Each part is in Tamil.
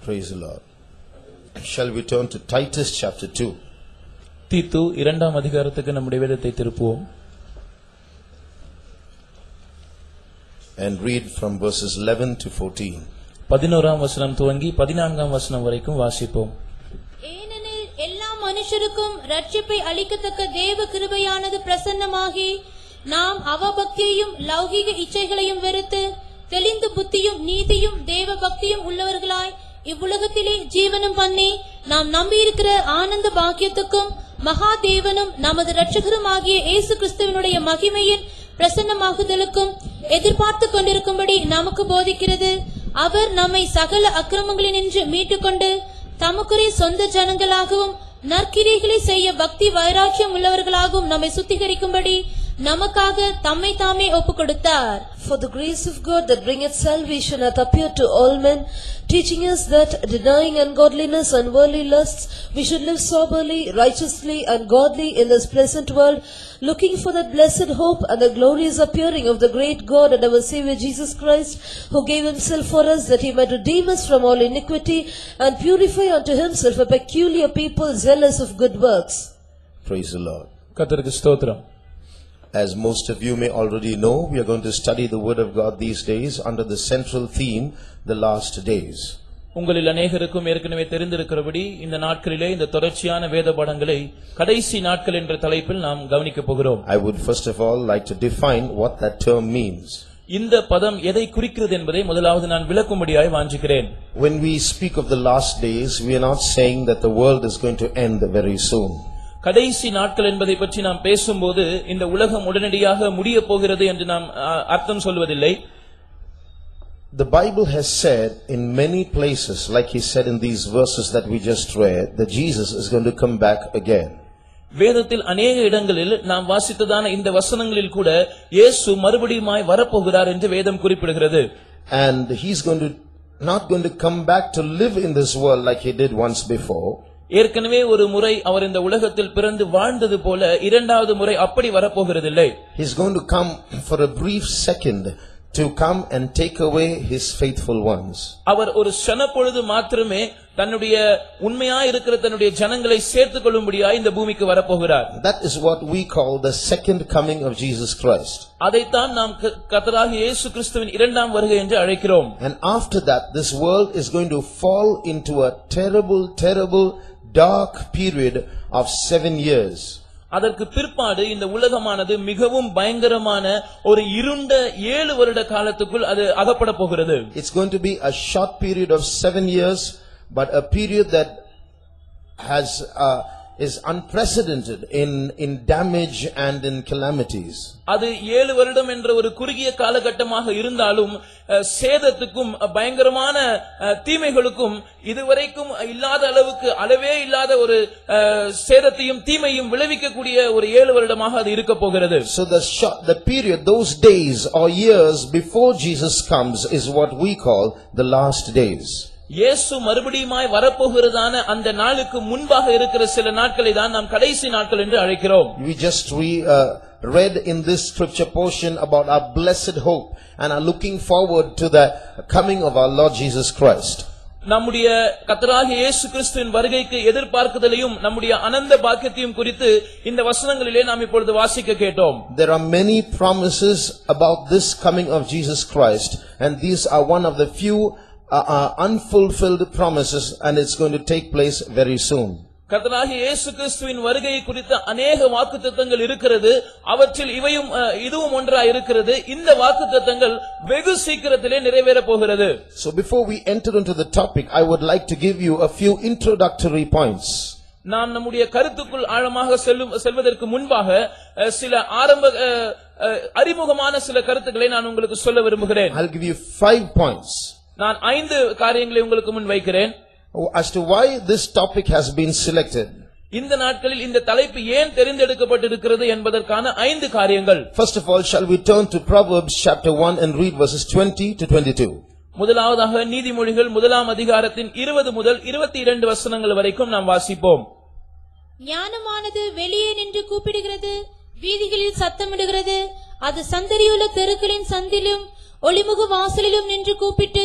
Praise the Lord. Shall we turn to Titus chapter 2? தீத்து இரண்டாம் அதிகாரத்துக்கு நம்முடைய வேதத்தை திருப்புவோம். And read from verses 11 to 14. 11ஆம் வசனம் துவங்கி 14ஆம் வசனம் வரைக்கும் வாசிப்போம். ஏனெனில் எல்லா மனுஷருக்கும் ரட்சிப்பை அளிக்கத்தக்க தேவ கிருபையானது பிரசன்னமாகி நாம் அவபக்தியையும் லௌகிக இச்சைகளையும் வெறுத்து தெளிந்த புத்தியும் நீதியும் தேவ பக்தியும் உள்ளவர்களாய் இவ்வுலகத்திலே ஜீவனம் பண்ணி நாம் நம்பியிருக்கிற ஆனந்த பாக்கியத்துக்கும் மகாதேவனும் நமது இரட்சகரும் ஆகிய இயேசு கிறிஸ்துவினுடைய மகிமையின் பிரசன்னமாகுதலுக்கும் எதிர்பார்த்து கொண்டிருக்கும்படி நமக்கு போதிக்கிறது. அவர் நம்மை சகல அக்கிரமங்களினின்று மீட்டுக்கொண்டு தமக்குரிய சொந்த ஜனங்களாகவும் நற்கிரியைகளை செய்ய பக்தி வைராக்கியம் உள்ளவர்களாகவும் நம்மை சுத்திகரிக்கும்படி நமக்காக தம்மை தாமே ஒப்புக் கொடுத்தார். For the grace of God that bringeth salvation hath appeared to all men, teaching us that, denying ungodliness and worldly lusts, we should live soberly, righteously and godly in this present world, looking for that blessed hope and the glorious appearing of the great God and our Saviour Jesus Christ, who gave himself for us that he might redeem us from all iniquity and purify unto himself a peculiar people zealous of good works. Praise the Lord. கர்த்தருக்கு ஸ்தோத்திரம். As most of you may already know, we are going to study the Word of God these days under the central theme, the last days. உங்களில் அநேகருக்கும் ஏற்கனவே தெரிந்திருக்கிறபடி இந்த நாட்களிலே இந்த தொடர்ச்சியான வேத பாடங்களை கடைசி நாட்கள் என்ற தலைப்பில் நாம் கவனிக்கப் போகிறோம். I would first of all like to define what that term means. இந்த பதம் எதை குறிக்கிறது என்பதை முதலாவது நான் விளக்கும்படியாய் வாஞ்சிக்கிறேன். When we speak of the last days, we are not saying that the world is going to end very soon. கடைசி நாட்கள் என்பதை பற்றி நாம் பேசும்போது இந்த உலகம் உடனடியாக முடிய போகிறது என்று நாம் அர்த்தம் சொல்வதில்லை. The Bible has said in many places, like he said in these verses that we just read, that Jesus is going to come back again. வேதத்தில் அநேக இடங்களில் நாம் வாசித்ததான இந்த வசனங்களில் கூட இயேசு மறுபடியுமாய் வரப்போகிறார் என்று வேதம் குறிப்பிடுகிறது. And he's not going to come back to live in this world like he did once before. ஏற்கனவே ஒரு முறை அவர் இந்த உலகத்தில் பிறந்து வாழ்ந்தது போல இரண்டாவது முறை அப்படி வரப்போகிறதில்லை. He's going to come for a brief second to come and take away his faithful ones. அவர் ஒரு க்ஷணப்பொழுது மாத்திரமே தன்னுடைய உண்மையாய் இருக்கிற தன்னுடைய ஜனங்களை சேர்த்துக் கொள்ளும்படியாய் இந்த பூமிக்கு வரப்போகிறார். That is what we call the second coming of Jesus Christ. அதைத்தான் நாம் கர்த்தராகிய இயேசு கிறிஸ்துவின் இரண்டாம் வருகை என்று அழைக்கிறோம். And after that, this world is going to fall into a terrible dark period of 7 years. அதற்கு பிற்பாடு இந்த உலகமானது மிகவும் பயங்கரமான ஒரு இருண்ட 7 வருட காலத்துக்குள் அது அகப்பட போகிறது. It's going to be a short period of 7 years, but a period that is unprecedented in damage and in calamities. அது 7 வருடம் என்ற ஒரு குறுகிய காலகட்டமாக இருந்தாலும் சேதத்துக்கும் பயங்கரமான தீமைகளுக்கும் இதுவரைக்கும் இல்லாத அளவுக்கு அளவே இல்லாத ஒரு சேதத்தையும் தீமையும் விளைவிக்கக்கூடிய ஒரு 7 வருடமாக அது இருக்க போகிறது. So the period, those days or years before Jesus comes is what we call the last days. இயேசு மறுபடியுமாய் வரப்போகிறதான அந்த நாளுக்கு முன்பாக இருக்கிற சில நாட்களை தான் நாம் கடைசி நாட்கள் என்று அழைக்கிறோம். We just read in this scripture portion about our blessed hope and are looking forward to the coming of our Lord Jesus Christ. நம்முடைய கர்த்தராகிய இயேசு கிறிஸ்துவின் வருகைக்கு எதிர்பார்க்குதலையும் நம்முடைய அனந்த பாக்கியத்தையும் குறித்து இந்த வசனங்களிலே நாம் இப்பொழுது வாசிக்க கேட்டோம். There are many promises about this coming of Jesus Christ, and these are one of the few unfulfilled promises, and it's going to take place very soon. கர்த்தராகிய இயேசு கிறிஸ்துவின் வருகை குறித்த अनेक வாக்குத்தத்தங்கள் இருக்கிறது. அவற்றில் இதுவும் ஒன்றாய் இருக்கிறது. இந்த வாக்குத்தத்தங்கள் வெகு சீக்கிரத்திலே நிறைவேற போகிறது. So before we enter into the topic, I would like to give you a few introductory points. நாம் நம்முடைய கருத்துக்குள் ஆழமாக செல்வதற்கு முன்பாக சில அறிமுகமான சில கருத்துக்களை நான் உங்களுக்கு சொல்ல விரும்புகிறேன். I'll give you 5 points. நான் 5 காரியங்களை உங்களுக்கு முன் வைக்கிறேன். As to why this topic has been selected. இந்த நாட்களில் இந்த தலைப்பு ஏன் தெரிந்தெடுக்கப்பட்டிருக்கிறது என்பதற்கான 5 காரியங்கள். First of all, shall we turn to Proverbs chapter 1 and read verses 20 to 22. முதலாவதாக நீதிமொழிகள் 1ஆம் அதிகாரத்தின் 20 முதல் 22 வசனங்கள் வரைக்கும் நாம் வாசிப்போம். ஞானமானது வெளியே நின்று கூப்பிடுகிறது, வீதிகளில் சத்தமிடுகிறது, அது சந்தடியுள்ள தெருக்களின் சந்திலும் ஒளிமுக வாசலிலும் நின்று கூப்பிட்டு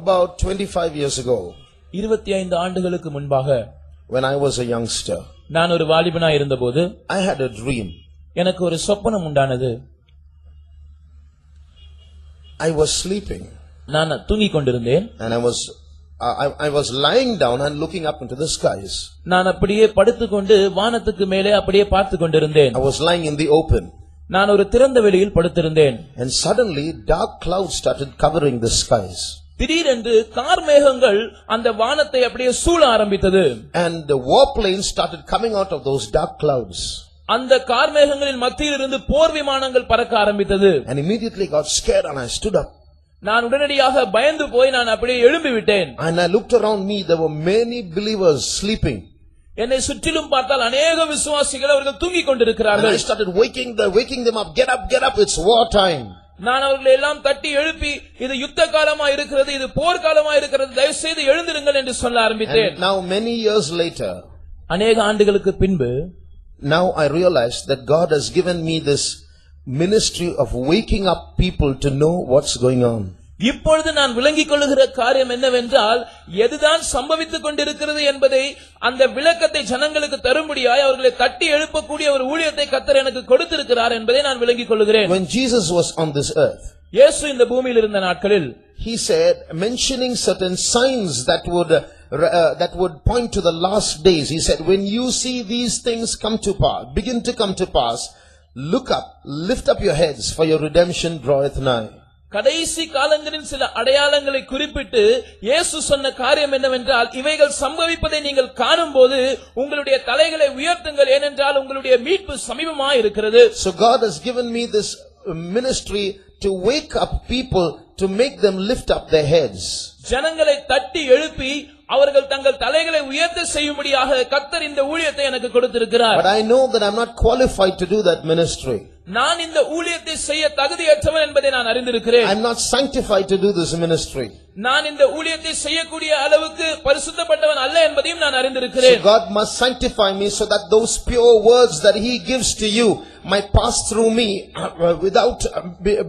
About 25 years ago, 25 ஆண்டுகளுக்கு முன்பாக, when I was a youngster, நான் ஒரு வாலிபனாய் இருந்தபோது I had a dream. எனக்கு ஒரு சொப்பனம் உண்டானது. I was sleeping. நான் தூங்கிக் கொண்டிருந்தேன். And I was lying down and looking up into the skies. நான் அப்படியே படுத்துக்கொண்டு வானத்துக்கு மேலே அப்படியே பார்த்துக் கொண்டிருந்தேன். I was lying in the open. நான் ஒரு திறந்த வெளியில் படுத்திருந்தேன். And suddenly dark clouds started covering the skies. திடீரென்று கார்மேகங்கள் அந்த வானத்தை அப்படியே சூழ ஆரம்பித்தது. And the warplanes started coming out of those dark clouds. அந்த கார்மேகங்களின் மத்தியில் இருந்து போர் விமானங்கள் பறக்க ஆரம்பித்தது. And immediately got scared and I stood up. நான் உடனடியாக பயந்து போய் நான் அப்படியே எழும்பி விட்டேன். And I looked around me, there were many believers sleeping. என்னை சுற்றிலும் பார்த்தால் अनेक விசுவாசிகள் அவர்கள் தூங்கிக் கொண்டிருக்கிறார்கள். I started waking them up, get up, it's war time. நான் அவர்களை எல்லாம் தட்டி எழுப்பி, இது யுத்த காலமா இருக்கிறது, இது போர் காலமா இருக்கிறது, தயவு செய்து எழுந்திருங்கள் என்று சொல்ல ஆரம்பித்தேன். And now many years later, अनेक ஆண்டுகளுக்கு பின்பு, now I realized that God has given me this ministry of waking up people to know what's going on. இப்பொழுது நான் விளங்கிக் கொள்ளுகிற காரியம் என்னவென்றால், எதுதான் சம்பவித்துக் கொண்டிருக்கிறது என்பதை அந்த விளக்கத்தை ஜனங்களுக்கு தரும்படியாய் அவர்களை தட்டி எழுப்பக்கூடிய ஒரு ஊழியத்தை கர்த்தர் எனக்கு கொடுத்திருக்கிறார் என்பதை நான் விளங்கிக் கொள்ளுகிறேன். When Jesus was on this earth, இயேசு இந்த பூமியில் இருந்த நாட்களில், he said, mentioning certain signs that would point to the last days, he said, when you see these things begin to come to pass, look up, lift up your heads, for your redemption draweth nigh. கடைசி காலங்களின் சில அடையாளங்களை குறிப்பிட்டு இயேசு சொன்ன காரியம் என்னவென்றால், இவைகள் சம்பவிப்பதை நீங்கள் காணும்போது உங்களுடைய தலைகளை உயர்த்துங்கள், ஏனென்றால் உங்களுடைய மீட்பு சமீபமாய் இருக்கிறது. So God has given me this ministry to wake up people, to make them lift up their heads. ஜனங்களை தட்டி எழுப்பி அவர்கள் தங்கள் தலைகளை உயர்த்த செய்யும்படியாக கர்த்தர் இந்த ஊழியத்தை எனக்கு கொடுத்திருக்கிறார். But I know that I'm not qualified to do that ministry. நான் இந்த ஊழியத்தை செய்ய தகுதியற்றவன் என்பதை நான் அறிந்திருக்கிறேன். I'm not sanctified to do this ministry. நான் இந்த ஊழியத்தை செய்யக்கூடிய அளவுக்கு பரிசுத்தப்பட்டவன் அல்ல என்பதையும் நான் அறிந்திருக்கிறேன். So God must sanctify me so that those pure words that he gives to you might pass through me without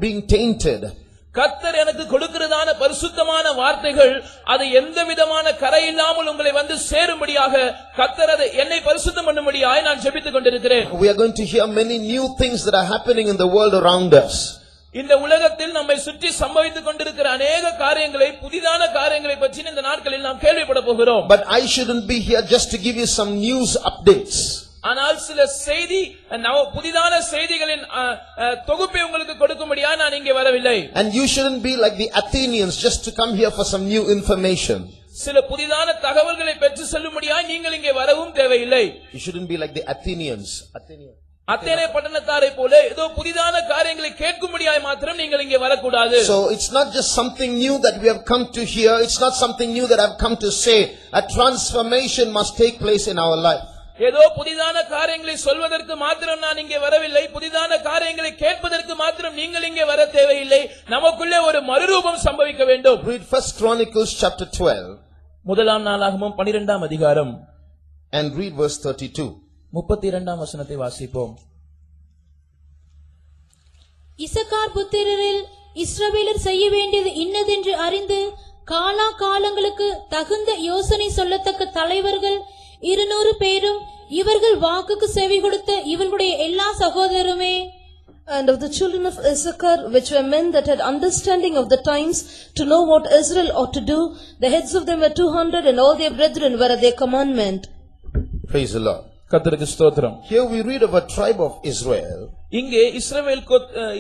being tainted. கர்த்தர் எனக்கு கொடுக்கிறதான பரிசுத்தமான வார்த்தைகள் அது எந்த விதமான கரை இல்லாமல் உங்களை வந்து சேரும்படியாக கர்த்தர் அதை என்னை பரிசுத்தம் பண்ணும்படியாக நான் ஜெபித்துக் கொண்டிருக்கிறேன். We are going to hear many new things that are happening in the world around us. இந்த உலகத்தில் நம்மை சுற்றி சம்பவித்துக் கொண்டிருக்கிற अनेक காரியங்களை, புதிதான காரியங்களை பற்றி இந்த நாட்களில் நாம் கேள்விப்பட போகிறோம். But I shouldn't be here just to give you some news updates. ஆனால் சில புதிதான செய்திகளின் தொகுப்பை உங்களுக்கு கொடுக்கும்படியாக நான் இங்கே வரவில்லை. And you shouldn't be like the Athenians just to come here for some new information. சில புதிதான தகவல்களை பெற்று செல்லும்படியாக நீங்கள் இங்கே வரவும் தேவையில்லை. You shouldn't be like the Athenians. அத்தேனே பட்டணத்தாரை போல ஏதோ புதிதான காரியங்களை கேட்கும்படியாக மாத்திரம் நீங்கள் இங்கே வரக்கூடாது. So it's not just something new that we have come to hear. It's not something new that I've come to say. A transformation must take place in our life. ஏதோ புதிதான காரியங்களை சொல்வதற்கு மாத்திரம் நான் இங்கே வரவில்லை, புதிதான காரியங்களை கேட்பதற்கு மாத்திரம் நீங்கள் இங்கே வர தேவையில்லை. நமக்குள்ளே ஒரு மறுரூபம் சம்பவிக்க வேண்டும். Read 1 Chronicles chapter 12. முதலாம் நாளாகமம் 12ஆம் அதிகாரம் and read verse 32. 32ஆம் வசனத்தை வாசிப்போம். இசக்கார் புத்திரரில் இஸ்ரவேலர் செய்ய வேண்டியது இன்னதென்று அறிந்து காலா காலங்களுக்கு தகுந்த யோசனை சொல்லத்தக்க தலைவர்கள் 200 பேரும் இவர்கள் வாக்குக்கு செவி கொடுத்த இவர்களுடைய எல்லா சகோதரருமே. And of the children of Issachar, which were men that had understanding of the times, to know what Israel ought to do, the heads of them were 200, and all their brethren were at their commandment. Praise the Lord. கர்த்தருக்கு ஸ்தோத்திரம். Here we read of a tribe of Israel. இங்கே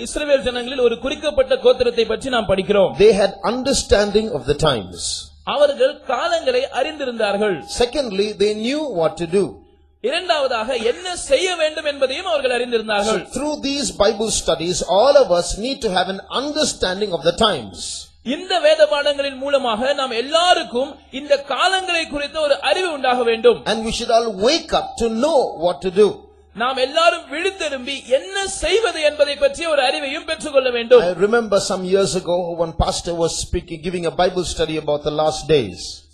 இஸ்ரவேல் ஜனங்களில் ஒரு குறிக்கப்பட்ட கோத்திரத்தை பற்றி நாம் படிக்கிறோம். They had understanding of the times. அவர்கள் காலங்களை அறிந்திருந்தார்கள். Secondly, they knew what to do. இரண்டாவதாக என்ன செய்ய வேண்டும் என்பதையும் அவர்கள் அறிந்திருந்தார்கள். So through these Bible studies, all of us need to have an understanding of the times. இந்த வேத பாடங்களின் மூலமாக நாம் எல்லாருக்கும் இந்த காலங்களை குறித்த ஒரு அறிவு உண்டாக வேண்டும். And we should all wake up to know what to do. நாம் எல்லாரும் விழித்தெழும்பி என்ன செய்வது என்பதை பற்றி ஒரு அறிவையும் பெற்றுக்கொள்ள வேண்டும். I remember some years ago one pastor was giving a Bible study about the last days.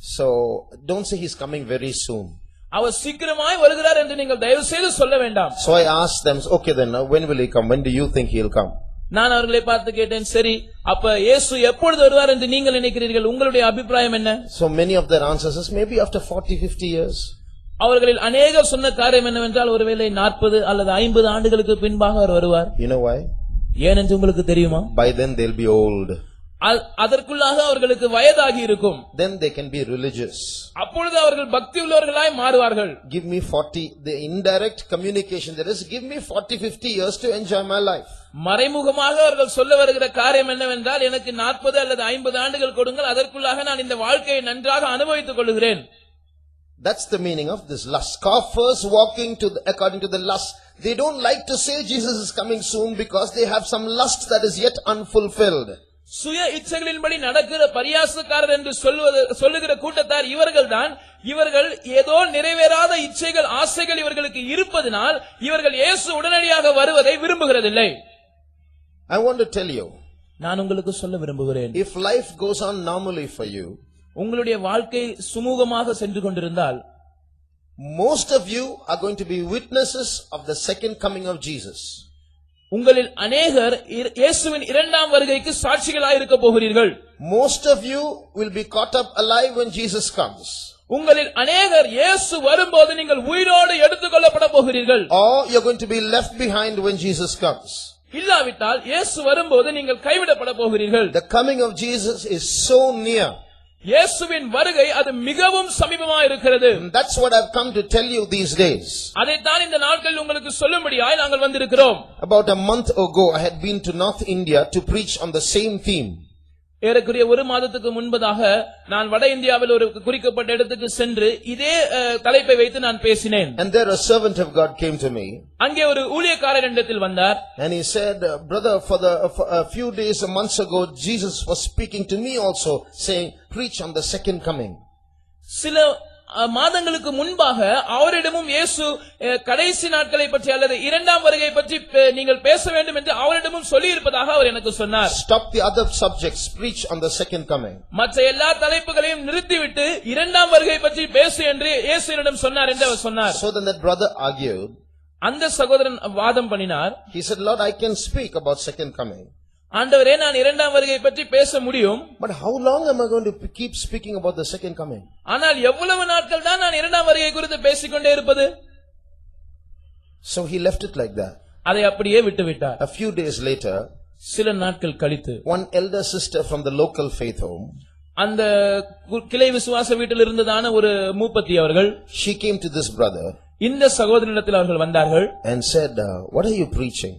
So don't say he's coming very soon. அவர் சீக்கிரமாய் வருகிறார் என்று நீங்கள் தயவு செய்து சொல்ல வேண்டாம். So I asked them, okay then, when will he come? When do you think he'll come? நான் அவர்களை பார்த்து கேட்டேன், சரி அப்ப இயேசு எப்பொழுது வருவார் என்று நீங்கள் நினைக்கிறீர்கள்? உங்களுடைய அபிப்பிராயம் என்ன? So many of their answers is maybe after 40-50 years. அவர்களில் அநேகர் சொன்ன காரியம் என்னவென்றால் ஒருவேளை 40 அல்லது 50 ஆண்டுகளுக்கு பின்பாக அவர் வருவார். You know why? ஏன் என்று உங்களுக்கு தெரியுமா? By then they'll be old. அதற்குள்ளாக அவர்களுக்கு வயதாகி இருக்கும். Then they can be religious. அப்பொழுது அவர்கள் பக்தி உள்ளவர்களாய் மாறுவார்கள். Give me 40, the indirect communication there is, give me 40-50 years to enjoy my life. மறைமுகமாக அவர்கள் சொல்ல வருகிற காரியம் என்னவென்றால் எனக்கு 40 அல்லது 50 ஆண்டுகள் கொடுங்கள், அதற்குள்ளாக நான் இந்த வாழ்க்கையை நன்றாக அனுபவித்துக் கொள்கிறேன். That's the meaning of this lust. Scoffers walking according to the lust. They don't like to say Jesus is coming soon because they have some lust that is yet unfulfilled. சுய இச்சைகளின்படி நடக்கிற பரியாசக்காரர் என்று சொல்லுகிற கூட்டத்தார் இவர்கள்தான். இவர்கள் ஏதோ நிறைவேறாத இச்சைகள் ஆசைகள் இவர்களுக்கு இருப்பதனால் இவர்கள் இயேசு உடனடியாக வருவதை விரும்புகிறதில்லை. I want to tell you, நான் உங்களுக்கு சொல்ல விரும்புகிறேன், if life goes on normally for you, உங்களுடைய வாழ்க்கை சுமூகமாக சென்று கொண்டிருந்தால், most of you are going to be witnesses of the second coming of Jesus. உங்களில் அநேகர் இயேசுவின் இரண்டாம் வருகைக்கு சாட்சிகளாய் இருக்க போகிறீர்கள். Most of you will be caught up alive when Jesus comes. உங்களில் அநேகர் இயேசு வரும்போது நீங்கள் உயிரோடு எடுத்துக்கொள்ளப்பட போகிறீர்கள். Or you're going to be left behind when Jesus comes. இல்லாவிட்டால் இயேசு வரும்போது நீங்கள் கைவிடப்பட போகிறீர்கள். The coming of Jesus is so near. இயேசுவின் வருகை அது மிகவும் சமீபமாக இருக்கிறது. That's what I've come to tell you these days. அதைத்தான் இந்த நாட்களில் உங்களுக்கு சொல்லும்படியாய் நாங்கள் வந்திருக்கிறோம். About a month ago I had been to North India to preach on the same theme. ஏறக்குறைய ஒரு மாதத்துக்கு முன்பதாக நான் வட இந்தியாவில் ஒரு குறிக்கப்பட்ட இடத்துக்கு சென்று இதே தலைப்பை வைத்து நான் பேசினேன். And there a servant of God came to me. அங்கே ஒரு ஊழியக்காரர் என்னிடத்தில் வந்தார். And he said, brother, for a few days, months ago, Jesus was speaking to me also, saying, preach on the second coming. சில மாதங்களுக்கு முன்பாக அவரிடமும் இயேசு கடைசி நாட்களை பற்றி அல்லது இரண்டாம் வருகை பற்றி நீங்கள் பேச வேண்டும் என்று அவரிடமும் சொல்லி இருப்பதாக அவர் எனக்கு சொன்னார். Stop the other subjects, preach on the second coming. மற்ற எல்லா தலைப்புகளையும் நிறுத்திவிட்டு இரண்டாம் வருகை பற்றி பேசு என்று இயேசுவிடம் சொன்னார் என்று அவர் சொன்னார். So then that brother argued. அந்த சகோதரன் வாதம் பண்ணினார். He said, Lord, I can speak about second coming. ஆண்டவரே, நான் இரண்டாம் வருகை பற்றி பேச முடியும். But how long am I going to keep speaking about the second coming? ஆனால் எவ்வளவு நாட்கள் தான் நான் இரண்டாம் வருகை குறித்து பேசிக்கொண்டே இருப்பது? So he left it like that. அதை அப்படியே விட்டுவிட்டார். A few days later, சில நாட்கள் கழித்து one elder sister from the local faith home, அந்த கிளை விசுவாச வீட்டில் இருந்ததான ஒரு மூப்பத்தி அவர்கள், she came to this brother இந்த சகோதரனிடத்தில் அவர்கள் வந்தார்கள். and said, what are you preaching?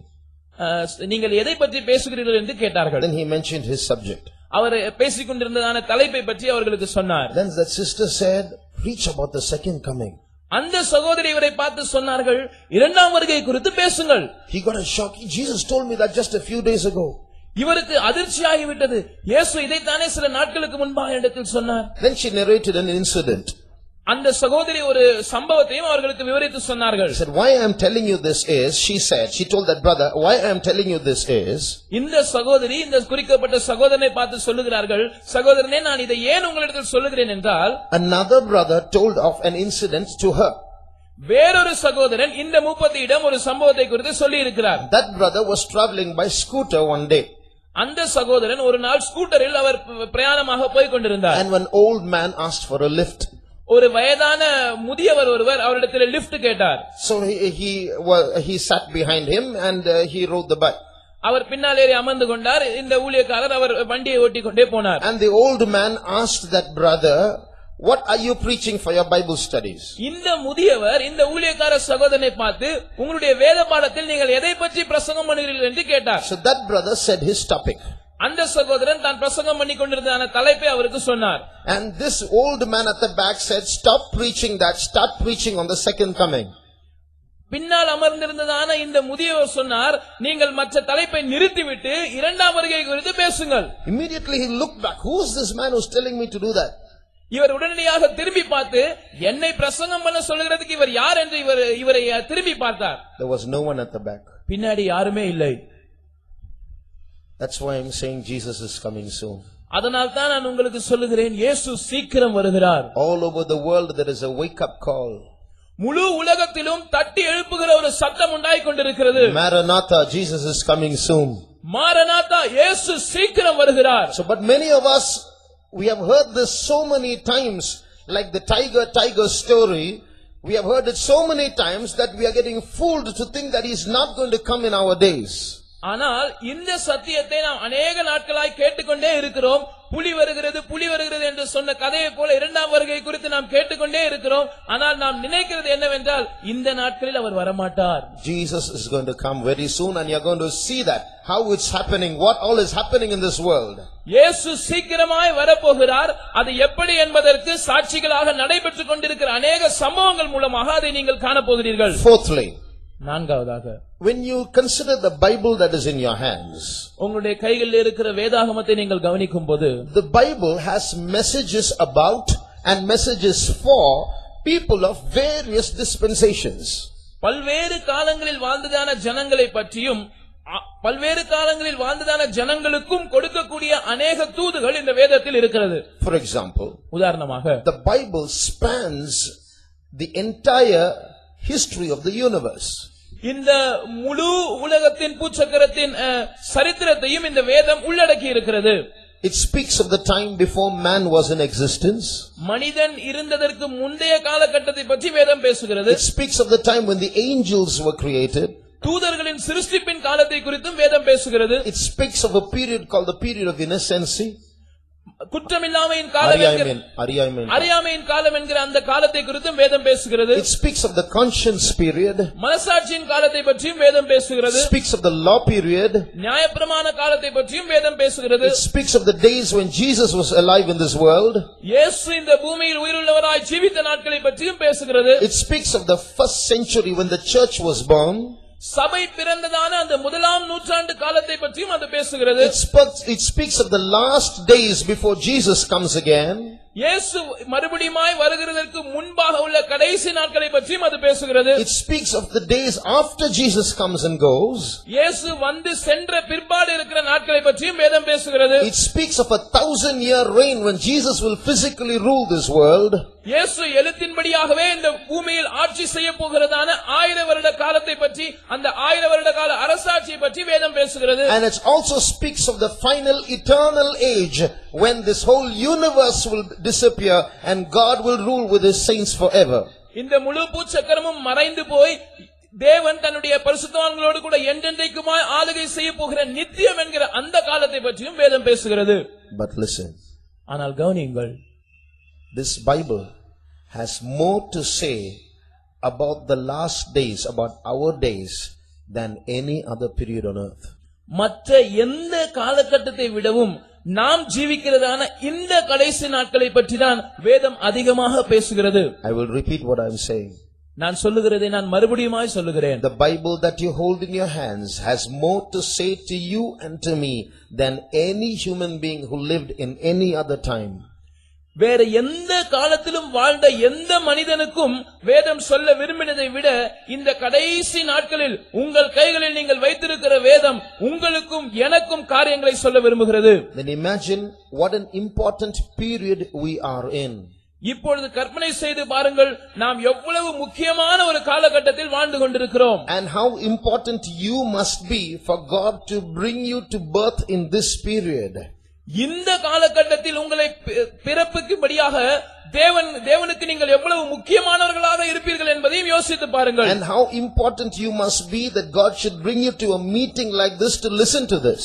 நீங்கள் எதை பற்றி பேசுகிறீர்கள் என்று கேட்டார்கள். Then he mentioned his subject. அவர் பேசிக் கொண்டிருந்ததான தலைப்பை பற்றி அவர்களுக்கு சொன்னார். Then that sister said, preach about the second coming. அந்த சகோதரி இவரை பார்த்து சொன்னார்கள், இரண்டாம் வருகை குறித்து பேசுங்கள். He got a shock. Jesus told me that just a few days ago. இவருக்கு அதிர்ச்சியாகிவிட்டது. இயேசு இதைத்தானே சில நாட்களுக்கு முன்பாக இடத்தில் சொன்னார். Then she narrated an incident. அந்த சகோதரி ஒரு சம்பவத்தையும் அவர்களுக்கு விவரித்து சொன்னார்கள். Said, why I am telling you this is, she told that brother, why I am telling you this is, இந்த சகோதரி இந்த குறிக்கப்பட்ட சகோதரனை பார்த்து சொல்லுகிறார்கள், சகோதரனே நான் இதை ஏன் உங்களிடத்தில் சொல்லுகிறேன் என்றால், another brother told of an incident to her. வேறொரு சகோதரன் இந்த மூப்பத்தியிடம் ஒரு சம்பவத்தை குறித்து சொல்லி இருக்கிறார். That brother was traveling by scooter one day. அந்த சகோதரன் ஒரு நாள் ஸ்கூட்டரில் அவர் பிரயாணமாக போய் கொண்டிருந்தார். And one old man asked for a lift. ஒரு வயதான முதியவர் ஒருவர் அவரிடத்தில் லிஃப்ட் கேட்டார். So he sat behind him and he rode the bike. அவர் பின்னால் ஏறி அமர்ந்து கொண்டார். இந்த ஊழியக்காரர் அவர் வண்டியை ஓட்டிக் கொண்டே போனார். And the old man asked that brother, what are you preaching for your Bible studies? இந்த முதியவர் இந்த ஊழியக்கார சகோதரனை பார்த்து, உங்களுடைய வேத பாடத்தில் நீங்கள் எதை பற்றி பிரசங்கம் பண்ணுகிறீர்கள் என்று கேட்டார். So that brother said his topic. அந்த சகோதரன் தான் பிரசங்கம் பண்ணி கொண்டிருந்த தலைப்பை அவருக்கு சொன்னார். And this old man at the back said, stop preaching that, start preaching on the second coming. பின்னால் அமர்ந்திருந்ததான இந்த முதியவர் சொன்னார், நீங்கள் மற்ற தலைப்பை நிறுத்திவிட்டு இரண்டாம் வருகை குறித்து பேசுங்கள். Immediately he looked back. Who is this man who's telling me to do that? இவர் உடனடியாக திரும்பி பார்த்து, என்னை பிரசங்கம் பண்ண சொல்கிறதுக்கு இவர் யார் என்று இவரை திரும்பி பார்த்தார். There was no one at the back. பின்னாடி யாருமே இல்லை. That's why I'm saying Jesus is coming soon. அதனால் தான் நான் உங்களுக்கு சொல்லுகிறேன், இயேசு சீக்கிரம் வருகிறார். All over the world there is a wake up call. முழு உலகத்திலும் தட்டி எழுப்புகிற ஒரு சத்தம் உண்டாய் கொண்டிருக்கிறது. Maranatha, Jesus is coming soon. Maranatha, இயேசு சீக்கிரம் வருகிறார். So but many of us, we have heard this so many times, like the tiger story. We have heard it so many times that we are getting fooled to think that he is not going to come in our days. ஆனால் இந்த சத்தியத்தை நாம் அநேக நாட்களாய் கேட்டுக்கொண்டே இருக்கிறோம். புலி வருகிறது என்று சொன்ன கதையை போல இரண்டாம் வருகை குறித்து நாம் கேட்டுக்கொண்டே இருக்கிறோம். ஆனால் நாம் நினைக்கிறது என்னவென்றால் இந்த நாட்களில் அவர் வரமாட்டார். Jesus is going to come very soon, and you are going to see that how it's happening, what all is happening in this world. இயேசு சீக்கிரமாய் வரப்போகிறார். அது எப்படி என்பதற்கு சாட்சிகளாக நடைபெற்றுக் கொண்டிருக்கிற அநேக சம்பவங்கள் மூலமாக அதை நீங்கள் காணப்போகிறீர்கள். Fourthly, நான்காவதாக, when you consider the Bible that is in your hands, உங்களுடைய கைகளில் இருக்கிற வேதாகமத்தை நீங்கள் கவனிக்கும்போது, the Bible has messages about and messages for people of various dispensations. பல்வேறு காலங்களில் வாழ்ந்ததான ஜனங்களை பற்றியும் பல்வேறு காலங்களில் வாழ்ந்ததான ஜனங்களுக்கும் கொடுக்கக்கூடிய அநேக தூதுகள் இந்த வேதத்தில் இருக்கிறது. For example, உதாரணமாக, the Bible spans the entire history of the universe. இந்த முழு உலகத்தின் பூச்சக்கரத்தின் சரித்திரத்தையும் இந்த வேதம் உள்ளடக்கி இருக்கிறது. It speaks of the time before man was in existence. மனிதன் இருந்ததற்கு முந்தைய காலகட்டத்தை பற்றி வேதம் பேசுகிறது. It speaks of the time when the angels were created. தூதர்களின் சிருஷ்டிப்பின் காலத்தை குறித்தும் வேதம் பேசுகிறது. It speaks of a period called the period of innocency. குற்றமில்லாமையின் காலம், அறியாமையின் காலம் என்கிற அந்த காலத்தை குறித்தும் வேதம் பேசுகிறது. It speaks of the conscience period. மனசாட்சியின் காலத்தை பற்றியும் வேதம் பேசுகிறது. It speaks of the law period. நியாயப்பிரமாண காலத்தை பற்றியும் வேதம் பேசுகிறது. It speaks of the days when Jesus was alive in this world. இயேசு இந்த பூமியில் உயிருள்ளவராய் ஜீவித்த நாட்களை பற்றியும் பேசுகிறது. It speaks of the first century when the church was born. சபை பிறந்ததான அந்த முதலாம் நூற்றாண்டு காலத்தை பற்றியும் அது பேசுகிறது. It speaks of the last days before Jesus comes again. இயேசு மறுபடியுமாய் வருகிறதற்கு முன்பாக உள்ள கடைசி நாட்களை பற்றியும் அது பேசுகிறது. It speaks of the days after Jesus comes and goes. இயேசு வந்து சென்ற பிற்பாடு இருக்கிற நாட்களை பற்றியும் வேதம் பேசுகிறது. It speaks of 1000-year reign when Jesus will physically rule this world. இயேசு எழுத்தின்படியாகவே இந்த பூமியில் ஆட்சி செய்ய போகிறதான 1000 வருட காலத்தை பற்றி, அந்த 1000 வருட கால அரசாட்சியை பற்றி வேதம் பேசுகிறது. And it also speaks of the final eternal age when this whole universe will disappear and God will rule with his saints forever. இந்த முழு பூச்சக்கரமும் மறைந்து போய் தேவன் தன்னுடைய பரிசுத்தவான்களோடு கூட என்றென்றைக்குமாய் ஆளுகை செய்ய போகிற நித்தியம் என்கிற அந்த காலத்தை பற்றியும் வேதம் பேசுகிறது. But listen, ஆனால் கவனியுங்கள், this Bible has more to say about the last days, about our days, than any other period on earth. மற்ற எந்த காலகட்டத்தை விடவும் நாம் ஜீவிக்கிறதான இந்த கடைசி நாட்களை பற்றி தான் வேதம் அதிகமாக பேசுகிறது. I will repeat what I am saying. நான் சொல்லுகிறதை நான் மறுபடியுமாய் சொல்லுகிறேன். The Bible that you hold in your hands has more to say to you and to me than any human being who lived in any other time. வேற எந்த காலத்திலும் வாழ்ந்த எந்த மனிதனுக்கும் வேதம் சொல்ல விரும்பினதை விட இந்த கடைசி நாட்களில் உங்கள் கைகளில் நீங்கள் வைத்திருக்கிற வேதம் உங்களுக்கும் எனக்கும் காரியங்களை சொல்ல விரும்புகிறது. Then imagine what an important period we are in. இப்பொழுது கற்பனை செய்து பாருங்கள், நாம் எவ்வளவு முக்கியமான ஒரு காலகட்டத்தில் வாழ்ந்து கொண்டிருக்கிறோம். And how important you must be for God to bring you to birth in this period. இந்த காலகட்டத்தில் உங்களை பிறப்புக்கும்படியாக தேவனுக்கு நீங்கள் எவ்வளவு முக்கியமானவர்களாக இருப்பீர்கள் என்பதையும் யோசித்து பாருங்கள். And how important you must be that God should bring you to a meeting like this to listen to this.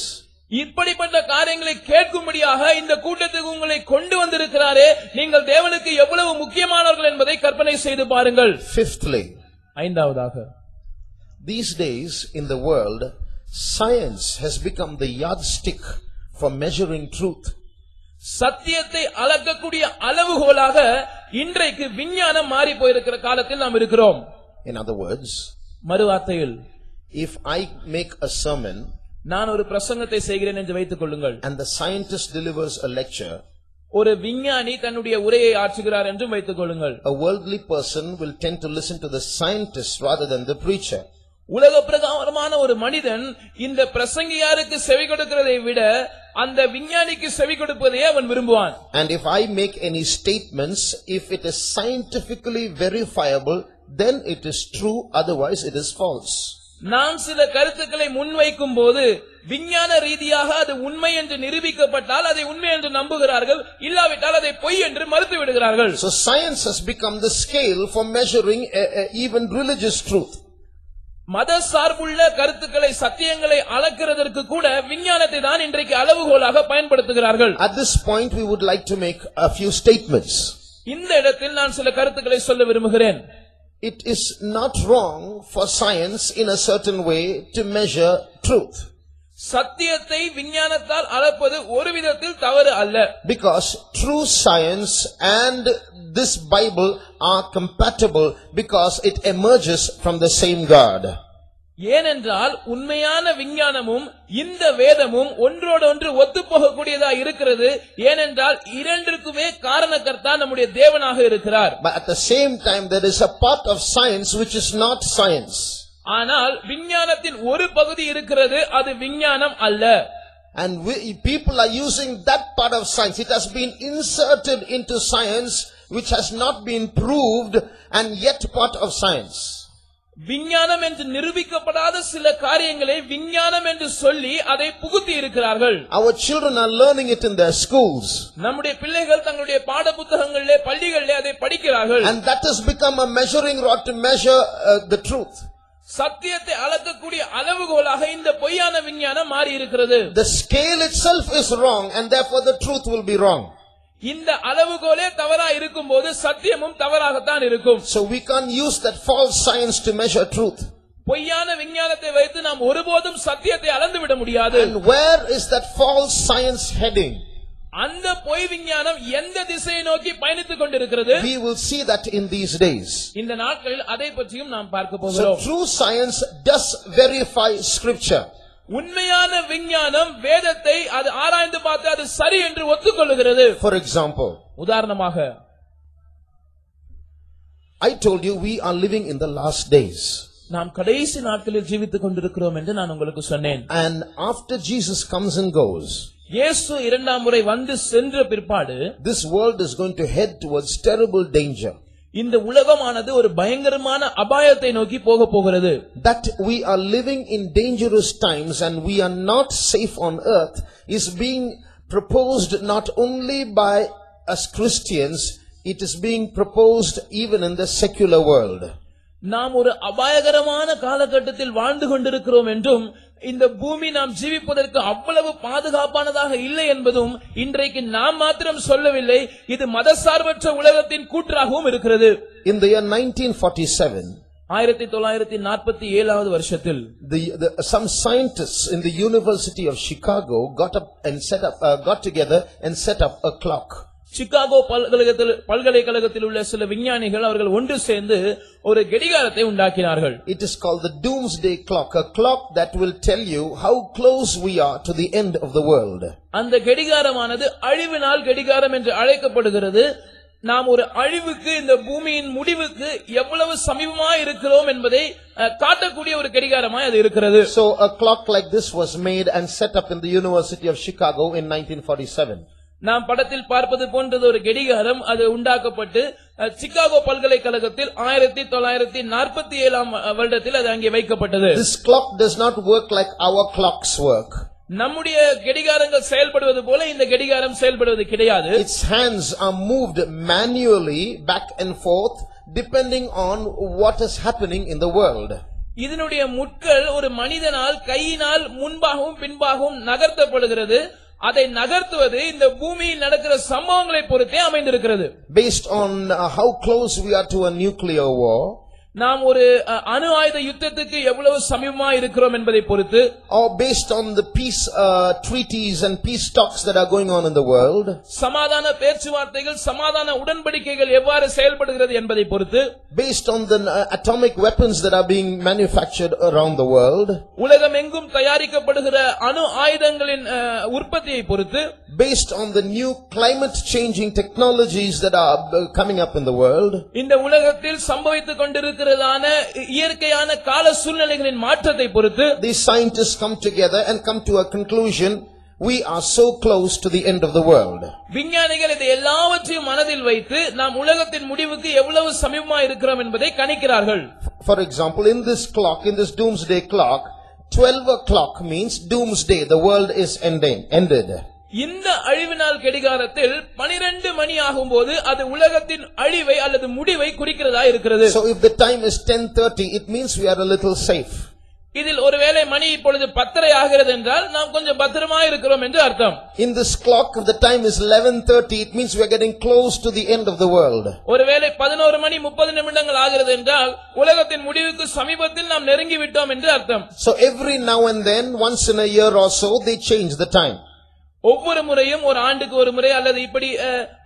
இப்படிப்பட்ட காரியங்களை கேட்கும்படியாக இந்த கூட்டத்துக்கு உங்களை கொண்டு வந்திருக்கிறாரே, நீங்கள் தேவனுக்கு எவ்வளவு முக்கியமானவர்கள் என்பதை கற்பனை செய்து பாருங்கள். Fifthly, ஐந்தாவதாக, these days in the world, science has become the yardstick for measuring truth. சத்தியத்தை அளக்கக்கூடிய அளவுகோலாக இன்றைக்கு விஞ்ஞானம் மாறி போயிருக்கிற காலத்தில் நாம் இருக்கிறோம். In other words, மறுவார்த்தையில், if I make a sermon, நான் ஒரு பிரசங்கத்தை செய்கிறேன் என்று வைத்துக் கொள்ளுங்கள், and the scientist delivers a lecture, ஒரு விஞ்ஞானி தன்னுடைய உரையை ஆற்றுகிறார் என்றும் வைத்துக் கொள்ளுங்கள், a worldly person will tend to listen to the scientist rather than the preacher. உலக பிரகாரமான ஒரு மனிதன் இந்த பிரசங்கியாருக்கு செவி கொடுக்கிறதை விட அந்த விஞ்ஞானிக்கு செவி கொடுப்பதையே அவன் விரும்புவான். And if I make any statements, if it is scientifically verifiable, then it is true, otherwise it is false. நான் சில கருத்துக்களை முன்வைக்கும் போது விஞ்ஞான ரீதியாக அது உண்மை என்று நிரூபிக்கப்பட்டால் அதை உண்மை என்று நம்புகிறார்கள், இல்லாவிட்டால் அதை பொய் என்று மறுத்து விடுகிறார்கள். So science has become the scale for measuring even religious truth. மத சார்புள்ள கருத்துக்களை சத்தியங்களை அளக்கிறதற்கு கூட விஞ்ஞானத்தை தான் இன்றைக்கு அளவுகோலாக பயன்படுத்துகிறார்கள். At this point we would like to make a few statements. இந்த இடத்தில் நான் சில கருத்துக்களை சொல்ல விரும்புகிறேன். It is not wrong for science in a certain way to measure truth. சத்தியத்தை விஞ்ஞானத்தால் அளப்பது ஒரு விதத்தில் தவறு அல்ல. Because true science and this Bible are compatible because it emerges from the same God. ஏனென்றால் உண்மையான விஞ்ஞானமும் இந்த வேதமும் ஒன்றோடொன்று ஒத்துப்போகக்கூடியதா இருக்கிறது. ஏனென்றால் இரண்டிற்குமே காரணகர்த்தா நம்முடைய தேவனாக இருக்கிறார். But at the same time there is a part of science which is not science. ஆனால் விஞ்ஞானத்தின் ஒரு பகுதி இருக்கிறது, அது விஞ்ஞானம் அல்ல. And people are using that part of science. It has been inserted into science which has not been proved and yet part of science. விஞ்ஞானம் என்று நிரூபிக்கப்படாத சில காரியங்களை விஞ்ஞானம் என்று சொல்லி அதை புகுத்தி இருக்கிறார்கள். Our children are learning it in their schools. நம்முடைய பிள்ளைகள் தங்களுடைய பாட புத்தகங்களிலே பள்ளிகளிலே அதை படிக்கிறார்கள். And that has become a measuring rod to measure the truth. சத்தியத்தை அளக்கக்கூடிய அளவுகோலாக இந்த பொய்யான விஞ்ஞானம் மாறி இருக்கிறது. The scale itself is wrong and therefore the truth will be wrong. இந்த அளவுகோலே தவறா இருக்கும்போது சத்தியமும் தவறாகத்தான் இருக்கும். So we can't use that false science to measure truth. பொய்யான விஞ்ஞானத்தை வைத்து நாம் ஒருபோதும் சத்தியத்தை அளந்து விட முடியாது. And where is that false science heading? அந்த பொய் விஞ்ஞானம் எந்த திசையை நோக்கி பயணித்துக் கொண்டிருக்கிறது? We will see that in these days. இந்த நாட்களில் அதை பற்றியும் நாம் பார்க்க So போகிறோம். true science does verify scripture. உண்மையான விஞ்ஞானம் வேதத்தை அது ஆராய்ந்து பார்த்து அது சரி என்று ஒத்துக்கொள்கிறது. For example, உதாரணமாக I told you we are living in the last days. நாம் கடைசி நாட்களில் ஜீவித்துக் கொண்டிருக்கிறோம் என்று நான் உங்களுக்கு சொன்னேன். And after Jesus comes and goes, இயேசு இரண்டாம் முறை வந்து சென்ற பிற்பாடு this world is going to head towards terrible danger. இந்த உலகமானது ஒரு பயங்கரமான அபாயத்தை நோக்கி போக போகிறது. That we are living in dangerous times and we are not safe on earth is being proposed not only by us Christians, it is being proposed even in the secular world. நாம் ஒரு அபாயகரமான காலகட்டத்தில் வாழ்ந்து கொண்டிருக்கிறோம் என்றும் இந்த பூமி நாம் ஜீவிப்பதற்கு அவ்வளவு பாதுகாப்பானதாக இல்லை என்பதும் இன்றைக்கு நாம் மாத்திரம் சொல்லவில்லை, இது மதசார்பற்ற உலகத்தின் கூற்றாகவும் இருக்கிறது. In the year 1947, 1947 வருஷத்தில் some scientists in the University of Chicago got together and set up a clock. Chicago பல்கலைக்கழகத்தில் உள்ள சில விஞ்ஞானிகள் அவர்கள் ஒன்று சேர்ந்து ஒரு கடிகாரத்தை உண்டாக்கினார்கள். It is called the doomsday clock, a clock that will tell you how close we are to the end of the world. அந்த கடிகாரமானது அழிவு நாள் கடிகாரம் என்று அழைக்கப்படுகிறது. நாம் ஒரு அழிவுக்கு, இந்த பூமியின் முடிவுக்கு எவ்வளவு சமீபமாய் இருக்கிறோம் என்பதை காட்டக்கூடிய ஒரு கடிகாரமாய் அது இருக்கிறது. So a clock like this was made and set up in the University of Chicago in 1947. நாம் படத்தில் பார்ப்பது போன்றது ஒரு கடிகாரம், அது உண்டாக்கப்பட்டு சிகாகோ பல்கலைக்கழகத்தில் 1947 வருடத்தில் அது அங்கே வைக்கப்பட்டது. This clock does not work like our clocks work. நம்முடைய கடிகாரங்கள் செயல்படுவது போல இந்த கடிகாரம் செயல்படுவது கிடையாது. Its hands are moved manually back and forth depending on what is happening in the world. இதனுடைய முட்கள் ஒரு மனிதனால் கையினால் முன்பாகவும் பின்பாகவும் நகர்த்தப்படுகிறது. அதை நகர்த்துவது இந்த பூமியில் நடக்கிற சம்பவங்களை பொறுத்தே அமைந்திருக்கிறது. Based on how close we are to a nuclear war, நாம் ஒரு அணு ஆயுத யுத்தத்துக்கு எவ்வளவு சமீபமா இருக்கிறோம் என்பதை பொறுத்து, or based on the peace treaties and peace talks that are going on in the world, சமாதான பேச்சுவார்த்தைகள், சமாதான உடன்படிக்கைகள் எவ்வாறு செயல்படுகிறது என்பதை பொறுத்து, based on the atomic weapons that are being manufactured around the world, உலகம் எங்கும் தயாரிக்கப்படுகிற அணு ஆயுதங்களின் உற்பத்தியை பொறுத்து, based on the new climate changing technologies that are coming up in the world, இந்த உலகத்தில் சம்பவித்துக் கொண்டிருக்கிறதான இயற்கையான கால சூழ்நிலைகளின் மாற்றத்தை பொறுத்து, these scientists come together and come to a conclusion we are so close to the end of the world. விஞ்ஞானிகள் இதை எல்லாவற்றையும் மனதில் வைத்து நாம் உலகத்தின் முடிவுக்கு எவ்வளவு சமீபமாக இருக்கிறோம் என்பதை கணிக்கிறார்கள். For example, in this clock, in this doomsday clock, 12 o'clock means doomsday, the world is ended. இந்த அழிவு நாள் கடிகாரத்தில் 12 மணி ஆகும்போது அது உலகத்தின் அழிவை அல்லது முடிவை குறிக்கிறதா இருக்கிறது. So if the time is 10:30, it means we are a little safe. இதில் ஒருவேளை மணி இப்பொழுது 10:30 ஆகிறது என்றால் நாம் கொஞ்சம் பத்திரமா இருக்கிறோம் என்று அர்த்தம். In this clock, if the time is 11:30, it means we are getting close to the end of the world. ஒருவேளை 11 மணி 30 நிமிடங்கள் ஆகிறது என்றால் உலகத்தின் முடிவுக்கு சமீபத்தில் நாம் நெருங்கி விட்டோம் என்று அர்த்தம். So every now and then, once in a year or so, they change the time. ஒவ்வொரு முறையும் ஒரு ஆண்டுக்கு ஒரு முறை அல்லது இப்படி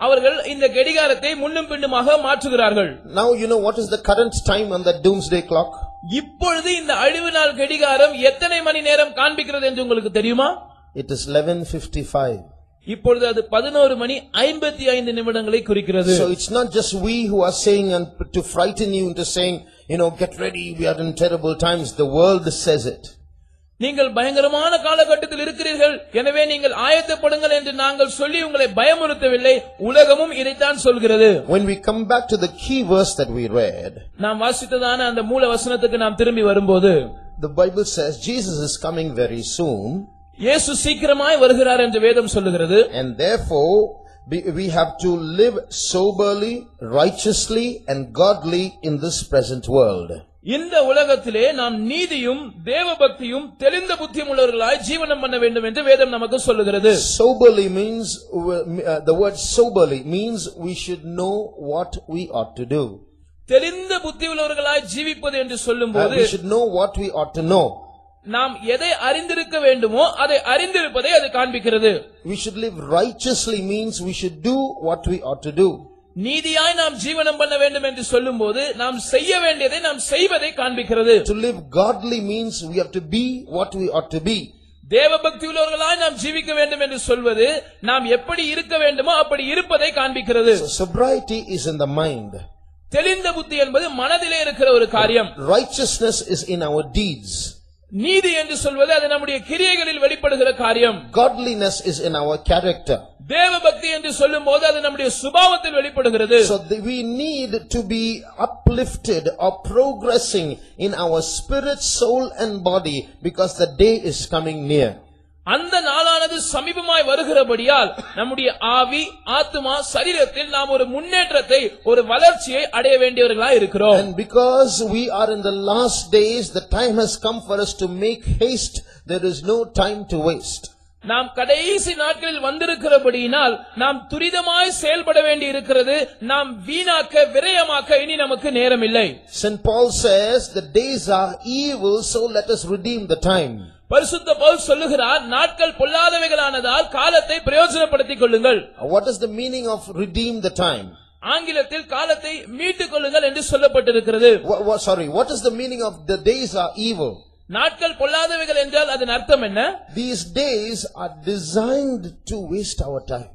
அவர்கள் இந்த கடிகாரத்தை முன்னும் பின்னுமாக மாற்றுகிறார்கள். Now you know what is the current time on that doomsday clock? இப்பொழுது இந்த அழிவு நாள் கடிகாரம் எத்தனை மணி நேரம் காண்பிக்கிறது என்று உங்களுக்கு தெரியுமா? It is 11:55. இப்பொழுது அது 11 மணி 55 நிமிடங்களை குறிக்கிறது. So it's not just we who are saying and to frighten you into saying, get ready, we are in terrible times. The world says it. நீங்கள் பயங்கரமான காலகட்டத்தில் இருக்கிறீர்கள், எனவே நீங்கள் ஆயத்தப்படுங்கள் என்று நாங்கள் சொல்லி உங்களை பயமுறுத்தவில்லை, உலகமும் இதைத்தான் சொல்கிறது. When we come back to the key verse that we read, நாம் வாசித்ததான அந்த மூல வசனத்துக்கு நாம் திரும்பி வரும்போது, the Bible says Jesus is coming very soon. இயேசு சீக்கிரமாய் வருகிறார் என்று வேதம் சொல்லுகிறது. And therefore we have to live soberly, righteously and godly in this present world. இந்த உலகத்திலே நாம் நீதியும் தேவபக்தியும் தெளிந்த புத்தியும் உள்ளவர்களாய் ஜீவனம் பண்ண வேண்டும் என்று வேதம் நமக்கு சொல்லுகிறது. Soberly means the word soberly means we should know what we ought to do. தெளிந்த புத்தி உள்ளவர்களாய் ஜீவிப்பது என்று சொல்லும்போது we should know what we ought to know. நாம் எதை அறிந்திருக்க வேண்டுமோ அதை அறிந்திருப்பதை அது காண்பிக்கிறது. We should live righteously means we should do what we ought to do. நீதியாய் நாம் ஜீவனம் பண்ண வேண்டும் என்று சொல்லும்போது நாம் செய்ய வேண்டியதை நாம் செய்வதை காண்பிக்கிறது. To live godly means we have to be what we ought to be. தேவபக்தி உள்ளவர்களாய் நாம் ஜீவிக்க வேண்டும் என்று சொல்வது நாம் எப்படி இருக்க வேண்டுமோ அப்படி இருப்பதை காண்பிக்கிறது. So sobriety is in the mind. தெளிந்த புத்தி என்பது மனதிலே இருக்கிற ஒரு காரியம். Righteousness is in our deeds. நீதி என்று சொல்வது அது நம்முடைய கிரியைகளில் வெளிப்படுகிற காரியம். Godliness is in our character. தேவபக்தி என்று சொல்லும்போது அது நம்முடைய சுபாவத்தில் வெளிப்படுகிறது. So we need to be uplifted or progressing in our spirit, soul and body because the day is coming near. அந்த நாளானது சமீபமாய் வருகிறபடியால் நம்முடைய ஆவி, ஆத்துமா, சரீரத்தில் நாம் ஒரு முன்னேற்றத்தை, ஒரு வளர்ச்சியை அடைய வேண்டியவர்களாய் இருக்கிறோம். And because we are in the last days, the time has come for us to make haste. There is no time to waste. நாம் கடைசி நாட்களில் வந்திருக்கிறபடியினால் நாம் துரிதமாய் செயல்பட வேண்டி இருக்கிறது. நாம் வீணாக்க, விரயமாக்க இனி நமக்கு நேரம் இல்லை. St. Paul says the days are evil, so let us redeem the time. பரிசுத்த பவுல் சொல்லுகிறார், நாட்கள் பொல்லாதவைகளானதால் காலத்தை பிரயோஜனப்படுத்திக் கொள்ளுங்கள். What is the meaning of redeem the time? ஆங்கிலத்தில் காலத்தை மீட்டுக் கொள்ளுங்கள் என்று சொல்லப்பட்டிருக்கிறது. What is the meaning of the days are evil? நாட்கள் பொல்லாதவைகள் என்றால் அதன் அர்த்தம் என்ன? These days are designed to waste our time.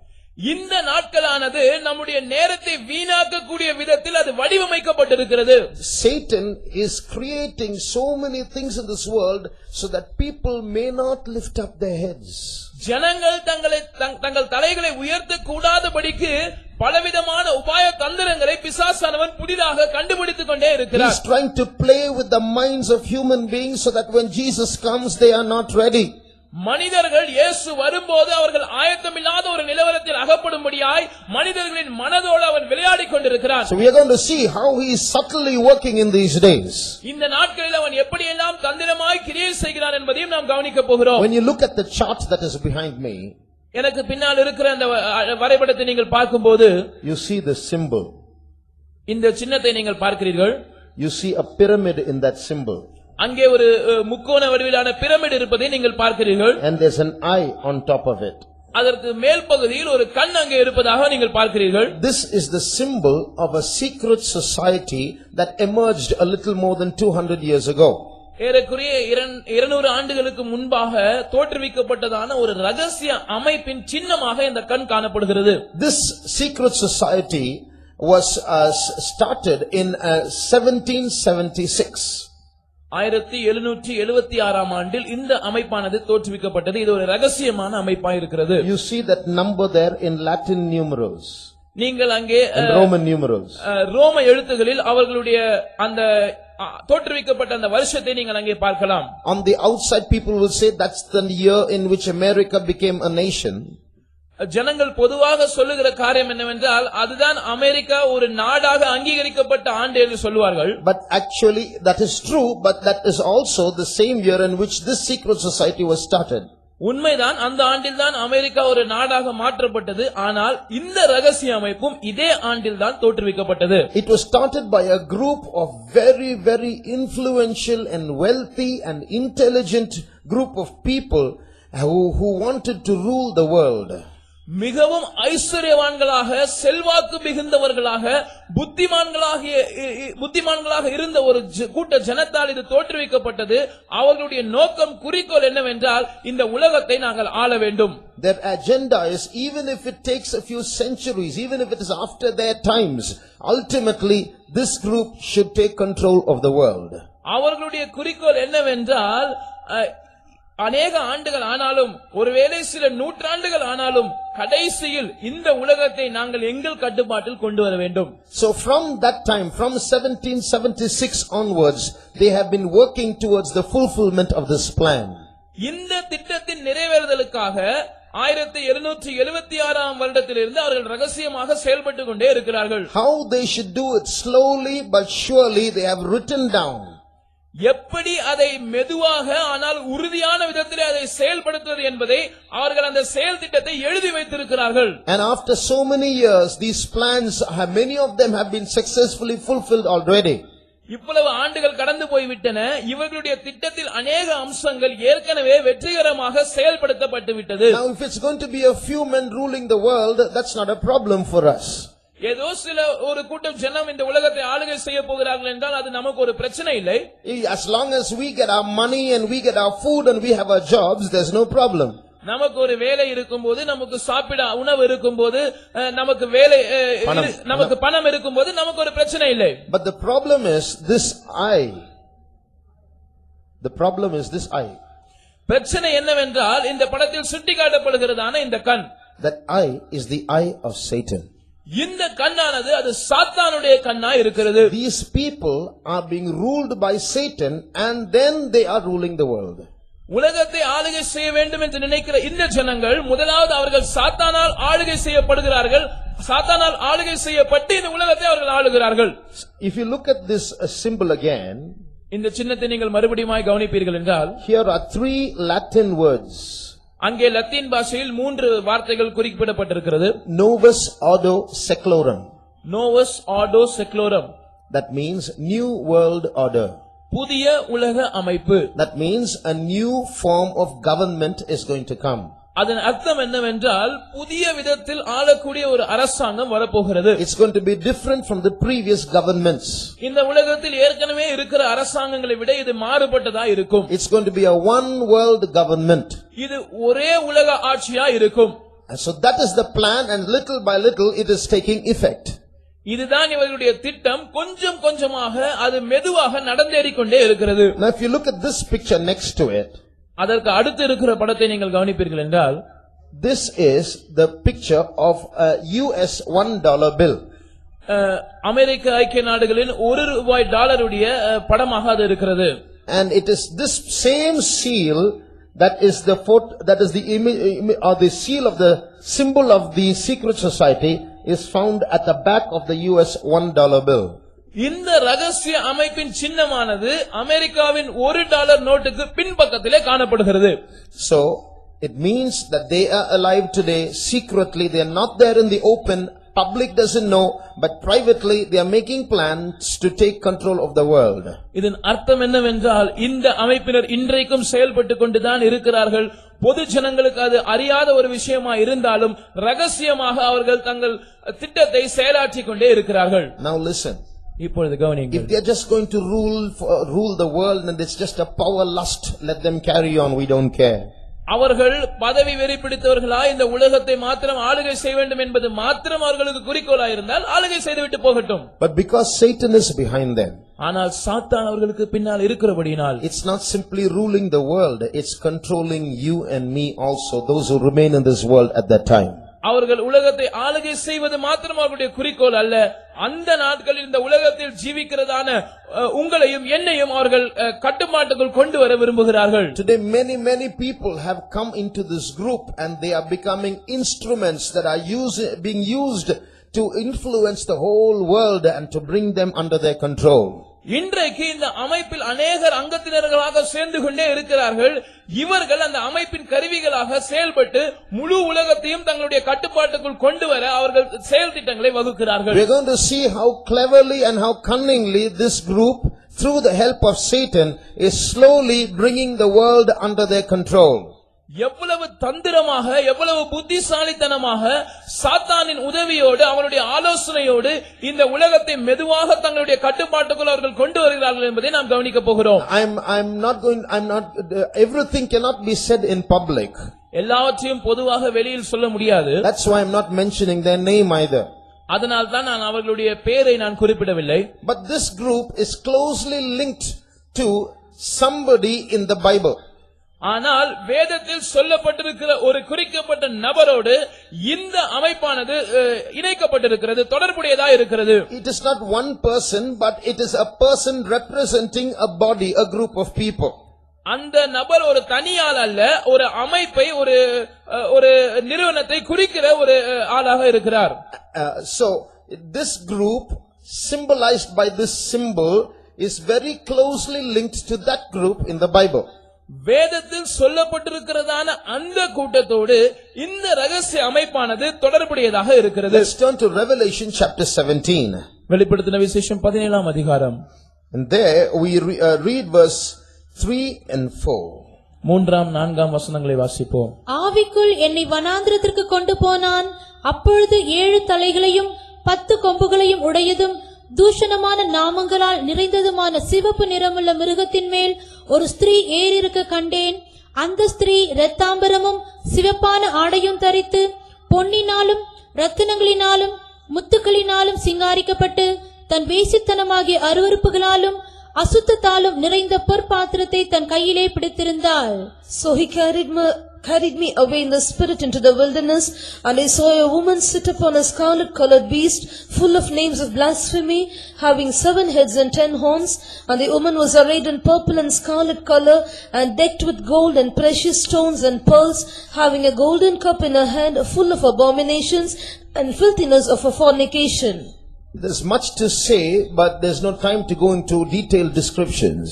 இந்த நாட்களானது நம்முடைய நேரத்தை வீணாக்கக்கூடிய விதத்தில் அது வடிவமைக்கப்பட்டிருக்கிறது. Satan is creating so many things in this world so that people may not lift up their heads. ஜனங்கள் தங்கள் தலைகளை உயர்த்த கூடாதபடிக்கு பலவிதமான உபாய தந்திரங்களை பிசாசானவன் புதிதாக கண்டுபிடித்துக் கொண்டே இருக்கிறார். He is trying to play with the minds of human beings so that when Jesus comes they are not ready. மனிதர்கள் இயேசு வரும்போது அவர்கள் ஆயத்தமில்லாத ஒரு நிலவரத்தில் அகப்படும்படியாய் மனிதர்களின் மனதோடு அவன் விளையாடிக் கொண்டிருக்கிறான். So we are going to see how he is subtly working in these days. இந்த நாட்களில் அவன் எப்படியெல்லாம் தந்திரமாய் கிரியை செய்கிறான் என்பதையும் நாம் கவனிக்க போகிறோம். When you look at the chart that is behind me, எனக்கு பின்னால் இருக்கிற அந்த வரைபடத்தை நீங்கள் பார்க்கும்போது you see the symbol. இந்த சின்னத்தை நீங்கள் பார்க்கிறீர்கள். You see a pyramid in that symbol. அங்கே ஒரு முக்கோண வடிவிலான பிரமிடு இருப்பதை நீங்கள் பார்க்கிறீர்கள். And there's an eye on top of it. அதற்கு மேல் பகுதியில் ஒரு கண் அங்கே இருப்பதாக நீங்கள் பார்க்கிறீர்கள். This is the symbol of a secret society that emerged a little more than 200 years ago. ஏறக்குறைய 200 ஆண்டுகளுக்கு முன்பாக தோற்றுவிக்கப்பட்டதான ஒரு ரகசிய அமைப்பின் சின்னமாக இந்த கண் காணப்படுகிறது. This secret society was started in 1776. 1776ஆம் ஆண்டில் இந்த அமைப்பானது தோற்றுவிக்கப்பட்டது. இது ஒரு ரகசியமான அமைப்பாய் இருக்கிறது. You see that number there in Latin numerals. நீங்கள் அங்கே Roman numerals. ரோம எழுத்துகளில் அவர்களுடைய அந்த தோற்றுவிக்கப்பட்ட அந்த வருஷத்தை நீங்கள் அங்கே பார்க்கலாம். On the outside people will say that's the year in which America became a nation. ஜனங்கள் பொதுவாக சொல்லுகிற காரியம் என்னவென்றால் அதுதான் அமெரிக்கா ஒரு நாடாக அங்கீகரிக்கப்பட்ட ஆண்டு என்று சொல்வார்கள். But actually that is true, but that is also the same year in which this secret society was started. உண்மைதான், அந்த ஆண்டில்தான் அமெரிக்கா ஒரு நாடாக மாற்றப்பட்டது. ஆனால் இந்த ரகசிய அமைப்பும் இதே ஆண்டில்தான் தோற்றுவிக்கப்பட்டது. It was started by a group of very influential and wealthy and intelligent group of people who wanted to rule the world. மிகவும் ஐஸ்வர்யவான்களாக செல்வாக்கு மிகுந்தவர்களாக புத்திமான்களாக இருந்த ஒரு கூட்ட ஜனத்தால் இது தோற்றுவிக்கப்பட்டது. அவர்களுடைய நோக்கம் குறிக்கோள் என்னவென்றால் இந்த உலகத்தை நாங்கள் ஆள வேண்டும். Their agenda is, even if it takes a few centuries, even if it is after their times, ultimately this group should take control of the world. அவர்களுடைய குறிக்கோள் என்னவென்றால் அநேக ஆண்டுகள் ஆனாலும் ஒருவேளை சில நூற்றாண்டுகள் ஆனாலும் கடைசியில் இந்த உலகத்தை நாங்கள் எங்கள் கட்டுப்பாட்டில் கொண்டு வர வேண்டும். So from that time, from 1776 onwards, they have been working towards the fulfillment of this plan. இந்த திட்டத்தின் நிறைவேறுதலுக்காக 1776ஆம் வருடத்திலிருந்து அவர்கள் ரகசியமாக செயல்பட்டு கொண்டே இருக்கிறார்கள். How they should do it slowly but surely they have written down. எப்படி அதை மெதுவாக ஆனால் உறுதியான விதத்திலே அதை செயல்படுத்துவது என்பதை அவர்கள் அந்த செயல் திட்டத்தை எழுதி வைத்திருக்கிறார்கள். And after so many years, these plans, many of them have been successfully fulfilled already. இவ்வளவு ஆண்டுகள் கடந்து போய்விட்டன. இவர்களுடைய திட்டத்தில் அநேக அம்சங்கள் ஏற்கனவே வெற்றிகரமாக செயல்படுத்தப்பட்டு விட்டது. Now if it's going to be a few men ruling the world, that's not a problem for us. ஏதோ சில ஒரு கூட்டம் ஜனம் இந்த உலகத்தை ஆளுகை செய்ய போகிறார்கள் என்றால் அது நமக்கு ஒரு பிரச்சனை இல்லை. As long as we get our money and we get our food and we have our jobs, there's no problem. நமக்கு ஒரு வேலை இருக்கும்போது, நமக்கு சாப்பிட உணவு இருக்கும்போது, நமக்கு வேலை நமக்கு பணம் இருக்கும்போது நமக்கு ஒரு பிரச்சனை இல்லை. But the problem is this eye. The problem is this eye. பிரச்சனை என்னவென்றால் இந்த படத்தில் சுட்டிக்காட்டப்படுகிறதான இந்த கண். That eye is the eye of Satan. இந்த கண்ணானது அது சாத்தானுடைய கண்ணாய் இருக்கிறது. These people are being ruled by Satan and then they are ruling the world. உலகத்தை ஆளுகை செய்ய வேண்டும் என்று நினைக்கிற இந்த ஜனங்கள் முதலாவது அவர்கள் சாத்தானால் ஆளுகை செய்யப்படுகிறார்கள். சாத்தானால் ஆளுகை செய்யப்பட்டு இந்த உலகத்தை அவர்கள் ஆளுகிறார்கள். If you look at this symbol again, இந்த சின்னத்தை நீங்கள் மறுபடியும் கவனிப்பீர்கள் என்றால், here are 3 Latin words. அங்கே லத்தீன் பாஷையில் 3 வார்த்தைகள் குறிப்பிடப்பட்டிருக்கிறது. Novus Ordo Seclorum. Novus Ordo Seclorum. That means new world order. புதிய உலக அமைப்பு. That means a new form of government is going to come. அதன் அர்த்தம் என்னவென்றால் புதிய விதத்தில் ஆளக்கூடிய ஒரு அரசாங்கம் வரப்போகிறது. It's going to be different from the previous governments. இந்த உலகத்தில் ஏற்கனவே இருக்கிற அரசாங்கங்களை விட இது மாறுபட்டதா இருக்கும். It's going to be a one world government. இது ஒரே உலக ஆட்சியா இருக்கும். And so that is the plan, and little by little it is taking effect. இதுதான் இவர்களுடைய திட்டம். கொஞ்சம் கொஞ்சமாக அது மெதுவாக நடந்தேறிக்கொண்டே இருக்கிறது. Now if you look at this picture next to it, அதற்கு அடுத்து இருக்கிற படத்தை நீங்கள் கவனிப்பீர்கள் என்றால், this is the picture of a US $1 bill. அமெரிக்க ஐக்கிய நாடுகளின் $1 படமாக அது இருக்கிறது. And it is this same seal that is the image or the seal of the symbol of the secret society is found at the back of the US $1 bill. இந்த ரகசிய அமைப்பின் சின்னமானது அமெரிக்காவின் $1 நோட்டுக்கு பின்பக்கத்திலே காணப்படுகிறது. So it means that they are alive today secretly. They are not there in the open. Public doesn't know, but privately they are making plans to take control of the world. இதன் அர்த்தம் என்னவென்றால் இந்த அமைப்பினர் இன்றைக்கும் செயல்பட்டு கொண்டுதான் இருக்கிறார்கள். பொது ஜனங்களுக்கு அது அறியாத ஒரு விஷயமா இருந்தாலும் ரகசியமாக அவர்கள் தங்கள் திட்டத்தை செயலாற்றிக் கொண்டே இருக்கிறார்கள். Now listen. இப்பொழுது கவனியுங்கள். If they are just going to rule the world and it's just a power lust, let them carry on, we don't care. அவர்கள் பதவி வெறி பிடித்தவர்களா இந்த உலகத்தை மாத்திரம் ஆளுகை செய்ய வேண்டும் என்பது மாத்திரம் அவர்களுக்கு குறிக்கோளா இருந்தால் ஆளுகை செய்துவிட்டு போகட்டும். But because Satan is behind them, ஆனால் சாத்தான் அவர்களுக்கு பின்னால் இருக்கிறபடியினால், it's not simply ruling the world, it's controlling you and me also, those who remain in this world at that time. அவர்கள் உலகத்தை ஆளுகை செய்வது மாத்திரம் அவர்களுடைய குறிக்கோள் அல்ல, அந்த நாட்களில் இந்த உலகத்தில் ஜீவிக்கிறதான உங்களையும் என்னையும் அவர்கள் கட்டுப்பாட்டுக்குள் கொண்டு வர விரும்புகிறார்கள். Today many people have come into this group and they are becoming instruments that are being used to influence the whole world and to bring them under their control. இன்றைக்கு இந்த அமைப்பில் அநேகர் அங்கத்தினர்களாக சேர்ந்து கொண்டே இருக்கிறார்கள். இவர்கள் அந்த அமைப்பின் கருவிகளாக செயல்பட்டு முழு உலகத்தையும் தங்களுடைய கட்டுப்பாட்டுக்குள் கொண்டு வர அவர்கள் செயல் திட்டங்களை வகுக்கிறார்கள். We are going to see how cleverly and how cunningly this group, through the help of Satan, is slowly bringing the world under their control. எவ்வளவு தந்திரமாக, எவ்வளவு புத்திசாலித்தனமாக சாத்தானின் உதவியோடு அவனுடைய ஆலோசனையோடு இந்த உலகத்தை மெதுவாக தங்களுடைய கட்டுப்பாட்டுக்குள் அவர்கள் கொண்டு வருகிறார்கள் என்பதை நாம் கவனிக்க போகிறோம். Everything cannot be said in public. எல்லாவற்றையும் பொதுவாக வெளியில் சொல்ல முடியாது. That's why I'm not mentioning their name either. அதனால் தான் நான் அவர்களுடைய பெயரை நான் குறிப்பிடவில்லை. But this group is closely linked to somebody in the Bible. ஆனால் வேதத்தில் சொல்லப்பட்டிருக்கிற ஒரு குறிக்கப்பட்ட நபரோடு இந்த அமைப்பானது இணைக்கப்பட்டிருக்கிறது, தொடர்புடையதா இருக்கிறது. It is not one person, but it is a person representing a body, a group of people. அந்த நபர் ஒரு தனியாள் அல்ல, ஒரு அமைப்பை, ஒரு நிறுவனத்தை குறிக்கிற ஒரு ஆளாக இருக்கிறார். So this group, symbolized by this symbol, is very closely linked to that group in the Bible. வேதத்தில் சொல்லப்பட்டிருக்கிறதான அந்த கூட்டத்தோடு இந்த ரகசிய அமைப்பானது தொடர்புடையதாக இருக்கிறது. Let's turn to Revelation chapter 17. வெளிப்படுத்தின விசேஷம் 17ஆம் அதிகாரம். And there we read verse 3 and 4. 3ஆம் 4ஆம் வசனங்களை வாசிப்போம். ஆவிக்குள் என்னை வனாந்திரத்திற்கு கொண்டு போனான். அப்பொழுது 7 தலைகளையும் 10 கொம்புகளையும் உடையதும் தூஷணமான நாமங்களால் நிறைந்ததுமான சிவப்பு நிறமுள்ள மிருகத்தின் மேல் ஒரு ஸ்திரீ ஏறியிருக்க கண்டேன். அந்த ஸ்திரீ இரத்தாம்பரமும் சிவப்பான ஆடையும் தரித்து பொன்னினாலும் ரத்தினங்களினாலும் முத்துக்களினாலும் சிங்காரிக்கப்பட்டு தன் வேசித்தனமாகிய அருவருப்புகளாலும் அசுத்தத்தாலும் நிறைந்த பொற்பாத்திரத்தை தன் கையிலே பிடித்திருந்தாள். So he carried me away in the spirit into the wilderness, and I saw a woman sit upon a scarlet-colored beast, full of names of blasphemy, having 7 heads and 10 horns. And the woman was arrayed in purple and scarlet color, and decked with gold and precious stones and pearls, having a golden cup in her hand, full of abominations and filthiness of a fornication. There's much to say, but there's no time to go into detailed descriptions.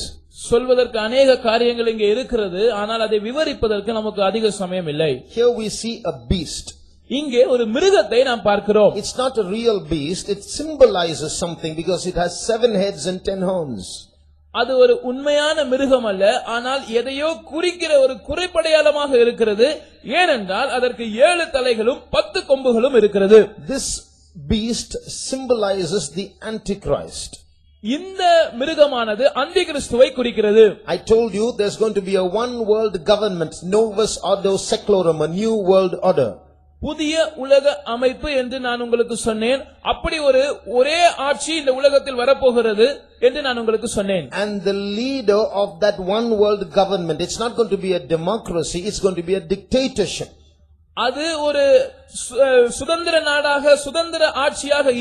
சொல்வதற்கு अनेक காரியங்கள் இங்கே இருக்கிறது, ஆனால் அதை விவரிப்பதற்கு நமக்கு அதிக சமயம் இல்லை. Here we see a beast. இங்கே ஒரு மிருகத்தை நாம் பார்க்கிறோம். It's not a real beast, it symbolizes something because it has 7 heads and 10 horns. அது ஒரு உண்மையான மிருகம் அல்ல, ஆனால் எதையோ குறிக்கிற ஒரு குறிப்படையாளமாக இருக்கிறது. ஏனென்றால் அதற்கு 7 தலைகளும் 10 கொம்புகளும் இருக்கிறது. This beast symbolizes the Antichrist. இந்த மிருகமானது அந்தி கிறிஸ்துவை குறிக்கிறது. I told you there's going to be a one world government, Novus Ordo Seclorum, a new world order. புதிய உலக அமைப்பு என்று நான் உங்களுக்கு சொன்னேன். அப்படி ஒரே ஆட்சி இந்த உலகத்தில் வரப்போகிறது என்று நான் உங்களுக்கு சொன்னேன். And the leader of that one world government, it's not going to be a democracy, it's going to be a dictatorship. அது ஒரு சுதந்திர நாடாக, சுதந்திர ஆட்சியாக,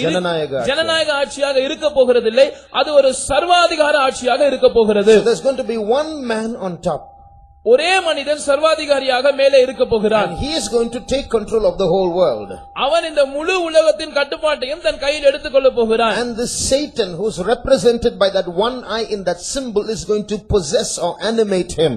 ஜனநாயக ஆட்சியாக இருக்க போகிறதில்லை. அது ஒரு சர்வாதிகார ஆட்சியாக இருக்க போகிறது. So there's going to be one man on top. ஒரே மனிதன் சர்வாதிகாரியாக மேலே இருக்க போகிறான். And he is going to take control of the whole world. அவன் இந்த முழு உலகத்தின் கட்டுப்பாட்டையும் தன் கையில் எடுத்துக்கொள்ள போகிறான். And this Satan, who is represented by that one eye in that symbol, is going to possess or animate him.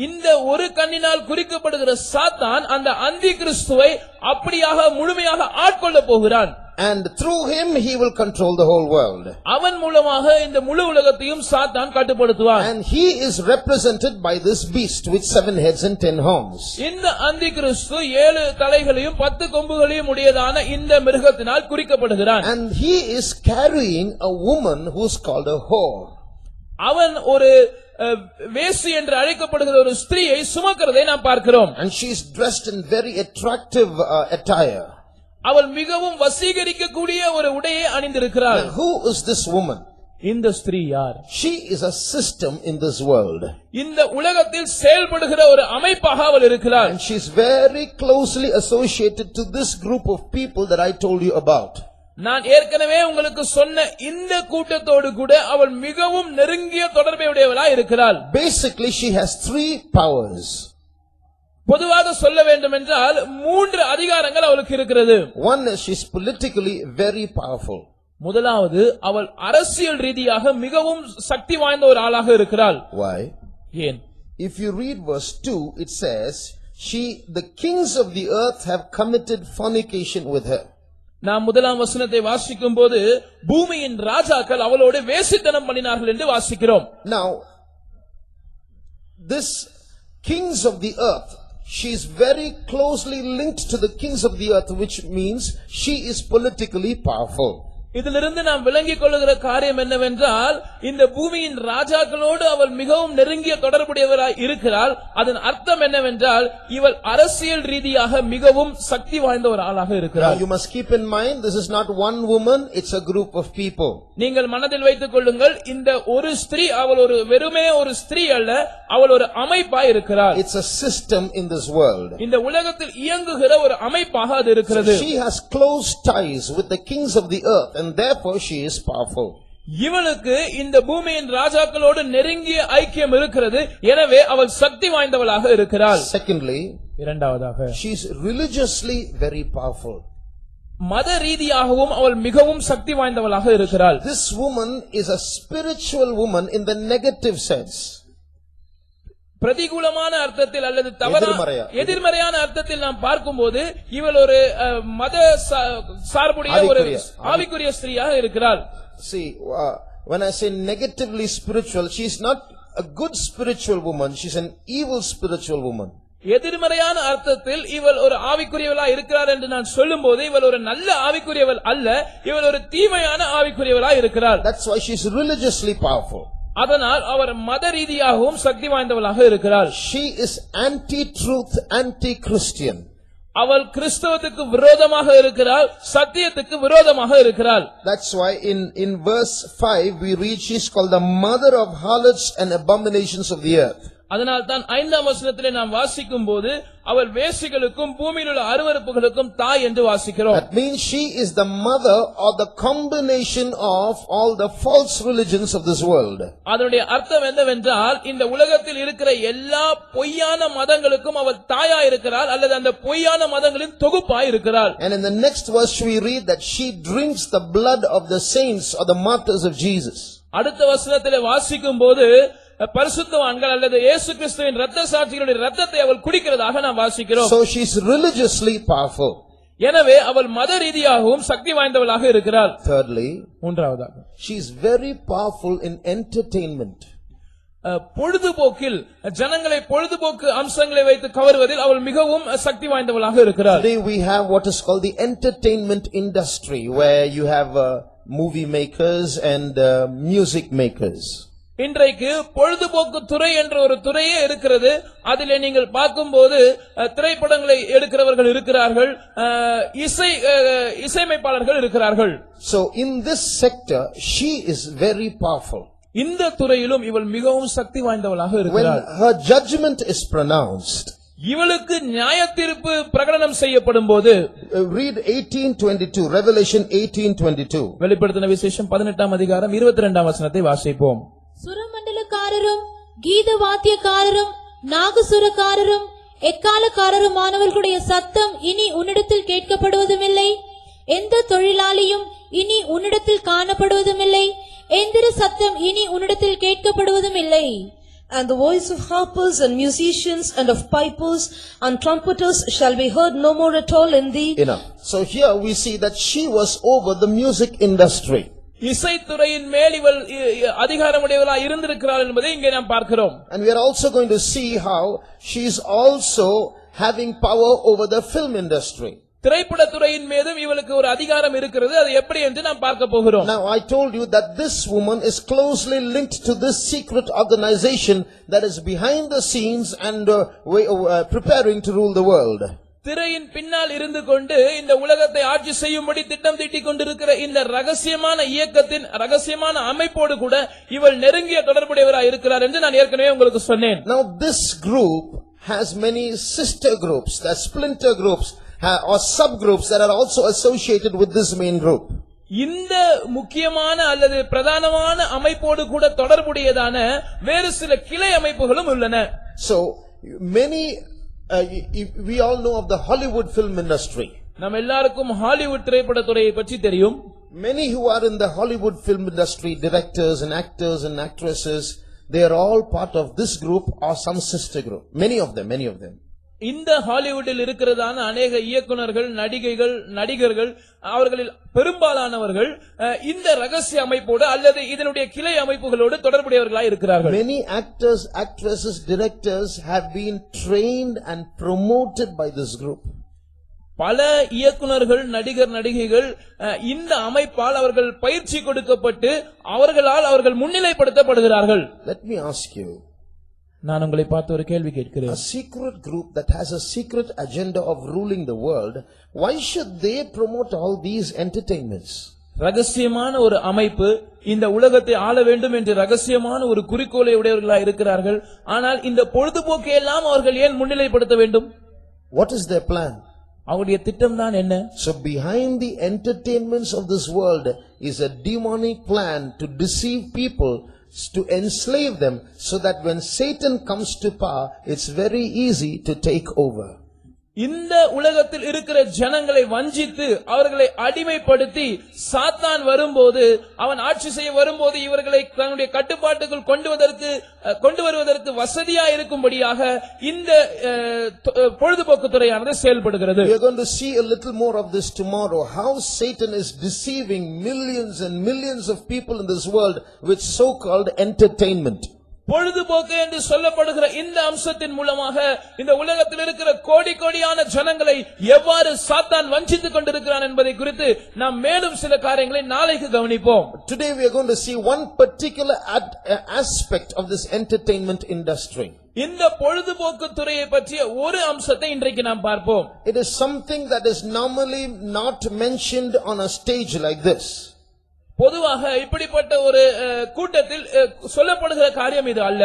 இந்த ஒரு கண்ணினால் குறிக்கப்படுகிற சாத்தான் அந்த அந்தி கிறிஸ்துவை அப்படியாக முழுமையாக ஆட்கொள்ள போகிறான். And through him he will control the whole world. அவன் மூலமாக இந்த முழு உலகத்தையும் சாத்தான் கட்டுப்படுத்துவான். And he is represented by this beast with 7 heads and 10 horns. இந்த அந்தி கிறிஸ்து 7 தலைகளையும் 10 கொம்புகளையும் உடையதான இந்த மிருகத்தினால் குறிக்கப்படுகிறான். And he is carrying a woman who is called a whore. அவன் ஒரு வேசி என்று அழைக்கப்படுகிற ஒரு ஸ்திரீயை சுமக்கிறதை நாம் பார்க்கிறோம். And she is dressed in very attractive attire. அவள் மிகவும் வசீகரிக்கக்கூடிய ஒரு உடையை அணிந்திருக்கிறாள். Now, who is this woman? இந்த ஸ்திரீ யார்? She is a system in this world. இந்த உலகத்தில் செயல்படுகிற ஒரு அமைப்பாக அவள் இருக்கிறாள். And she is very closely associated to this group of people that I told you about. நான் ஏற்கனவே உங்களுக்கு சொன்ன இந்த கூட்டத்தோடு கூட அவள் மிகவும் நெருங்கிய தொடர்புடையவளாய் இருக்கிறாள். Basically, she has 3 powers. பொதுவாக சொல்ல வேண்டும் என்றால் 3 அதிகாரங்கள் அவளுக்கு இருக்கிறது. One is she is politically very powerful. முதலாவது அவள் அரசியல் ரீதியாக மிகவும் சக்தி வாய்ந்த ஒரு ஆளாக இருக்கிறாள். Why? ஏன்? If you read verse 2, it says, the kings of the earth have committed fornication with her. நாம் முதலாம் வசனத்தை வாசிக்கும் போது பூமியின் ராஜாக்கள் அவளோடு வேசித்தனம் பண்ணினார்கள் என்று வாசிக்கிறோம். Now, this kings of the earth, she is very closely linked to the kings of the earth, which means she is politically powerful. இதிலிருந்து நாம் விளங்கிக் கொள்ளுகிற காரியம் என்னவென்றால் இந்த பூமியின் ராஜாக்களோடு அவள் மிகவும் நெருங்கிய தொடர்புடையவராய் இருக்கிறாள். அதன் அர்த்தம் என்னவென்றால் இவள் அரசியல் ரீதியாக மிகவும் சக்தி வாய்ந்த ஒரு ஆளாக இருக்கிறாள். You must keep in mind, this is not one woman, it's a group of people. நீங்கள் மனதில் வைத்துக் கொள்ளுங்கள், இந்த ஒரு ஸ்திரீ அவள் ஒரு வெறுமே ஒரு ஸ்திரீ அல்ல, அவள் ஒரு அமைப்பாய் இருக்கிறாள். It's a system in this world. இந்த உலகத்தில் இயங்குகிற ஒரு அமைப்பாக அது இருக்கிறது. She has close ties with the kings of the earth, and therefore she is powerful. இவளுக்கு இந்த பூமியின் ராஜாக்களோடு நெருங்கிய ஐக்கியம் இருக்கிறது, எனவே அவள் சக்தி வாய்ந்தவளாக இருக்கிறாள். Secondly, இரண்டாவதாக she is religiously very powerful. மத ரீதியாகவும் அவள் மிகவும் சக்தி வாய்ந்தவளாக இருக்கிறாள். This woman is a spiritual woman in the negative sense. பிரதிகூலமான அர்த்தத்தில் அல்லது எதிர்மறையான அர்த்தத்தில் நாம் பார்க்கும்போது இவள் ஒரு மத சார்புடைய ஒரு ஆவிக்குரிய ஸ்திரீயாக இருக்கிறாள். See, when I say negatively spiritual, she is not a good spiritual woman, she is an evil spiritual woman. எதிர்மறையான அர்த்தத்தில் இவள் ஒரு ஆவிக்குரியவளா இருக்கிறார் என்று நான் சொல்லும்போது இவள் ஒரு நல்ல ஆவிக்குரியவள் அல்ல, இவள் ஒரு தீமையான ஆவிக்குரியவளா இருக்கிறாள். That's why she is religiously powerful. அதனால் அவர் மத ரீதியாகவும் சக்தி வாய்ந்தவளாக இருக்கிறாள். She is anti-truth, anti-Christian. அவள் கிறிஸ்தவத்துக்கு விரோதமாக இருக்கிறாள், சத்தியத்துக்கு விரோதமாக இருக்கிறாள். That's why in verse 5 we read she is called the mother of harlots and abominations of the earth. அதனால் தான் 5ஆம் வசனத்திலே நாம் வாசிக்கும் போது அவள் வேசிகளுக்கும் பூமியில் உள்ள அருவருப்புகளுக்கும் தாய் என்று வாசிக்கிறோம். That means she is the mother or the combination of all the false religions of this world. அதனுடைய அர்த்தம் என்னவென்றால் இந்த உலகத்தில் இருக்கிற எல்லா பொய்யான மதங்களுக்கும் அவள் தாயா இருக்கிறாள் அல்லது அந்த பொய்யான மதங்களின் தொகுப்பாய் இருக்கிறாள். And in the next verse we read that she drinks the blood of the saints or the martyrs of Jesus. அடுத்த வசனத்திலே வாசிக்கும் போது பரிசுத்தவான்கள் அல்லது இயேசு கிறிஸ்துவின் இரத்த சாட்சிகளுடைய இரத்தத்தை அவள் குடிக்கிறதாக நாம் வாசிக்கிறோம். So she is religiously powerful. எனவே அவள் மத ரீதியாகவும் சக்தி வாய்ந்தவளாக இருக்கிறாள். Thirdly, மூன்றாவதாக she is very powerful in entertainment. பொழுதுபோக்கில் ஜனங்களை பொழுதுபோக்கு அம்சங்களை வைத்து கவர்வதில் அவள் மிகவும் சக்தி வாய்ந்தவளாக இருக்கிறாள். Today we have what is called the entertainment industry, where you have movie makers and music makers. இன்றைக்கு பொழுதுபோக்கு துறை என்ற ஒரு துறையே இருக்கிறது. அதிலே நீங்கள் பார்க்கும்போது திரைப்படங்களை எடுக்கிறவர்கள் இருக்கிறார்கள், இசையமைப்பாளர்கள் இருக்கிறார்கள். So in this sector she is very powerful. இந்த துறையிலும் இவள் மிகவும் சக்தி வாய்ந்தவளாக இருக்கிறாள். When her judgment is pronounced, இவளுக்கு நியாயத்தீர்ப்பு பிரகடனம் செய்யப்படும் போது read 18:22, Revelation 18:22. வெளிப்படுத்தின விசேஷம் 18ஆம் அதிகாரம் 22ஆம் வசனத்தை வாசிப்போம். சுரமண்டலக்காரரும் கீத வாத்தியக்காரரும் நாகசுரக்காரரும் எக்காலக்காரருமானவர்களுடைய சத்தம் இனி உன்னிடத்தில் கேட்கப்படுவதுமில்லை. எந்த தொழிலாளியும் இனி உன்னிடத்தில் காணப்படுவதுமில்லை. எந்திர சத்தம் இனி உன்னிடத்தில் கேட்கப்படுவதுமில்லை. And the voice of harpers and musicians and of pipers and trumpeters shall be heard no more at all in thee. Enough. So here we see that she was over the music industry. இசைத்துறையின் மேல் இவள் அதிகாரமுடையவளாய் இருந்திருக்கிறாள் என்பதை இங்கே நாம் பார்க்கிறோம். And we are also going to see how she is also having power over the film industry. திரைப்படத்துறையின் மீதும் இவளுக்கு ஒரு அதிகாரம் இருக்கிறது. அது எப்படி என்று நாம் பார்க்க போகிறோம். Now I told you that this woman is closely linked to this secret organization that is behind the scenes and preparing to rule the world. திரையின் பின்னால் இருந்து கொண்டு இந்த உலகத்தை ஆட்சி செய்யும்படி திட்டம் தீட்டிக் கொண்டிருக்கிற இந்த ரகசியமான இயக்கத்தின் ரகசியமான அமைப்போடு கூட இவள் நெருங்கிய தொடர்புடையவராய் இருக்கிறார் என்று நான் ஏற்கனவே உங்களுக்கு சொன்னேன். Now this group has many sister groups, the splinter groups or subgroups that are also associated with this main group. இந்த முக்கியமான அல்லது பிரதானமான அமைப்போடு கூட தொடர்புடையதான வேறு சில கிளை அமைப்புகளும் உள்ளன. So many we all know of the Hollywood film industry. நாம் எல்லாருக்கும் ஹாலிவுட் திரைப்படத்துறையை பற்றி தெரியும். Many who are in the Hollywood film industry, directors and actors and actresses, they are all part of this group or some sister group. Many of them. இந்த ஹாலிவுட்டில் இருக்கிறதான அநேக இயக்குனர்கள், நடிகர்கள் அவர்களில் பெரும்பாலானவர்கள் இந்த ரகசிய அமைப்போடு அல்லது இதனுடைய கிளை அமைப்புகளோடு தொடர்புடையவர்களாய் இருக்கிறார்கள். Many actors, actresses, directors have been trained and promoted by this group. பல இயக்குனர்கள், நடிகைகள் இந்த அமைப்பால் அவர்கள் பயிற்சி கொடுக்கப்பட்டு அவர்கள் முன்னிலைப்படுத்தப்படுகிறார்கள். Let me ask you, நான் உங்களை பார்த்து ஒரு கேள்வி கேட்கிறேன். A secret group that has a secret agenda of ruling the world, why should they promote all these entertainments? ரகசியமான ஒரு அமைப்பு இந்த உலகத்தை ஆள வேண்டும் என்று ரகசியமான ஒரு குறிக்கோளை உடையவர்களாக இருக்கிறார்கள். ஆனால் இந்த பொழுதுபோக்கை எல்லாம் அவர்கள் ஏன் முன்னிலைப்படுத்த வேண்டும்? What is their plan? அவருடைய திட்டம் தான் என்ன? So behind the entertainments of this world is a demonic plan to deceive people, to enslave them, so that when Satan comes to power, it's very easy to take over. இந்த உலகத்தில் இருக்கிற ஜனங்களை வஞ்சித்து அவர்களை அடிமைப்படுத்தி சாத்தான் வரும்போது, அவன் ஆட்சி செய்ய வரும்போது இவர்களை தன்னுடைய கட்டுப்பாட்டுக்குள் கொண்டு வருவதற்கு வசதியா இருக்கும்படியாக இந்த பொழுதுபோக்கு துறையானது செயல்படுகிறது. We are going to see a little more of this tomorrow, how Satan is deceiving millions and millions of people in this world with so-called entertainment. பொழுதுபோக்கு என்று சொல்லப்படுகிற இந்த அம்சத்தின் மூலமாக இந்த உலகத்தில் இருக்கிற கோடியான ஜனங்களை எவ்வாறு சாத்தான் வஞ்சித்துக் கொண்டிருக்கிறான் என்பதை குறித்து நாம் மேலும் சில காரியங்களை நாளைக்கு கவனிப்போம். Today we are going to see one particular aspect of this entertainment industry. இந்த பொழுதுபோக்கு துறையை பற்றிய ஒரு அம்சத்தை இன்றைக்கு நாம் பார்ப்போம். It is something that is normally not mentioned on a stage like this. பொதுவாக இப்படிப்பட்ட ஒரு கூட்டத்தில் சொல்லப்படுகிற காரியம் இது அல்ல.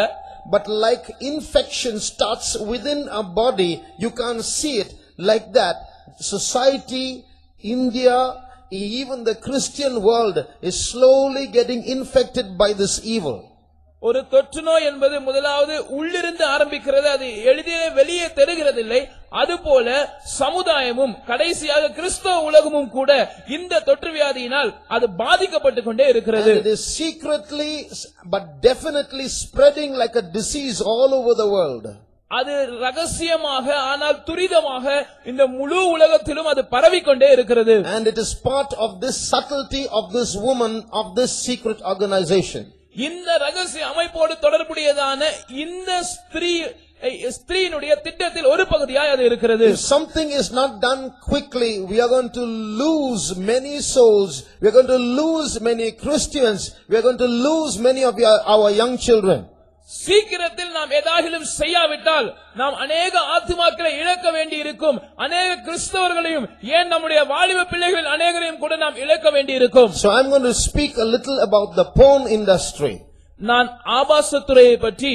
But like infection starts within a body, you can't see it like that. Society, India, even the Christian world is slowly getting infected by this evil. ஒரு தொற்று நோய் என்பது முதலாவது உள்ளிருந்து ஆரம்பிக்கிறது, அது எளிதிலே வெளியே தெரிகிறதில்லை. அதுபோல சமுதாயமும் கடைசியாக கிறிஸ்தவ உலகமும் கூட இந்த தொற்று வியாதியினால் அது பாதிக்கப்பட்டுக் கொண்டே இருக்கிறது. It is secretly but definitely spreading like a disease all over the world. அது ரகசியமாக ஆனால் துரிதமாக இந்த முழு உலகத்திலும் அது பரவிக்கொண்டே இருக்கிறது. And it is part of this subtlety of this woman, of this secret organization. இந்த ரகசிய அமைப்போடு தொடர்புடையதான இந்த ஸ்திரீனுடைய திட்டத்தில் ஒரு பகுதியாய் அது இருக்கிறது. If something is not done quickly, we are going to lose many souls. We are going to lose many Christians. We are going to lose many of our young children. சீக்கிரத்தில் நாம் ஏதாகிலும் செய்யாவிட்டால் நாம் அநேக ஆத்துமாக்களை இழக்க வேண்டி இருக்கும். அநேக கிறிஸ்தவர்களையும் ஏன் நம்முடைய வாலிப பிள்ளைகளில் அநேகரையும் கூட நாம் இழக்க வேண்டி இருக்கும். So I'm going to speak a little about the porn industry. நான் ஆபாசத்துறையை பற்றி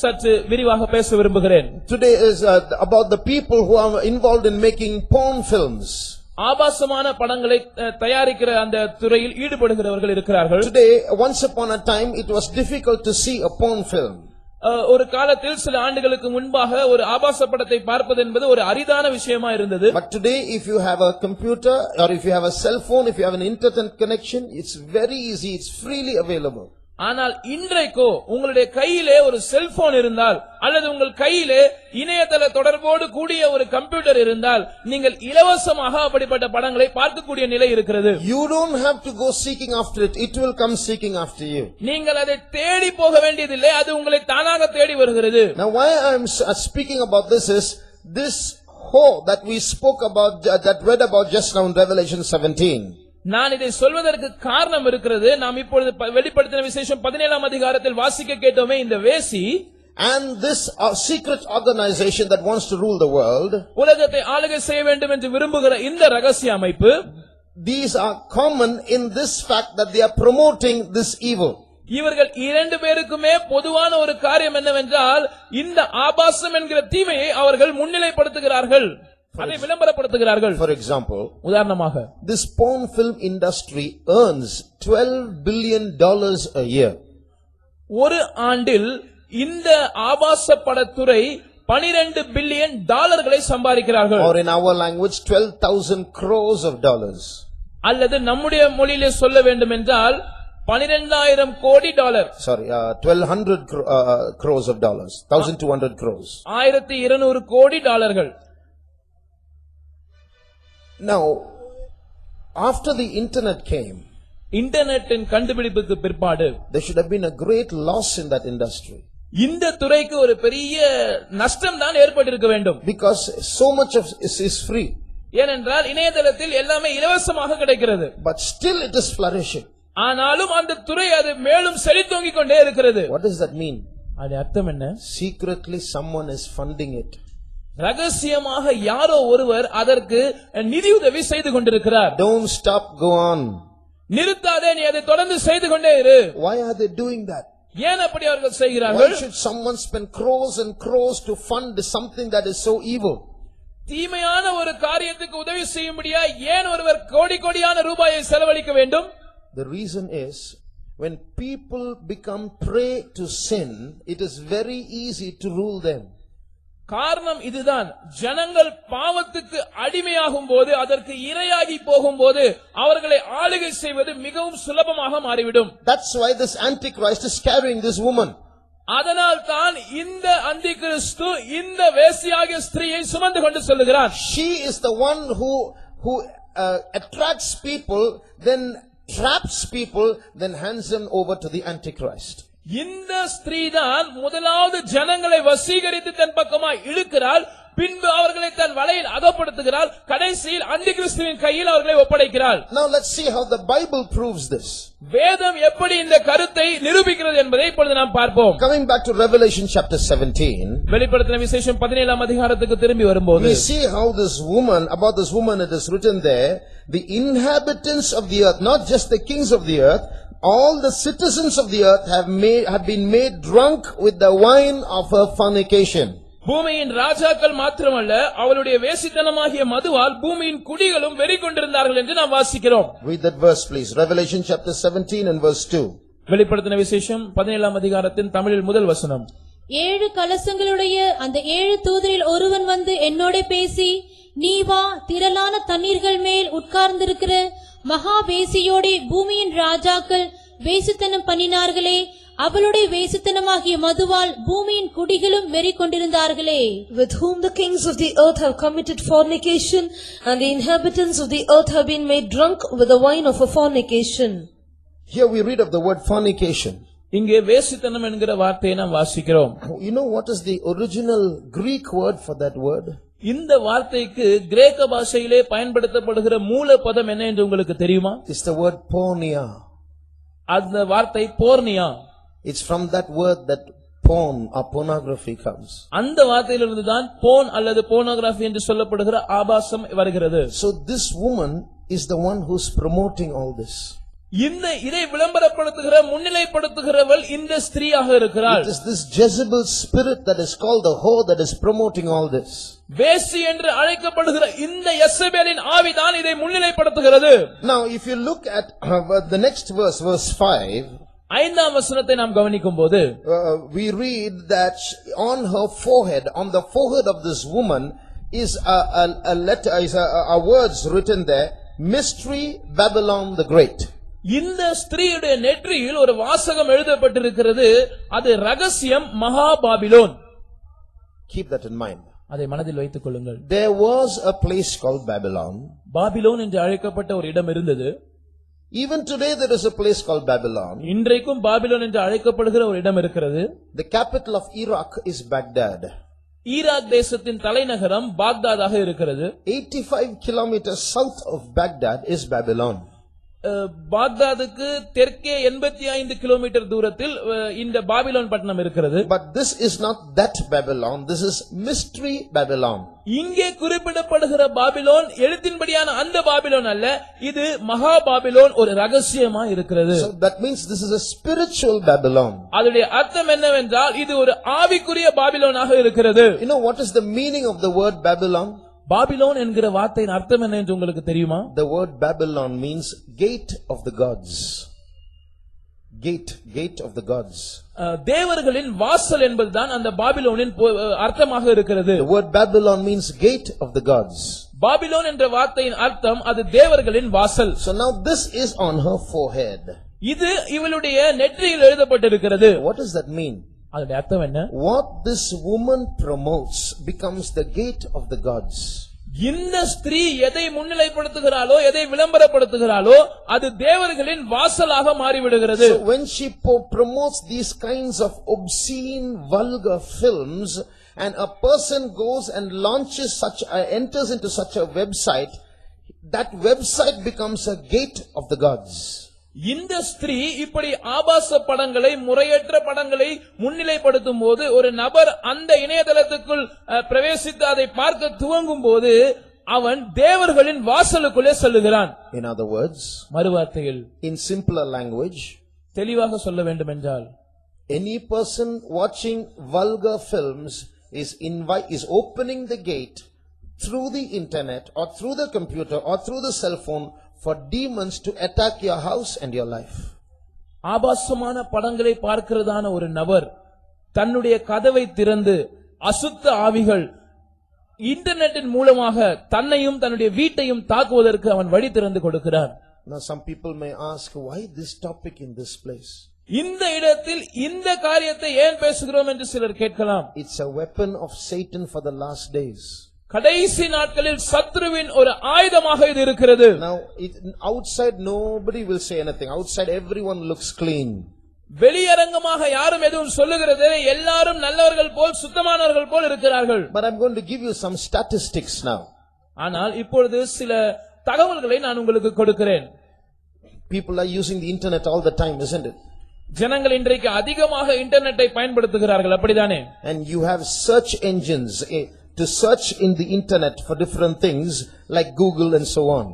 சற்று விரிவாக பேச விரும்புகிறேன். Today is about the people who are involved in making porn films. ஆபாசமான படங்களை தயாரிக்கிற அந்த துறையில் ஈடுபடுகிறவர்கள் இருக்கிறார்கள். Today, once upon a time, it was difficult to see a porn film. ஒரு காலத்தில் சில ஆண்டுகளுக்கு முன்பாக ஒரு ஆபாச படத்தை பார்ப்பது என்பது ஒரு அரிதான விஷயமா இருந்தது. But today, if you have a computer or if you have a cell phone, if you have an internet connection, it's very easy, it's freely available. ஆனால் இன்றைக்கோ உங்களுடைய கையிலே ஒரு செல்போன் இருந்தால் அல்லது உங்கள் கையிலே இணையதள தொடர்போடு கூடிய ஒரு கம்ப்யூட்டர் இருந்தால் நீங்கள் இலவசமாக அப்படிப்பட்ட படங்களை பார்க்கக்கூடிய நிலை இருக்கிறது. You don't have to go seeking after it, it will come seeking after you. நீங்கள் அதை தேடி போக வேண்டியதில்லை, அது உங்களை தானாக தேடி வருகிறது. Now why I am speaking about this is, this whore that we spoke about, that read about just now in Revelation 17. நான் இதை சொல்வதற்கு காரணம் இருக்கிறது. நாம் இப்பொழுது வெளிப்படுத்தின விசேஷம் 17ஆம் அதிகாரத்தில் வாசிக்க கேட்டோமே, இந்த வேசி and this secret organization that wants to rule the world, உலகத்தை ஆளுகை செய்ய வேண்டும் என்று விரும்புகிற இந்த ரகசிய அமைப்பு, these are common in this fact that they are promoting this evil. இவர்கள் இரண்டு பேருக்குமே பொதுவான ஒரு காரியம் என்னவென்றால், இந்த ஆபாசம் என்கிற தீமையை அவர்கள் முன்னிலைப்படுத்துகிறார்கள், அதை விளம்பரப்படுத்துகிறார்கள். For example, உதாரணமாக, this porn film industry earns $12 billion a year. ஒரு ஆண்டில் இந்த ஆபாச படத்துறை 12 பில்லியன் டாலர்களை சம்பாதிக்கிறார்கள். Or in our language 12,000 crores of dollars. அல்லது நம்முடைய மொழியிலே சொல்ல வேண்டும் என்றால் 12,000 கோடி dollar. Sorry, 1,200 crores of dollars. 1,200 crores. 1,200 கோடி டாலர்கள். Now, after the internet came, இன்டர்நெட்டின் கண்டுபிடிப்புக்கு பிற்பாடு there should have been a great loss in that industry. இந்த துறைக்கு ஒரு பெரிய நஷ்டம் தான் ஏற்பட்டிருக்க வேண்டும். Because so much of it is free. ஏனென்றால் இணையதளத்தில் எல்லாமே இலவசமாக கிடைக்கிறது. But still it is flourishing. ஆனாலும் அந்த துறை அது மேலும் செழித்தோங்கிக் கொண்டே இருக்கிறது. What does that mean? அது அர்த்தம் என்ன? Secretly someone is funding it. ரகசியமாக யாரோ ஒருவர் அதற்கு நிதியுதவி செய்து கொண்டிருக்கிறார். Don't stop, go on. நிறுத்தாதே, நீ அதை தொடர்ந்து செய்து கொண்டே இரு. Why are they doing that? ஏன் அப்படி அவர்கள் செய்கிறார்கள்? Why should someone spend crores and crores to fund something that is so evil? தீமையான ஒரு காரியத்துக்கு உதவி செய்யும்படியா ஏன் ஒருவர் கோடி கோடியான ரூபாயை செலவழிக்க வேண்டும்? The reason is, when people become prey to sin, it is very easy to rule them. காரணம் இதுதான். ஜனங்கள் பாவத்துக்கு அடிமையாகும் போது, அதற்கு இரையாகி போகும்போது அவர்களை ஆளுகை செய்வது மிகவும் சுலபமாக மாறிவிடும். That's why this Antichrist is carrying this woman. அதனால் தான் இந்த அந்திகிறிஸ்து இந்த வேசியாகிய ஸ்திரீயை சுமந்து கொண்டு செல்கிறார். She is the one who attracts people, then traps people, then hands them over to the Antichrist. இந்த ஸ்திரீதான் முதலாவது ஜனங்களை வசீகரித்து தன் பக்கமாய் இழுக்கிறாள், பின்பு அவர்களை தன் வலையில் அகப்படுத்துகிறாள், கடைசியில் அந்திகிறிஸ்துவின் கையில் அவர்களை ஒப்படைக்கிறாள். Now let's see how the Bible proves this. வேதம் எப்படி இந்த கருத்தை நிரூபிக்கிறது என்பதை இப்பொழுது நாம் பார்ப்போம். Coming back to Revelation chapter 17, வெளிப்படுத்தின விசேஷம் 17ஆம் அதிகாரத்துக்கு திரும்பி வரும்போது, we see how about this woman it is written there, the inhabitants of the earth, not just the kings of the earth, all the citizens of the earth have been made drunk with the wine of her fornication. பூமியின் ராஜாக்கள் மாத்திரமல்ல, அவளுடைய வேசித்தனமாகிய மதுவால் பூமியின் குடிகளும் வெறி கொண்டிருந்தார்கள் என்று நாம் வாசிக்கிறோம். Read that verse please. Revelation chapter 17 and verse 2. வெளிப்படுத்தின விசேஷம் 17ஆம் அதிகாரத்தின் தமிழில் முதல் வசனம். 7 கலசங்களுடைய அந்த 7 தூதரில் ஒருவன் வந்து என்னோட பேசி, நீ வா, திரளான தண்ணீர்கள் மேல் உட்கார்ந்திருக்கிற மகா வேசியோட பூமியின் ராஜாக்கள் வேசித்தனம் பண்ணினார்களே, அவளுடைய வேசித்தனமாகிய மதுவால் பூமியின் குடிகளும் வெறி கொண்டிருந்தார்களே. With whom the kings of the earth have committed fornication, and the inhabitants of the earth have been made drunk with the wine of a fornication. Here we read of the word fornication. இங்கே வேசித்தனம் என்கிற வார்த்தையை நாம் வாசிக்கிறோம். You know what is the original Greek word for that word? இந்த வார்த்தைக்கு கிரேக்க பாஷையிலே பயன்படுத்தப்படுகிற மூல பதம் என்ன என்று உங்களுக்கு தெரியுமா? It's the word porneia. அந்த வார்த்தை போர்னியா. It's from that word that porn or pornography comes. அந்த வார்த்தையிலிருந்து தான் போன் அல்லது போனோகிராஃபி என்று சொல்லப்படுகிற ஆபாசம் வருகிறது. So this woman is the one who's promoting all this. இதை விளம்பரப்படுத்துகிற முன்னிலைப்படுத்துகிறவள் இந்த ஸ்திரீயாக இருக்கிறாள். It is this Jezebel spirit that is called the whore that is promoting all this. வேசி என்று அழைக்கப்படுகிற இந்த யெசபேலின் ஆவிதான் இதை முன்னிலைப்படுத்துகிறது. Now if you look at the next verse, verse 5, 5ஆம் வசனத்தை நாம் கவனிக்கும்போது, we read that on her forehead, on the forehead of this woman is a letter, a words written there, Mystery Babylon the Great. இந்த ஸ்திரீயுடைய நெற்றியில் ஒரு வாசகம் எழுதப்பட்டிருக்கிறது, அது ரகசியம் மகா Babylon. Keep that in mind. அதை மனதில் வைத்துக் கொள்ளுங்கள். There was a place called Babylon. Babylon என்று அழைக்கப்பட்ட ஒரு இடம் இருந்தது. Even today there is a place called Babylon. இன்றைக்கும் பாபிலோன் என்று அழைக்கப்படுகிற ஒரு இடம் இருக்கிறது. The capital of Iraq is Baghdad. Iraq தேசத்தின் தலைநகரம் பாக்தாதாக இருக்கிறது. 85 kilometers south of Baghdad is Babylon. பாக்தாதுக்கு தெற்கே 85 கிலோமீட்டர் தூரத்தில் இந்த பாபிலோன் பட்டணம் இருக்கிறது. But this is not that Babylon, this is mystery Babylon. இங்கே குறிப்பிடப்படுகிற பாபிலோன் எழுத்தின்படியான அந்த பாபிலோன் அல்ல, இது மகா பாபிலோன், ஒரு ரகசியமா இருக்கிறது. So that means this is a spiritual Babylon. அதனுடைய அர்த்தம் என்னவென்றால் இது ஒரு ஆவிக்குரிய பாபிலோனாக இருக்கிறது. You know what is the meaning of the word Babylon? Babylon என்கிற வார்த்தையின் அர்த்தம் என்ன என்று உங்களுக்கு தெரியுமா? The word Babylon means gate of the gods. Gate of the gods. தேவர்களின் வாசல் என்பதுதான் அந்த பாபிலோனின் அர்த்தமாக இருக்கிறது. The word Babylon means gate of the gods. Babylon என்ற வார்த்தையின் அர்த்தம் அது தேவர்களின் வாசல். So now this is on her forehead. இது இவளுடைய நெற்றியில் எழுதப்பட்டிருக்கிறது. What does that mean? அதனுடைய அர்த்தம் என்ன? What this woman promotes becomes the gate of the gods. இந்த ஸ்திரீ எதை முன்னிலைப்படுத்துகிறாளோ, எதை விளம்பரப்படுத்துகிறாளோ, அது தேவர்களின் வாசலாக மாறிவிடுகிறது. So when she promotes these kinds of obscene, vulgar films, and a person goes and enters into such a website, that website becomes a gate of the gods. இந்த ஸ்திரீ இப்படி ஆபாச படங்களை, முறையற்ற படங்களை முன்னிலைப்படுத்தும் போது, ஒரு நபர் அந்த இணையதளத்துக்குள் பிரவேசித்து அதை பார்க்க துவங்கும் போது அவன் தேவர்களின் வாசலுக்குள்ளே செல்லுகிறான். In other words, மறுவார்த்தையில், in simpler language, தெளிவாக சொல்ல வேண்டும் என்றால், any person watching vulgar films is opening the gate through the internet or through the computer or through the cell phone for demons to attack your house and your life. ஆபாசமான படங்களை பார்க்கிறதான ஒரு நபர் தன்னுடைய கதவை திறந்து அசுத்த ஆவிகள் இன்டர்நெட்டின் மூலமாக தன்னையும் தன்னுடைய வீட்டையும் தாக்குவதற்கு அவன் வழி திறந்து கொடுக்கிறான். Now some people may ask, why this topic in this place? இந்த இடத்தில் இந்த காரியத்தை ஏன் பேசுகிறோம் என்று சிலர் கேட்கலாம். It's a weapon of Satan for the last days. கடைசி நாட்களில் சத்ருவின் ஒரு ஆயுதமாக இது இருக்கிறது. Now outside nobody will say anything. Outside everyone looks clean. வெளியரங்கமாக யாரும் எதுவும் சொல்லுகிறது, எல்லாரும் நல்லவர்கள் போல், சுத்தமானவர்கள் போல் இருக்கிறார்கள். But I'm going to give you some statistics now. ஆனால் இப்பொழுது சில தகவல்களை நான் உங்களுக்கு கொடுக்கிறேன். People are using the internet all the time, isn't it? ஜனங்கள் இன்றைக்கு அதிகமாக இன்டர்நெட்டை பயன்படுத்துகிறார்கள், அப்படிதானே? And you have search engines to search in the internet for different things like Google and so on.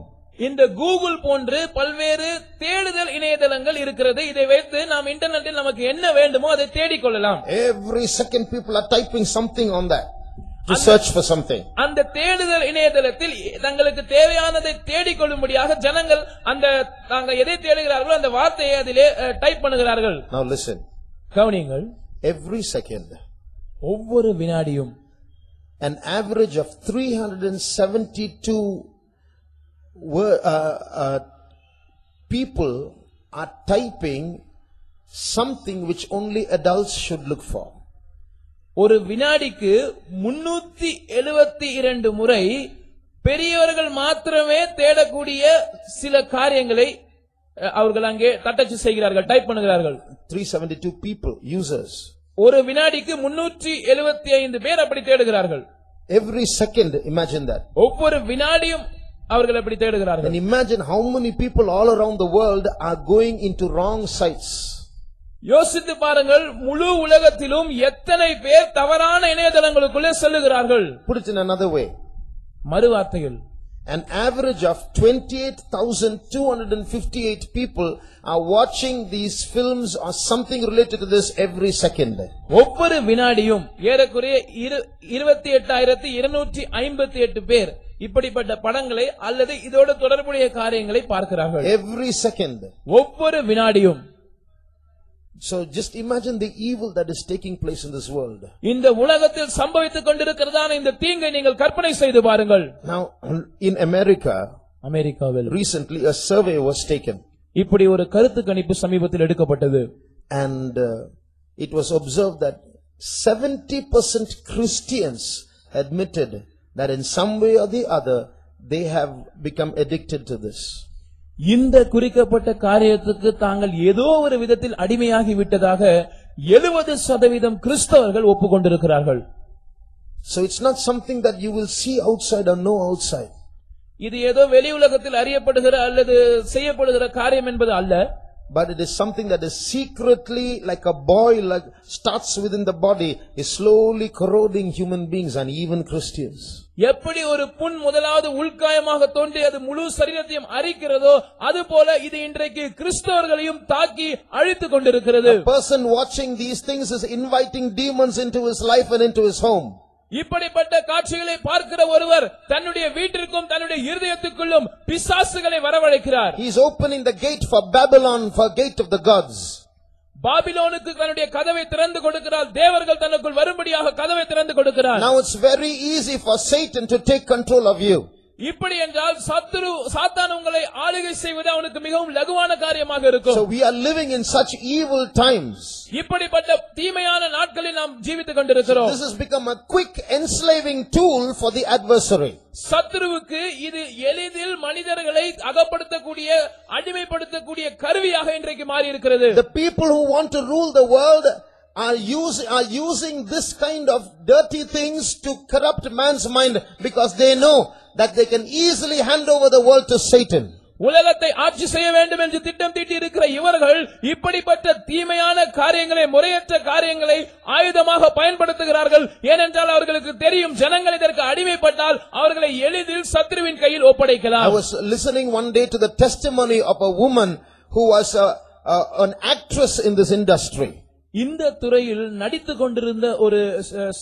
இந்த கூகுள் போன்று பல்வேறு தேடுதல் இணையதளங்கள் இருக்கிறது. இதை வைத்து நாம் இன்டர்நெட்டில் நமக்கு என்ன வேண்டுமோ அதை தேடிக் கொள்ளலாம். Every second people are typing something on that to search for something. அந்த தேடுதல் இணையதளத்தில் தங்களுக்கு தேவையானதை தேடிக்கொள்ளும்படியாக ஜனங்கள் தாங்கள் எதை தேடுகிறார்களோ அந்த வார்த்தையை அதிலே டைப் பண்ணுகிறார்கள். Now listen. கவனியுங்கள். Every second, ஒவ்வொரு வினாடியும் an average of 372 people are typing something which only adults should look for. ஒரு வினாடிக்கு 372 முறை பெரியவர்கள் மாத்திரமே தேடக்கூடிய சில காரியங்களை அவர்கள் அங்கே தட்டச்சு செய்கிறார்கள், டைப் பண்ணுகிறார்கள். 372 people, users. ஒரு வினாடிக்கு 375 பேர் அப்படி தேடுகிறார்கள். Every second, imagine that. ஒவ்வொரு வினாடியும் அவர்கள் அப்படி தேடுகிறார்கள். And imagine how many people all around the world are going into wrong sites. யோசித்து பாருங்கள், முழு உலகத்திலும் எத்தனை பேர் தவறான இணையதளங்களுக்குள்ளே செல்லுகிறார்கள். Put it in another way. மறுவார்த்தையில், an average of 28,258 people are watching these films or something related to this every second. ஒவ்வொரு வினாடியும் ஏறக்குறைய 28,258 பேர் இப்படிப்பட்ட படங்களை அல்லது இதோடு தொடர்புடைய காரியங்களை பார்க்கிறார்கள். Every second. ஒவ்வொரு வினாடியும். So just imagine the evil that is taking place in this world. இந்த உலகத்தில் சம்பவித்துக் கொண்டிருக்கிறதான இந்த தீங்கை நீங்கள் கற்பனை செய்து பாருங்கள். Now in America, அமெரிக்காவில் recently a survey was taken. இப்படி ஒரு கருத்து கணிப்பு சமீபத்தில் எடுக்கப்பட்டது. And it was observed that 70% Christians admitted that in some way or the other they have become addicted to this. இந்த குறிக்கப்பட்ட காரியத்துக்கு தாங்கள் ஏதோ ஒரு விதத்தில் அடிமையாகி விட்டதாக 70% கிறிஸ்தவர்கள் ஒப்புக்கொண்டிருக்கிறார்கள். So it's not something that you will see outside or know outside. இது ஏதோ வெளி உலகத்தில் அறியப்படுகிற அல்லது செய்யப்படுகிற காரியம் என்பது அல்ல. But it is something that is secretly, like a boil, like starts within the body, is slowly corroding human beings and even Christians. எப்படி ஒரு புண் முதலாவது உள்காயமாக தோன்றி அது முழு சரீரத்தையும் அரிக்கிறதோ அதுபோல இது இன்றைக்கு கிறிஸ்தவர்களையும் தாக்கி அழித்துக் கொண்டிருக்கிறது. A person watching these things is inviting demons into his life and into his home. இப்படிப்பட்ட காட்சிகளை பார்க்கிற ஒருவர் தன்னுடைய வீட்டிற்கும் தன்னுடைய இருதயத்துக்குள்ளும் பிசாசுகளை வரவழைக்கிறார். He is opening the gate for Babylon, for gate of the gods. பாபிலோனுக்கு தன்னுடைய கதவை திறந்து கொடுக்கிறார். தேவர்கள் தனக்குள் வரும்படியாக கதவை திறந்து கொடுக்கிறார். Now it's very easy for Satan to take control of you. இப்படி என்றால் சாத்தான் உங்களை ஆளுகை செய்வது அவனுக்கு மிகவும் லகுவான காரியமாக இருக்கும். So we are living in such evil times. இப்படிப்பட்ட தீமையான நாட்களில் நாம் ஜீவித்துக் கொண்டிருக்கிறோம். This has become a quick enslaving tool for the adversary. சத்துருவுக்கு இது எளிதில் மனிதர்களை அகப்படுத்தக்கூடிய அடிமைப்படுத்தக்கூடிய கருவியாக இன்றைக்கு மாறி இருக்கிறது. The people who want to rule the world are using this kind of dirty things to corrupt man's mind, because they know that they can easily hand over the world to Satan. உலகத்தை ஆட்சி செய்ய வேண்டும் என்று திட்டம் தீட்டி இருக்கிற இவர்கள் இப்படிப்பட்ட தீமையான காரியங்களை, முறையற்ற காரியங்களை ஆயுதமாக பயன்படுத்துகிறார்கள். ஏனென்றால் அவர்களுக்கு தெரியும் ஜனங்கள் இதற்கு அடிமைப்பட்டால் அவர்களை எளிதில் சத்ருவின் கையில் ஒப்படைக்கலாம். I was listening one day to the testimony of a woman who was an actress in this industry. இந்த துறையில் நடித்துக் கொண்டிருந்த ஒரு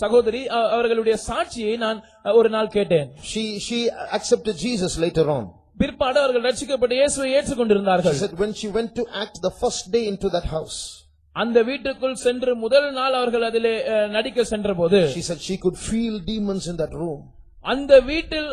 சகோதரி, அவர்களுடைய சாட்சியை நான் ஒரு நாள் கேட்டேன். She accepted Jesus later on. பிற்பாடு அவர்கள் ரட்சிக்கப்பட்டு இயேசுவை ஏற்றுக்கொண்டிருந்தார்கள். She said when she went to act the first day into that house, அந்த வீட்டுக்குள் சென்று முதல் நாள் அவர்கள் அதிலே நடிக்க சென்றபோது, she said she could feel demons in that room. அந்த வீட்டில்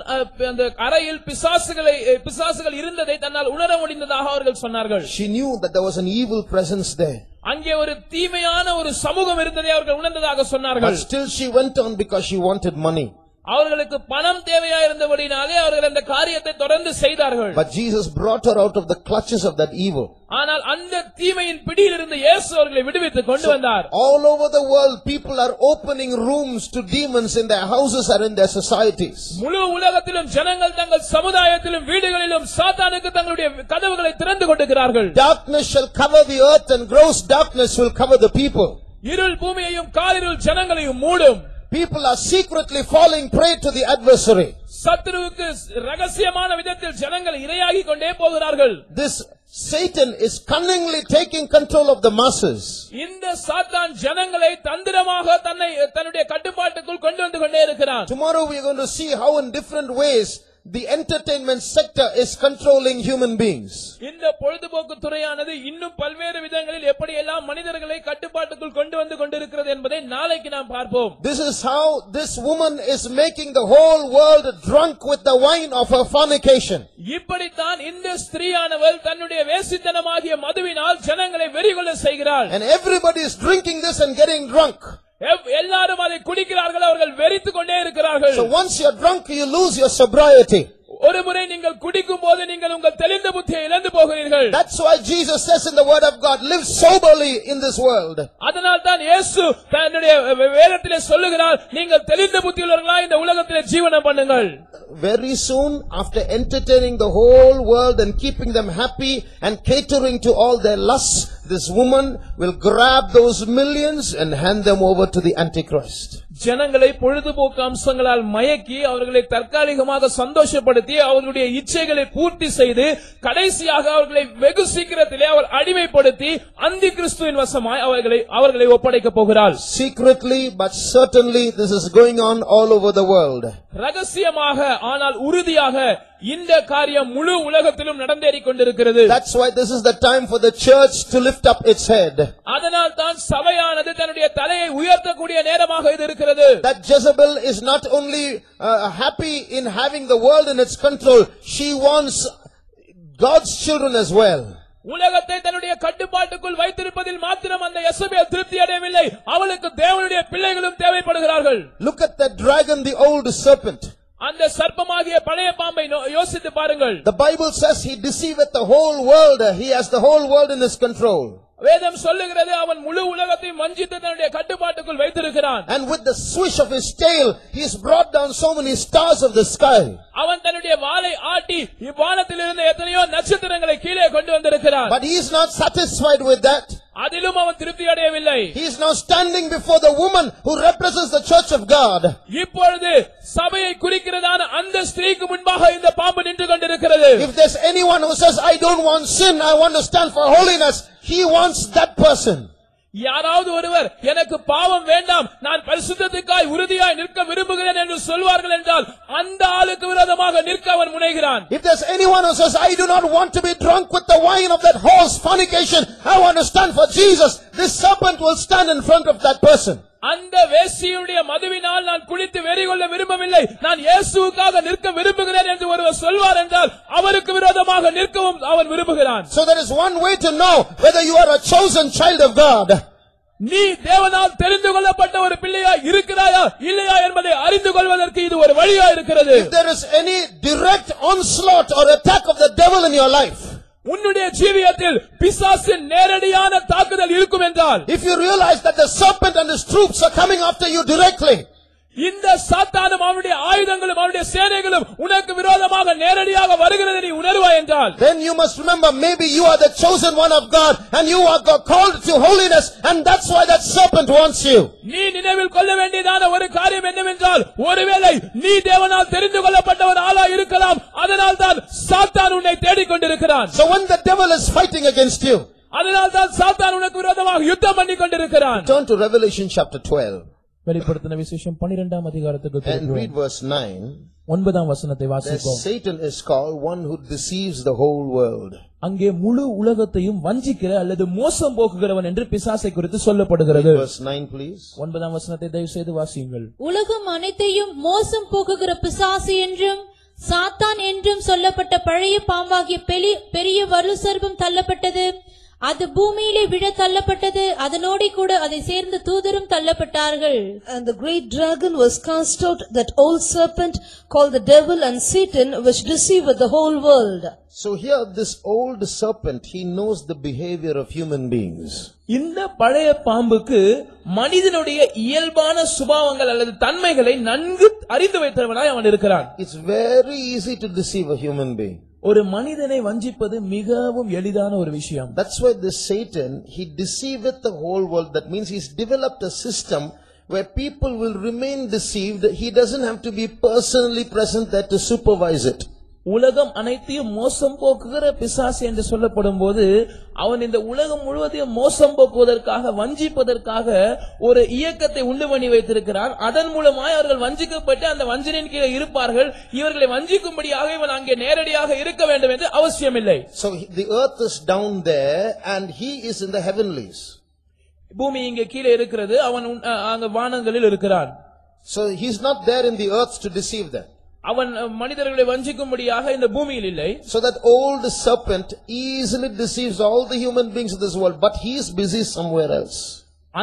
அந்த அறையில் பிசாசுகள் இருந்ததை தன்னால் உணர முடிந்ததாக அவர்கள் சொன்னார்கள். She knew that there was an evil presence there. அங்கே ஒரு தீமையான ஒரு சமூகம் இருந்ததை அவர்கள் உணர்ந்ததாக சொன்னார்கள். But still she went on because she wanted money. அவர்களுக்கு பணம் தேவையா இருந்தபடினாலே அவர்கள் அந்த காரியத்தை தொடர்ந்து செய்தார்கள். But Jesus brought her out of the clutches of that evil. ஆனால் அந்த தீமையின் பிடியில் இருந்து இயேசு அவர்களை விடுவித்து கொண்டு வந்தார். All over the world people are opening rooms to demons in their houses or in their societies. முழு உலகத்திலும் ஜனங்கள் தங்கள் சமுதாயத்திலும் வீடுகளிலும் சாத்தானுக்கு தங்களுடைய கதவுகளை திறந்து கொண்டிருக்கிறார்கள். Darkness shall cover the earth and gross darkness will cover the people. இருள் பூமியையும் காரிருள் ஜனங்களையும் மூடும். People are secretly falling prey to the adversary. சத்ருவுக்கு ரகசியமான விதத்தில் ஜனங்கள் இரையாகி கொண்டே போகிறார்கள். This Satan is cunningly taking control of the masses. இந்த சாத்தான் ஜனங்களை தந்திரமாக தன்னுடைய கட்டுப்பாட்டுக்குள் கொண்டு வந்து கொண்டே இருக்கிறான். Tomorrow we are going to see how in different ways the entertainment sector is controlling human beings. இந்த பொழுதுபோக்கு துறையானது இன்னும் பல்வேறு விதங்களில் எப்படி எல்லாம் மனிதர்களை கட்டுப்பாட்டுக்குள் கொண்டு வந்து கொண்டிருக்கிறது என்பதை நாளைக்கு நாம் பார்ப்போம். This is how this woman is making the whole world drunk with the wine of her fornication. இப்படித்தான் இந்த ஸ்திரீயானவள் தன்னுடைய வேசித்தனமாகிய மதுவினால் ஜனங்களை வெறிகொள்ள செய்கிறாள். And everybody is drinking this and getting drunk. எல்லாரும் அதை குடிக்கிறார்கள், அவர்கள் வெறித்துக் கொண்டே இருக்கிறார்கள். So once you are drunk you lose your sobriety. ஒரு முறை நீங்கள் குடிக்கும் போது நீங்கள் உங்கள் தெளிந்த புத்தியை இழந்து போகிறீர்கள். That's why Jesus says in the word of God, live soberly in this world. அதனால் தான் இயேசு தன்னுடைய வேதத்திலே சொல்லுகிறார், நீங்கள் தெளிந்த புத்தியுள்ளவர்களாய் இந்த உலகத்திலே ஜீவனம் பண்ணுங்கள். Very soon, after entertaining the whole world and keeping them happy and catering to all their lusts, this woman will grab those millions and hand them over to the Antichrist. ஜனங்களை பொழுதுபோக்கு அம்சங்களால் மயக்கி அவர்களை தற்காலிகமாக சந்தோஷப்படுத்தி அவர்களுடைய இச்சைகளை பூர்த்தி செய்து கடைசியாக அவர்களை வெகு சீக்கிரத்திலே அவர் அடிமைப்படுத்தி அந்தி கிறிஸ்துவின் வசமாய் அவர்களை ஒப்படைக்க போகிறாள். Secretly but certainly this is going on all over the world. ரகசியமாக ஆனால் உறுதியாக இந்த காரியம் முழு உலகத்திலும் நடந்தேறிக் கொண்டிருக்கிறது. That's why this is the time for the church to lift up its head. அதனால் தான் சபையானது தன்னுடைய தலையை உயர்த்தக்கூடிய நேரமாக இது இருக்கிறது. That Jezebel is not only happy in having the world in its control, she wants God's children as well. உலகத்தை தன்னுடைய கட்டுப்பாட்டுக்குள் வைத்திருப்பதில் மாத்திரம் அந்த யெசபேல் திருப்தி அடையவில்லை, அவளுக்கு தேவனுடைய பிள்ளைகளும் தேவைப்படுகிறார்கள். Look at that dragon, the old serpent. அந்த சர்ப்பமாகிய பழைய பாம்பை யோசித்து பாருங்கள். The Bible says he deceiveth the whole world. He has the whole world in his control. வேதம் சொல்லுகிறது அவன் முழு உலகத்தையும் வஞ்சித்து தன்னுடைய கட்டுப்பாட்டுக்குள் வைத்திருக்கிறான். And with the swish of his tail he has brought down so many stars of the sky. அவன் தன்னுடைய வாளை ஆட்டி இவ்வானத்தில் இருந்த எத்தனையோ நட்சத்திரங்களை கீழே கொண்டு வந்திருக்கிறான். But he is not satisfied with that. அதிலும் அவன் திருப்தி அடையவில்லை. He is now standing before the woman who represents the church of God. இப்பொழுது சபையை குறிக்கிறதான அந்த ஸ்திரீக்கு முன்பாக இந்த பாம்பு நின்று கொண்டிருக்கிறது. If there's anyone who says I don't want sin, I want to stand for holiness, he wants that person. யாராவது ஒருவர் எனக்கு பாவம் வேண்டாம், நான் பரிசுத்தத்துக்காய் உறுதியாய் நிற்க விரும்புகிறேன் என்று சொல்வார்கள் என்றால் அந்த ஆளுக்கு விரோதமாக நிற்க அவன் முனைகிறான். If there's anyone who says I do not want to be drunk with the wine of that horse fornication, I want to stand for Jesus, this serpent will stand in front of that person. அந்த வேசியுடைய மதுவினால் நான் குளித்து வெறி கொள்ள விரும்பவில்லை, நான் இயேசுவுக்காக நிற்க விரும்புகிறேன் என்று ஒருவர் சொல்வார் என்றால் அவருக்கு விரோதமாக நிற்கவும் அவன் விரும்புகிறான். So there is one way to know whether you are a chosen child of God. நீ தேவனால் தெரிந்து கொள்ளப்பட்ட ஒரு பிள்ளையா இருக்கிறாயா இல்லையா என்பதை அறிந்து கொள்வதற்கு இது ஒரு வழியா இருக்கிறது. If there is any direct onslaught or attack of the devil in your life, உன்னுடைய ஜீவியத்தில் பிசாசின் நேரடியான தாக்குதல் இருக்கும் என்றால், if you realize that the serpent and his troops are coming after you directly, இந்த சாத்தானும் அவனுடைய ஆயுதங்களும் அவனுடைய சேனைகளும் உனக்கு விரோதமாக நேரடியாக வருகிறது நீ உணர்வாய் என்றால், then you must remember maybe you are the chosen one of God and you are called to holiness, and that's why that serpent wants you. நீ நினைவில் கொள்ள வேண்டியதான ஒரு காரியம் என்னவென்றால், ஒருவேளை நீ தேவனால் தெரிந்து கொள்ளப்பட்ட ஒரு ஆளா இருக்கலாம், அதனால் தான் சாத்தான் உன்னை தேடிக்கொண்டிருக்கிறான். So when the devil is fighting against you, அதனால் தான் சாத்தான் உனக்கு விரோதமாக யுத்தம் பண்ணி கொண்டிருக்கிறான். turn to Revelation chapter 12 வெளிப்படுத்தின விசேஷம் 12ஆம் அதிகாரத்துக்கு and read verse 9. 9ஆம் வசனத்தை That வாசிப்போம். Satan is called one who deceives the whole world. அங்கே முழு உலகத்தையும் வஞ்சிக்கிற அல்லது மோசம் போக்குகிறவன் என்று பிசாசை குறித்து சொல்லப்படுகிறது. Verse 9 please. 9ஆம் வசனத்தை தயவு செய்து வாசியுங்கள். உலகம் அனைத்தையும் மோசம் போக்குகிற பிசாசு என்றும் சாத்தான் என்றும் சொல்லப்பட்ட பழைய பாம்பாகிய பெரிய வலு சர்ப்பம் தள்ளப்பட்டது. அது பூமியிலே விழ தள்ளப்பட்டது. அதனோடு கூட அதை சேர்ந்த தூதரும் தள்ளப்பட்டார்கள். And the great dragon was cast out, that old serpent called the devil and Satan, which deceiveth the whole world. So here this old serpent, he knows the behavior of human beings. இந்த பழைய பாம்புக்கு மனிதனுடைய இயல்பான சுபாவங்கள் அல்லது தன்மைகளை நன்கு அறிந்து வைத்தவனாய் அவன் இருக்கிறான். It's very easy to deceive a human being. ஒரு மனிதனை வஞ்சிப்பது மிகவும் எளிதான ஒரு விஷயம். That's why this Satan, he deceiveth the whole world. That means he's developed a system where people will remain deceived. He doesn't have to be personally present there to supervise it. உலகம் அனைத்தையும் மோசம் போக்குகிற பிசாசு என்று சொல்லப்படும் போது அவன் இந்த உலகம் முழுவதையும் மோசம் போக்குவதற்காக வஞ்சிப்பதற்காக ஒரு இயக்கத்தை உண்டு பண்ணி வைத்திருக்கிறான். அதன் மூலமாய் அவர்கள் வஞ்சிக்கப்பட்டு அந்த வஞ்சனையின் கீழே இருப்பார்கள். இவர்களை வஞ்சிக்கும்படியாக இவன் அங்கே நேரடியாக இருக்க வேண்டும் என்று அவசியமில்லை. So the earth is down there and he is in the heavenlies. பூமி இங்கே கீழே இருக்கிறது, அவன் அங்க வானங்களில் இருக்கிறான். So he's not there in the earth to deceive them. அவன் மனிதர்களை வஞ்சிக்கும்படியாக இந்த பூமியில் இல்லை. So that old serpent easily deceives all the human beings of this world, but he is busy somewhere else.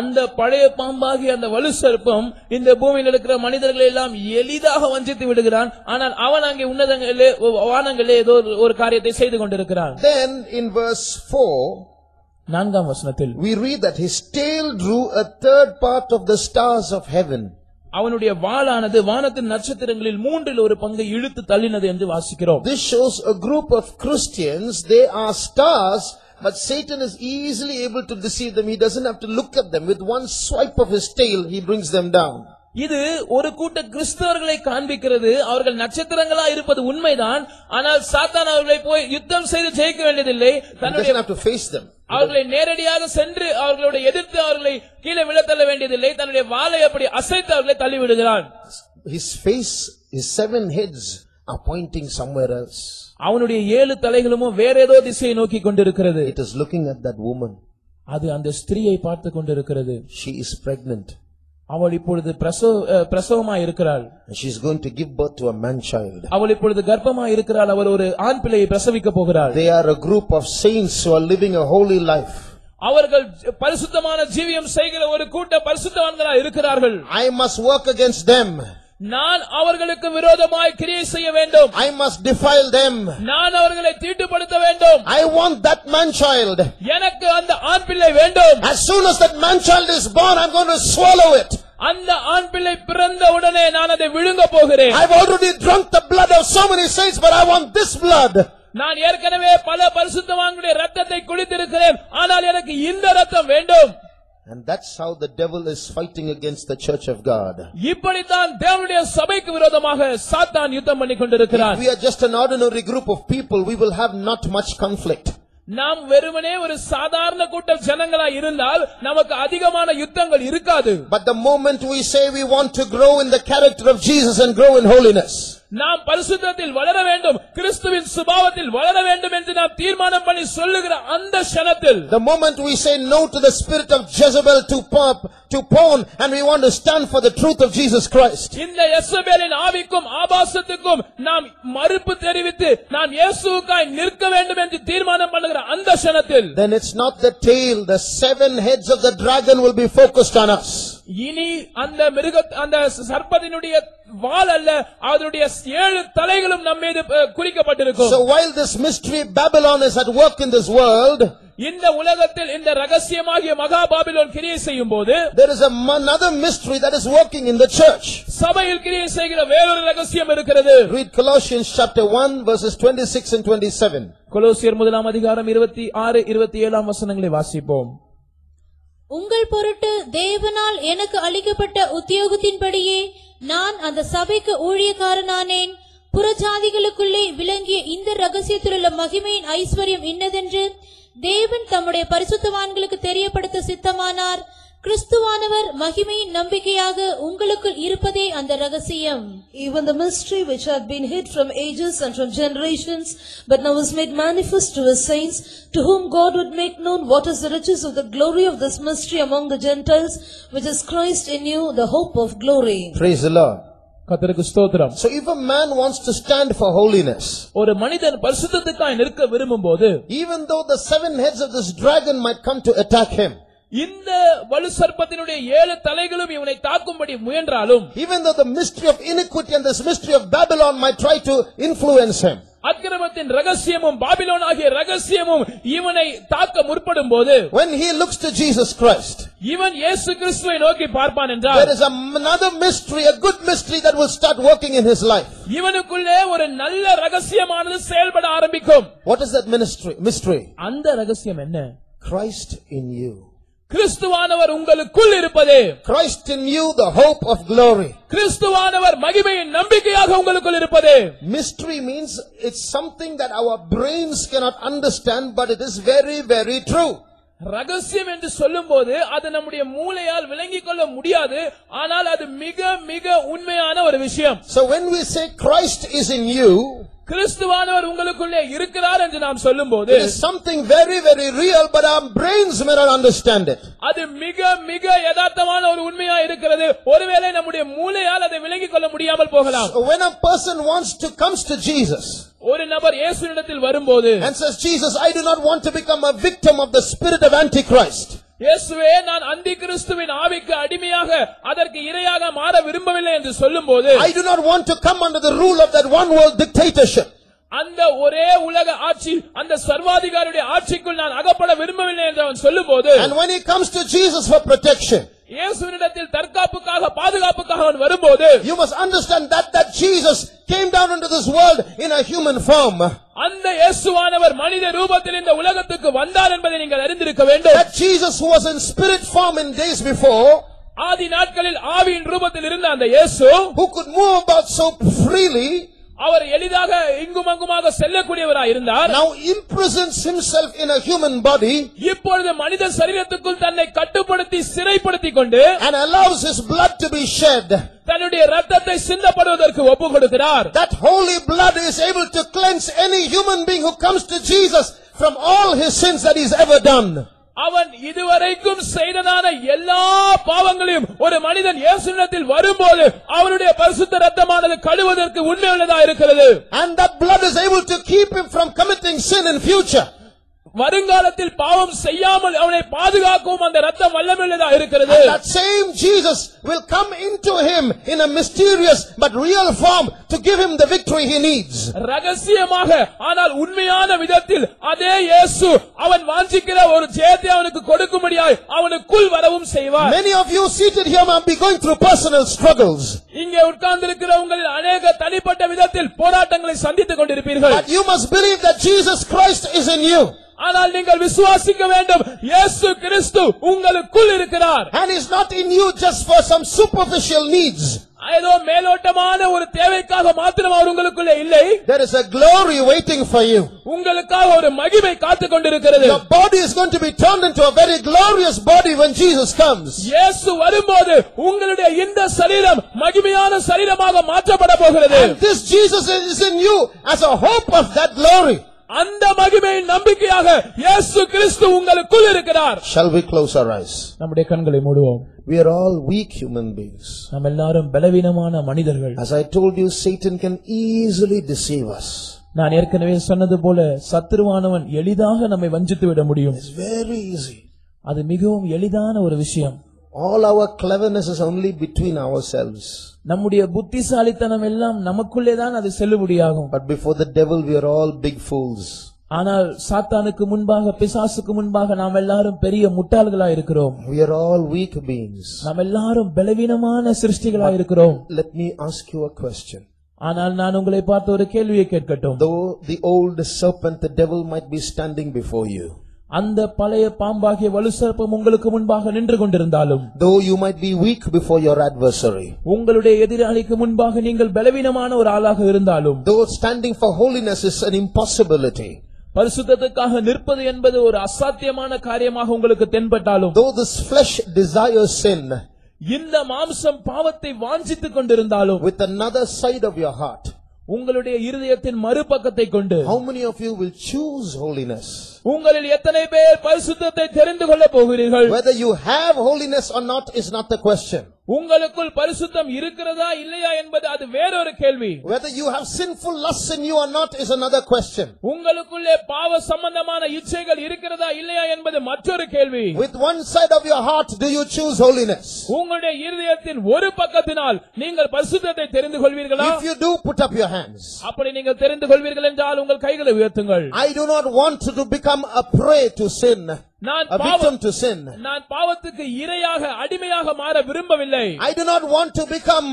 அந்த பழைய பாம்பாகி அந்த வலு சர்ப்பம் இந்த பூமியில் இருக்கிற மனிதர்களை எல்லாம் எளிதாக வஞ்சித்து விடுகிறான். ஆனால் அவன் அங்கே உன்னதங்களிலே வானங்களிலே ஏதோ ஒரு காரியத்தை செய்து கொண்டிருக்கிறான். Then in verse 4 4ஆம் வசனத்தில் we read that his tail drew a third part of the stars of heaven. அவனுடைய வாளானது வானத்தின் நட்சத்திரங்களில் 1/3 பங்கை இழுத்து தள்ளினது என்று வாசிக்கிறோம். This shows a group of Christians. They are stars, but Satan is easily able to deceive them. He doesn't have to look at them. With one swipe of his tail, he brings them down. இது ஒரு கூட்ட கிறிஸ்தவர்களை காண்பிக்கிறது. அவர்கள் நட்சத்திரங்களா இருப்பது உண்மைதான். ஆனால் சாத்தான் அவர்களை போய் யுத்தம் செய்து ஜெயிக்க வேண்டியதில்லை. He doesn't have to face them. அவர்களை நேரடியாக சென்று அவர்களோட எதிர்த்து அவர்களை கீழே விழத்தள்ள வேண்டியதில்லை. தன்னுடைய வாளை அப்படி அசைத்து அவர்களை தள்ளி விடுகிறான். His face, his 7 heads are pointing somewhere else. அவனுடைய 7 தலைகளும் வேற ஏதோ திசையை நோக்கி கொண்டிருக்கிறது. It is looking at that woman. அது அந்த ஸ்திரீயை பார்த்து கொண்டிருக்கிறது. She is pregnant. அவள் இப்பொழுது பிரசவமா இருக்கிறாள். She is going to give birth to a man child. அவள் இப்பொழுது கர்ப்பமா இருக்கிறாள். அவள் ஒரு ஆண் பிள்ளையை பிரசவிக்க போகிறாள். They are a group of saints who are living a holy life. அவர்கள் பரிசுத்தமான ஜீவியம் செய்கிற ஒரு கூட்ட பரிசுத்தவான்களா இருக்கிறார்கள். I must work against them. நான் அவர்களுக்கு விரோதமாய் கிரியை செய்ய வேண்டும். I must defile them. நான் அவர்களை தீட்டுப்படுத்த வேண்டும். I want that man child. எனக்கு அந்த ஆண் பிள்ளை வேண்டும். As soon as that man child is born, I'm going to swallow it. அந்த ஆண் பிள்ளை பிறந்த உடனே நான் அதை விழுங்க போகிறேன். I've already drunk the blood of so many saints, but I want this blood. நான் ஏற்கனவே பல பரிசுத்தவான்களுடைய இரத்தத்தை குடித்திருக்கிறேன், ஆனால் எனக்கு இந்த இரத்தம் வேண்டும். And that's how the devil is fighting against the church of God. இப்படித்தான் தேவனுடைய சபைக்கு விரோதமாக சாத்தான் யுத்தம் பண்ணிக் கொண்டிருக்கிறார். If we are just an ordinary group of people, we will have not much conflict. நாம் வெறுமனே ஒரு சாதாரண கூட்டம் ஜனங்களா இருந்தால் நமக்கு அதிகமான யுத்தங்கள் இருக்காது. But the moment we say we want to grow in the character of Jesus and grow in holiness, நாம் பரிசுத்தத்தில் வளர வேண்டும், கிறிஸ்துவின் சுபாவத்தில் வளர வேண்டும் என்று நாம் தீர்மானம் பண்ணி சொல்லுகிற அந்த க்ஷணத்தில், the moment we say no to the spirit of Jezebel to porn and we want to stand for the truth of Jesus Christ, இந்த யெசபேலின் ஆவிக்கும் ஆபாசத்துக்கும் நாம் மறுப்பு தெரிவித்து நாம் இயேசுவுக்காய் நிற்க வேண்டும் என்று தீர்மானம் பண்ணுகிற அந்த க்ஷணத்தில், then it's not the tail, the 7 heads of the dragon will be focused on us. இனி அந்த சர்ப்பத்தினுடைய வால் அல்ல, அதனுடைய 7 தலைகளும் நம்ம மீது குறிக்கப்பட்டிருக்கும். So while this mystery Babylon is at work in this world, இந்த உலகத்தில் இந்த ரகசியமாகிய மகா பாபிலோன் கிரியை செய்யும் போது, there is another mystery that is working in the church. சபையில் கிரியை செய்கிற வேறொரு ரகசியம் இருக்கிறது. Read Colossians chapter 1 verses 26 and 27. கொலோசியர் 1 அதிகாரம் 26 27 வசனங்களை வாசிப்போம். உங்கள் பொருட்டு தேவனால் எனக்கு அளிக்கப்பட்ட உத்தியோகத்தின்படியே நான் அந்த சபைக்கு ஊழியக்காரனானேன். புறஜாதிகளுக்குள்ளே விளங்கிய இந்த ரகசியத்திலுள்ள மகிமையின் ஐஸ்வர்யம் இன்னதென்று தேவன் தம்முடைய பரிசுத்தவான்களுக்கு தெரியப்படுத்த சித்தமானார். கிறிஸ்துவானவர் மகிமையின் நம்பிக்கையாக உங்களுக்குள் இருப்பதே அந்த ரகசியம். Even the mystery which had been hid from ages and from generations, but now is made manifest to his saints, to whom God would make known what is the riches of the glory of this mystery among the Gentiles, which is Christ in you, the hope of glory. Praise the Lord. கர்த்தருக்கு ஸ்தோத்திரம். So if a man wants to stand for holiness, ஒரு மனிதன் பரிசுத்தத்துக்காய் நிற்க விரும்பும்போது, even though the 7 heads of this dragon might come to attack him, இந்த வலு சர்ப்பத்தினுடைய 7 தலைகளும் இவனை தாக்கும்படி முயன்றாலும், even though the mystery of iniquity and this mystery of Babylon might try to influence him, அக்கிரமத்தின் ரகசியமும் பாபிலோன் ஆகிய ரகசியமும் இவனை தாக்க முற்படும் போது, when he looks to Jesus Christ, இவன் இயேசு கிறிஸ்துவை நோக்கி பார்ப்பான் என்றால், there is another mystery, a good mystery that will start working in his life. இவனுக்குள்ளே ஒரு நல்ல ரகசியமானது செயல்பட ஆரம்பிக்கும். What is that mystery? அந்த ரகசியம் என்ன? Christ in you. கிறிஸ்துவானவர் உங்களுக்குள் இருப்பதே. Christ in you, the hope of glory. கிறிஸ்துவானவர் மகிமையின் நம்பிக்கையாக உங்களுக்குள் இருப்பதே. Mystery means it's something that our brains cannot understand, but it is very, very true. ரகசியம் என்று சொல்லும்போது அது நம்முடைய மூளையால் விளங்கிக் கொள்ள முடியாது, ஆனால் அது மிக மிக உண்மையான ஒரு விஷயம். So when we say Christ is in you, கிறிஸ்துவானவர் உங்களுக்குள்ளே இருக்கிறார் என்று நாம் சொல்லும்போது, it is something very, very real, but our brains may not understand it. அது மிக மிக யதார்த்தமான ஒரு உண்மையா இருக்கிறது. ஒருவேளை நம்முடைய மூளையால் அதை விளங்கிக் கொள்ள முடியாமல் போகலாம். So when a person comes to Jesus, ஒரு நபர் இயேசுவினிடத்தில் வரும்போது and says, Jesus, I do not want to become a victim of the spirit of Antichrist. இயேசுவே, நான் அந்தி கிறிஸ்துவின் ஆவிக்கு அடிமையாக அதற்கு இரையாக மாற விரும்பவில்லை என்று சொல்லும்போது, I do not want to come under the rule of that one world dictatorship. அந்த ஒரே உலக ஆட்சி, அந்த சர்வாதிகாரியுடைய ஆட்சிக்குள் நான் அகப்பட விரும்பவில்லை என்று அவன் சொல்லும்போது, And when he comes to Jesus for protection, இயேசுவினிடத்தில் தற்காப்புக்காக பாதுகாப்புக்காக அவன் வரும்போது, you must understand that Jesus came down into this world in a human form. அந்த இயேசுவானவர் மனித ரூபத்தில் இந்த உலகத்துக்கு வந்தார் என்பதை நீங்கள் அறிந்திருக்க வேண்டும். That Jesus who was in spirit form in days before, ஆதி நாட்களில் ஆவியின் ரூபத்தில் இருந்த அந்த இயேசு, who could move about so freely, அவர் எளிதாக இங்கும் அங்குமாக செல்லக்கூடியவராய் இருந்தார். now imprisons himself in a human body, இப்பொழுது மனித சரீரத்துக்குள் தன்னை கட்டுப்படுத்தி சிறைப்படுத்திக் கொண்டு, and allows his blood to be shed. தன்னுடைய ரத்தத்தை சிந்தப்படுவதற்கு ஒப்பு கொடுக்கிறார். That holy blood is able to cleanse any human being who comes to Jesus from all his sins that he's ever done. அவன் இதுவரைக்கும் செய்ததான எல்லா பாவங்களையும் ஒரு மனிதன் இயேசுவினிடத்தில் வரும்போது அவருடைய பரிசுத்த ரத்தமானது கழுவுவதற்கு உண்மையுள்ளதா இருக்கிறது. And that blood is able to keep him from committing sin in future. வருங்காலத்தில் பாவம் செய்யாமல் அவனை பாதுகாக்கவும் அந்த இரத்தம் வல்லமையுள்ளதா இருக்கிறது. That same Jesus will come into him in a mysterious but real form to give him the victory he needs. ரகசியமாக ஆனால் உண்மையான விதத்தில் அதே இயேசு அவன் வாஞ்சிக்கிற ஒரு ஜெயத்தை அவனுக்கு கொடுக்கும்படியாய் அவனுக்குள் வரவும் செய்வார். Many of you seated here might be going through personal struggles. இங்கே உட்கார்ந்திருக்கிற உங்களில் அநேக தனிப்பட்ட விதத்தில் போராட்டங்களை சந்தித்துக் கொண்டிருப்பீர்கள். But you must believe that Jesus Christ is in you. ஆனால் நீங்கள் விசுவாசிக்க வேண்டும் இயேசு கிறிஸ்து உங்களுக்குள் இருக்கிறார். And is not in you just for some superficial needs. ஏதோ மேலோட்டமான ஒரு தேவைக்காக மாத்திரம் அவர் உங்களுக்குள்ளே இல்லை. There is a glory waiting for you. உங்களுக்காக ஒரு மகிமை காத்துக் கொண்டிருக்கிறது. Your body is going to be turned into a very glorious body when Jesus comes. இயேசு வரும்போது உங்களுடைய இந்த சரீரம் மகிமையான சரீரமாக மாற்றப்பட போகிறது. And this Jesus is in you as a hope of that glory. அந்த மகிமையின் நம்பிக்கையாக இயேசு கிறிஸ்து உங்களுக்குள் இருக்கிறார். Shall we close our eyes? நம்முடைய கண்களை மூடுவோம். We are all weak human beings. நாம் எல்லாரும் பலவீனமான மனிதர்கள். As I told you, Satan can easily deceive us. நான் ஏற்கனவே சொன்னது போல சத்துருவானவன் எளிதாக நம்மை வஞ்சித்து விட முடியும். It's very easy. அது மிகவும் எளிதான ஒரு விஷயம். All our cleverness is only between ourselves. நம்முடைய புத்திசாலித்தனம் எல்லாம் நமக்குள்ளே தான் அது செல்லுபடியாகும். But before the devil we are all big fools. ஆனால் சாத்தானுக்கு முன்பாக பிசாசுக்கு முன்பாக நாம் எல்லாரும் பெரிய முட்டாள்களாய் இருக்கிறோம். We are all weak beings. நாம் எல்லாரும் பலவீனமான சிருஷ்டிகளாய் இருக்கிறோம். Let me ask you a question. ஆனால் நான் உங்களை பார்த்து ஒரு கேள்வியை கேட்கட்டும். Though the old serpent, the devil might be standing before you. அந்த பழைய பாம்பாகிய வலுசர்ப்பம் உங்களுக்கு முன்பாக நின்று கொண்டிருந்தாலும், though you might be weak before your adversary, உங்களுடைய எதிராளிக்கு முன்பாக நீங்கள் பலவீனமான ஒரு ஆளாக இருந்தாலும், though standing for holiness is an impossibility, பரிசுத்தத்துக்காக நிற்பது என்பது ஒரு அசாத்தியமான காரியமாக உங்களுக்கு தென்பட்டாலும், though this flesh desires sin, இந்த மாம்சம் பாவத்தை வாஞ்சித்துக் கொண்டிருந்தாலும், with another side of your heart, உங்களுடைய இருதயத்தின் மறுபக்கத்தை கொண்டு, how many of you will choose holiness? உங்களில் எத்தனை பேர் பரிசுத்தத்தை தெரிந்து கொள்ள போகிறீர்கள்? Whether you have holiness or not is not the question. உங்களுக்குள் பரிசுத்தம் இருக்கிறதா இல்லையா என்பது அது வேறொரு கேள்வி. Whether you have sinful lusts in you or not is another question. உங்களுக்குள்ளே பாவ சம்பந்தமான இச்சைகள் இருக்கிறதா இல்லையா என்பது மற்றொரு கேள்வி. With one side of your heart do you choose holiness? உங்களுடைய இருதயத்தின் ஒரு பக்கத்தினால் நீங்கள் பரிசுத்தத்தை தெரிந்து கொள்வீர்களா? If you do, put up your hands. அப்படி நீங்கள் தெரிந்து கொள்வீர்கள் என்றால் உங்கள் கைகளை உயர்த்துங்கள். I do not want to become a prey to sin. A victim to sin. நான் பாவத்துக்கு இரையாக அடிமையாக மாற விரும்பவில்லை. I do not want to become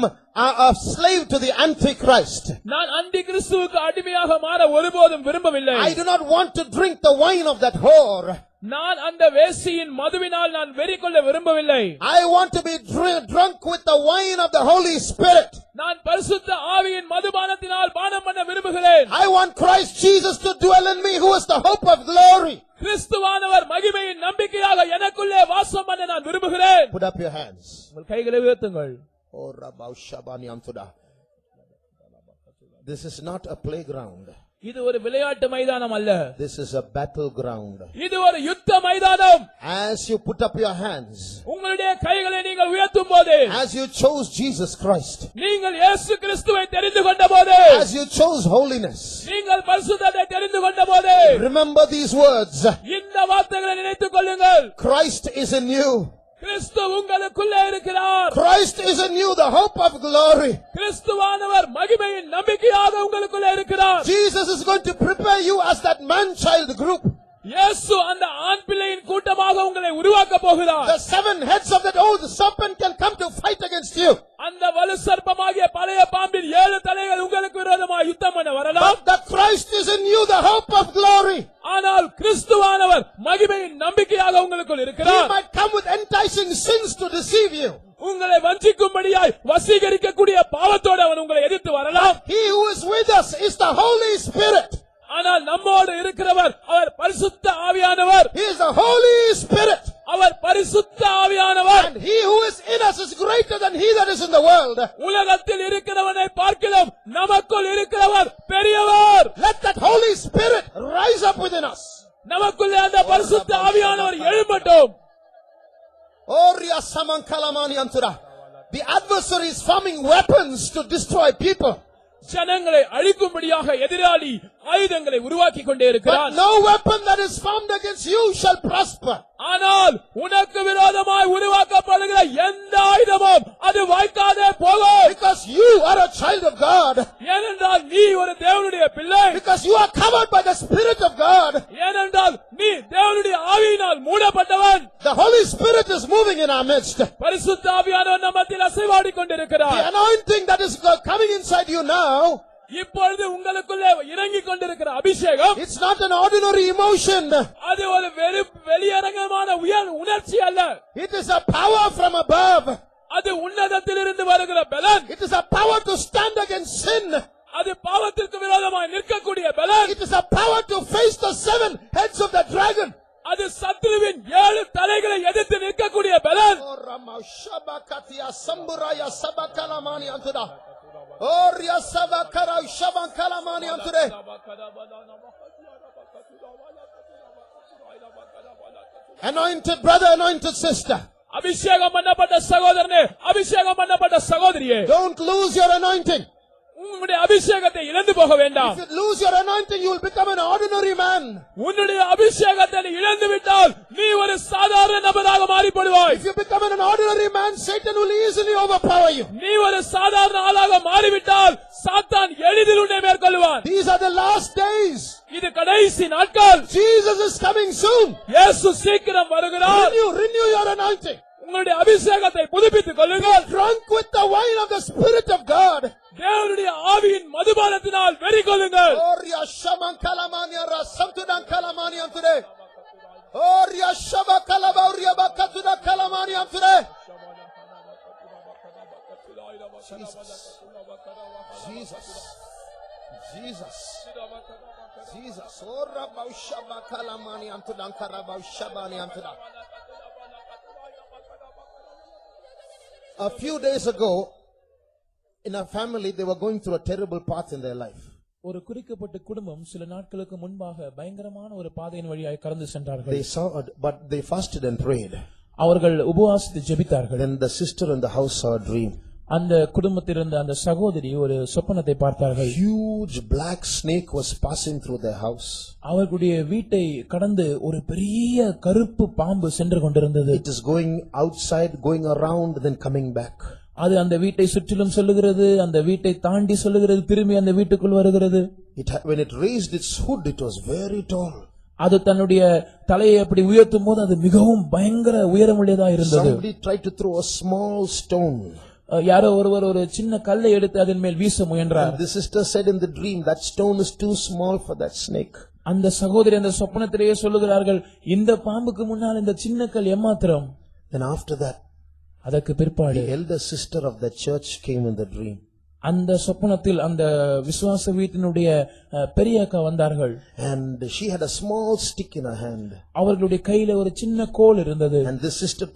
a slave to the antichrist. நான் அந்தி கிறிஸ்துவுக்கு அடிமையாக மாற ஒருபோதும் விரும்பவில்லை. I do not want to drink the wine of that whore. நான் அந்த வேசியின் மதுவினால் நான் வெறி கொள்ள விரும்பவில்லை. I want to be drunk with the wine of the Holy Spirit. நான் பரிசுத்த ஆவியின் மதுபானத்தினால் பானம் பண்ண விரும்புகிறேன். I want Christ Jesus to dwell in me, who is the hope of glory. கிறிஸ்துவானவர் மகிமையின் நம்பிக்கையாக எனக்குள்ளே வாசம் பண்ண நான் விரும்புகிறேன். Put up your hands. உங்கள் கைகளை உயர்த்துங்கள். Oh Rabau Shabani Amtuda. This is not a playground. இது ஒரு விளையாட்டு மைதானம் அல்ல. This is a battleground. இது ஒரு யுத்த மைதானம். As you put up your hands, உங்களுடைய கைகளை நீங்கள் உயர்த்தும்போது, as you chose Jesus Christ, நீங்கள் இயேசு கிறிஸ்துவை தெரிந்து கொண்டபோது, as you chose holiness, நீங்கள் பரிசுத்தத்தை தெரிந்து கொண்டபோது, remember these words. இந்த வார்த்தைகளை நினைத்துக் கொள்ளுங்கள். Christ is in you. கிறிஸ்து உங்களுக்குள்ளே இருக்கிறார். Christ is in you, the hope of glory. கிறிஸ்துவானவர் மகிமையின் நம்பிக்கையாக உங்களுக்குள்ளே இருக்கிறார். Jesus is going to prepare you as that man-child group. இயேசு அந்த ஆண் பிள்ளையின் கூட்டமாக உங்களை உருவாக்க போகிறார். The 7 heads of that old serpent can come to fight against you. அந்த வலு சர்ப்பமாகிய பழைய பாம்பின் 7 தலைகள் உங்களுக்கு விரோதமாக யுத்தம் பண்ண வரலாம். But the Christ is in you, the hope of glory. ஆனால் கிறிஸ்துவானவர் மகிமையின் நம்பிக்கையாக உங்களுக்குள் இருக்கிறார். He might come with enticing sins to deceive you. உங்களை வஞ்சிக்கும்படியாய் வசீகரிக்கக்கூடிய பாவத்தோடு அவன் உங்களை எதிர்த்து வரலாம். He who is with us is the Holy Spirit. ஆனால் நம்மோடு இருக்கிறவர் அவர் பரிசுத்த ஆவியானவர். He is the Holy Spirit. அவர் பரிசுத்த ஆவியானவர். And he who is in us is greater than he that is in the world. உலகத்தில் இருக்கிறவனை பார்க்கிறோம் நமக்குள் இருக்கிறவர் பெரியவர். Let that Holy Spirit rise up within us. நமக்குள்ளே அந்த பரிசுத்த ஆவியானவர் எழும்பட்டும். Oria samankalamani antura. The adversary is forming weapons to destroy people. ஜனங்களை அழிக்கும்படியாக எதிராளி ஆயுதங்களை உருவாக்கி கொண்டே But இருக்கிறான். no weapon that is formed against you shall prosper. ஆனால் உனக்கு விரோதமாய் உருவாக்கப்படுகிற எந்த ஆயுதமும் அது வாய்க்காதே போகும். Because you are a child of God. ஏனென்றால் நீ ஒரு தேவனுடைய பிள்ளை. Because you are covered by the Spirit of God. ஏனென்றால் நீ தேவனுடைய ஆவியினால் மூடப்பட்டவன். The Holy Spirit is moving in our midst. பரிசுத்த ஆவியானவர் நம்ம மத்தியில் அசைவாடிக் The கொண்டிருக்கிறார். anointing that is coming inside you now, இப்பொழுது உங்களுக்குள்ளே இறங்கிக் கொண்டிருக்கிற அபிஷேகம் it's not an ordinary emotion. அது ஒரு வெளியரங்கமான உணர்ச்சி அல்ல. It is a power from above. அது உன்னதத்திலிருந்து வருகிற பலன். It is a power to stand against sin. அது பாவத்திற்கு விரோதமாய் நிற்கக்கூடிய பலன். It is a power to face the 7 heads of the dragon. அது சத்ருவின் 7 தலைகளை எதிர்த்து நிற்கக்கூடிய பலன். Oh Rama Shabakatia Samburaya Sabakalamani Antuda. Oh Ria Sabakara Shabankalamani Antude. Anointed brother, anointed sister. அபிஷேகம் பண்ணப்பட்ட சகோதரனே, அபிஷேகம் பண்ணப்பட்ட சகோதரியே, Don't lose your anointing. உன்னுடைய அபிஷேகத்தை இழந்து போக வேண்டாம். If you lose your anointing, you will become an ordinary man. உன்னுடைய அபிஷேகத்தை நீ இழந்து விட்டால் நீ ஒரு சாதாரண நபராக மாறிப்படுவாய். If you become an ordinary man, Satan will easily overpower you. நீ ஒரு சாதாரண ஆளாக மாறிவிட்டால் சாத்தான் எளிதில் உன்னை மேற்கொள்வான். These are the last days. இது கடைசி நாட்கள். Jesus is coming soon. இயேசு சீக்கிரம் வருகிறார். Renew your anointing. உங்களுடைய அபிஷேகத்தை புதுப்பித்துக் கொள்ளுங்கள். Drunk with the wine of the Spirit of God. தேவனுடைய ஆவியின் மதுபானத்தினால் வெறி கொள்ளுங்கள். Oria Shamankalamania Rasamtudan Kalamaniam today. Oria Shabakalabauria Bakatuda Kalamaniam today. Jesus. Ora Baushabakalamaniam Tudan Karabaushaniam today. A few days ago, in a family, they were going through a terrible path in their life. ஒரு குறிக்கப்பட்ட குடும்பம் சில நாட்களுக்கு முன்பாக பயங்கரமான ஒரு பாதையின் வழியாய் கடந்து சென்றார்கள். They saw, but they fasted and prayed. அவர்கள் உபவாசித்து ஜெபித்தார்கள். Then the sister in the house saw a dream. அந்த குடும்பத்தில் இருந்த அந்த சகோதரி ஒரு சொப்பனத்தை பார்த்தார்கள். Huge black snake was passing through their house. அவர்களுடைய வீட்டை கடந்து ஒரு பெரிய கருப்பு பாம்பு சென்று கொண்டிருந்தது. It is going outside, going around, then coming back. அது அந்த வீட்டை சுற்றிலும் சொல்லுகிறது, அந்த வீட்டை தாண்டி சொல்லுகிறது, திரும்பி அந்த வீட்டுக்குள் வருகிறது. When it raised its hood, it was very tall. அது தன்னுடைய தலையை அப்படி உயர்த்தும் போது அது மிகவும் பயங்கர உயரமுள்ளதா இருந்தது. Somebody tried to throw a small stone. யாரோ ஒருவர் ஒரு சின்ன கல்லை எடுத்து அதன் மேல் வீச முயன்றார். The sister said in the dream, that stone is too small for that snake. அந்த சகோதரி அந்த சொப்பனத்திலேயே சொல்லுகிறார்கள், இந்த பாம்புக்கு முன்னால் இந்த சின்ன கல் எம்மாத்திரம். Then after that, அதற்கு பிற்பாடு the elder sister of the church came in the dream. அந்த சொப்பனத்தில் அந்த விசுவாச வீட்டினுடைய பெரிய அக்கா வந்தார்கள். And she had a small stick in her hand. அவர்களுடைய கையில ஒரு சின்ன கோல் இருந்தது. And this sister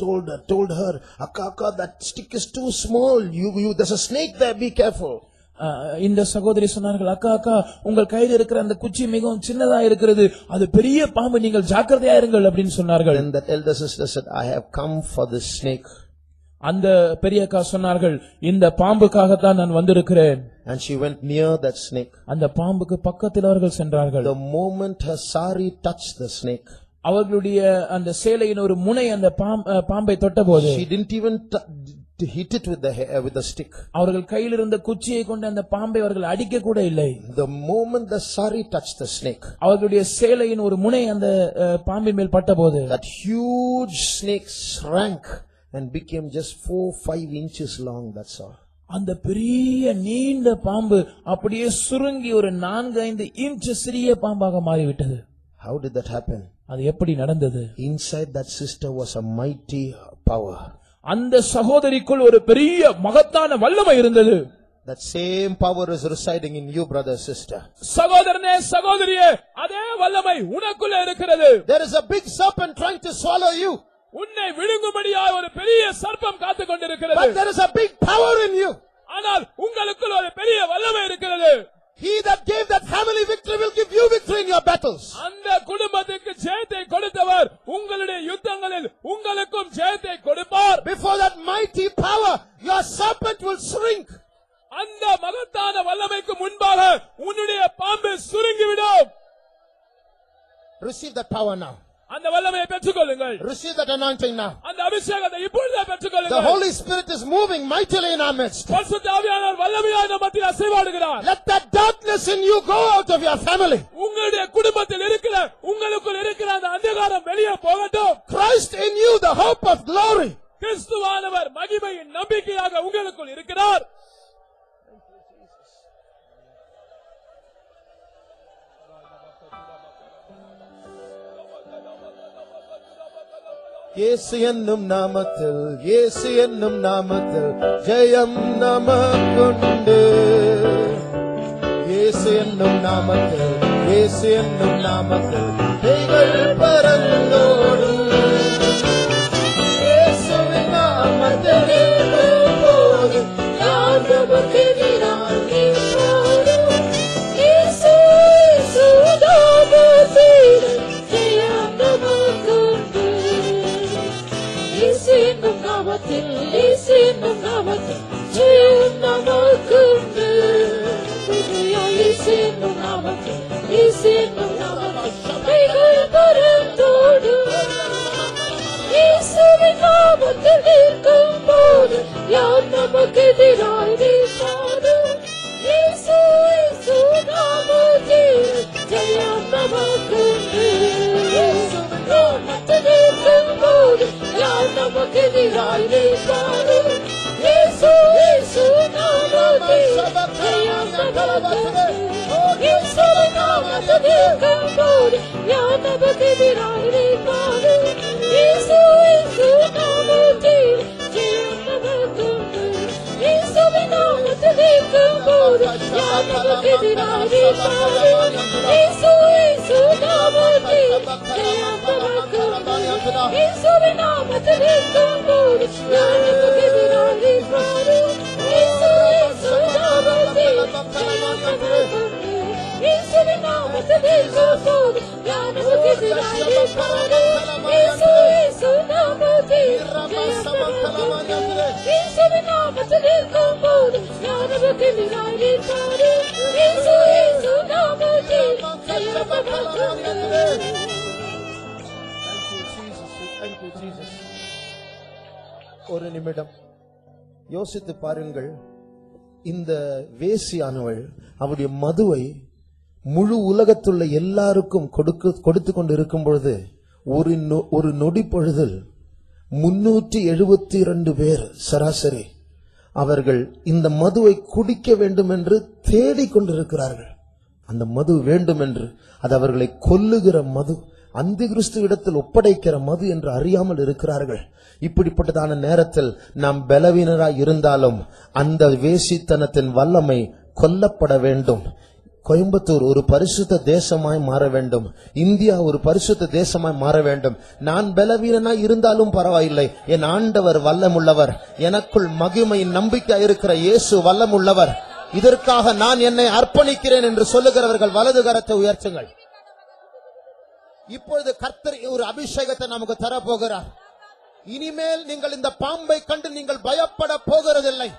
told her, Akka, that stick is too small. There's a snake there, be careful. இந்த சகோதரி சொன்னார்கள், அக்கா உங்கள் கையில் இருக்கிற அந்த குச்சி மிகவும் சின்னதா இருக்கிறது, அது பெரிய பாம்பு, நீங்கள் ஜாக்கிரதையா இருங்கள் அப்படின்னு சொன்னார்கள். Then that elder sister said, I have come for this snake. அந்த பெரிய அக்கா சொன்னார்கள், இந்த பாம்புக்காகத்தான் நான் வந்திருக்கிறேன். And she went near that snake. அந்த பாம்புக்கு பக்கத்தில் அவர்கள் சென்றார்கள். The moment her sari touched the snake, அவர்களுடைய அந்த சேலையின் ஒரு முனை அந்த பாம்பை தொட்டபோது she didn't even hit it with the stick. அவர்கள் கையில் இருந்த குச்சியை கொண்டு அந்த பாம்பை அவர்கள் அடிக்க கூட இல்லை. The moment the sari touched the snake, அவர்களுடைய சேலையின் ஒரு முனை அந்த பாம்பின் மேல் பட்டபோது that huge snake shrank and became just 4-5 inches long. That's all. அந்த பெரிய நீண்ட பாம்பு அப்படியே சுருங்கி ஒரு 4-5 இன்ச் சிறிய பாம்பாக மாறிவிட்டது. How did that happen? அது எப்படி நடந்தது? Inside that sister was a mighty power. அந்த சகோதரிக்குள் ஒரு பெரிய மகத்தான வல்லமை இருந்தது. That same power is residing in you, brother, sister. சகோதரனே, சகோதரியே, அதே வல்லமை உனக்குள்ள இருக்கிறது. There is a big serpent trying to swallow you. உன்னை விழுங்கும்படியாக ஒரு பெரிய சர்ப்பம் காத்துக் கொண்டிருக்கிறது. But there is a big power in you. ஆனால் உங்களுக்குள் ஒரு பெரிய வல்லமை இருக்கிறது. He that gave that family victory will give you victory in your battles. அந்த குடும்பத்துக்கு ஜெயத்தை கொடுத்தவர் உங்களுடைய யுத்தங்களில் உங்களுக்கும் ஜெயத்தை கொடுப்பார். Before that mighty power, your serpent will shrink. அந்த மகத்தான வல்லமைக்கு முன்பாக Receive that power now. அந்த வல்லமையை பெற்றுக்கொள்ளுங்கள். Receive that anointing now. அந்த அபிஷேகத்தை இப்பொழுதே பெற்றுக்கொள்ளுங்கள். The Holy Spirit is moving mightily in our midst. பரிசுத்த ஆவியானவர் வல்லமையாய் நம் மத்தியில் அசைவாடுகிறார். Let that darkness in you go out of your family. உங்களுடைய குடும்பத்தில் இருக்கிற உங்களுக்குள் இருக்கிற அந்த அந்தகாரம் வெளியே போகட்டும். Christ in you, the hope of glory. கிறிஸ்துவானவர் மகிமையின் நம்பிக்கையாக உங்களுக்குள் இருக்கிறார். இயேசு என்னும் நாமத்தில், இயேசு என்னும் நாமத்தில் ஜெயம் நமக்குண்டு. இயேசு என்னும் நாமத்தில், இயேசு என்னும் நாமத்தில் பேய்கள் பறந்தோடும். இயேசுவின் நாமத்தில் இருக்கும்போது யார் நமக்கு எதிராக நிற்பாரும்? இயேசு இயேசு நாமத்தில் ஜெயம் நமக்குண்டு. இயேசு என்னும் நாமத்தில், இயேசு என்னும் நாமத்தில் ஜெயம் நமக்குண்டு. இயேசு என்னும் நாமத்தில், இயேசு என்னும் நாமத்தில் பேய்கள் பறந்தோடும். இயேசுவின் நாமத்தில் இருக்கும்போது யார் நமக்கு எதிராக நிற்பாரும்? இயேசு இயேசு நாமத்தில் ஜெயம் நமக்குண்டு. இயேசுவின் நாமத்தில் இருக்கும்போது யார் நமக்கு எதிராக நிற்பாரும்? இயேசு இயேசு நாமத்தில் ஜெயம் நமக்குண்டு. இயேசுவின் நாமத்தில் இருக்கும்போது யார் நமக்கு எதிராக நிற்பாரும்? இயேசு இயேசு நாமத்தில் ஜெயம் நமக்குண்டு. இயேசுவின் நாமத்தில் இருக்கும்போது யார் நமக்கு எதிராக நிற்பாரும்? இயேசு இயேசு நாமத்தில் ஜெயம் நமக்குண்டு. இயேசுவின் நாமத்தில் இருக்கும்போது யார் நமக்கு எதிராக நிற்பாரும்? இயேசு இயேசு நாமத்தில் ஜெயம் நமக்குண்டு. இயேசுவின் நாமத்தில் இருக்கும்போது யார் நமக்கு எதிராக நிற்பாரும்? இயேசு இயேசு நாமத்தில் ஜெயம் நமக்குண்டு. இயேசுவின் நாமத்தில் இருக்கும்போது யார் நமக்கு எதிராக நிற்பாரும்? இயேசு இயேசு நாமத்தில் ஜெயம் நமக்குண்டு. Thank you, Jesus. ஒரு நிமிடம் யோசித்து பாருங்கள். இந்த வேசியானவள் அவருடைய மதுவை முழு உலகத்துள்ள எல்லாருக்கும் கொடுத்து கொண்டு இருக்கும் பொழுது ஒரு நொடி பொழுதில் 372 பேர் சராசரி அவர்கள் இந்த மதுவை குடிக்க வேண்டும் என்று தேடிக்கொண்டிருக்கிறார்கள். அந்த மது வேண்டும் என்று, அது அவர்களை கொல்லுகிற மது, அந்தி கிறிஸ்து இடத்தில் ஒப்படைக்கிற மது என்று அறியாமல் இருக்கிறார்கள். இப்படிப்பட்டதான நேரத்தில் நாம் பலவீனராய் இருந்தாலும் அந்த வேசித்தனத்தின் வல்லமை கொல்லப்பட வேண்டும். கோயம்புத்தூர் ஒரு பரிசுத்த தேசமாய் மாற வேண்டும். இந்தியா ஒரு பரிசுத்த தேசமாய் மாற வேண்டும். நான் பலவீனனாய் இருந்தாலும் பரவாயில்லை, என் ஆண்டவர் வல்லமுள்ளவர், எனக்குள் மகிமையின் நம்பிக்கை இருக்கிற இயேசு வல்லமுள்ளவர், இதற்காக நான் என்னை அர்ப்பணிக்கிறேன் என்று சொல்லுகிறவர்கள் வலது கரத்தை உயர்த்துங்கள். இப்பொழுது கர்த்தர் ஒரு அபிஷேகத்தை நமக்கு தரப்போகிறார். இனிமேல் நீங்கள் இந்த பாம்பை கண்டு நீங்கள் பயப்பட போகிறதில்லை.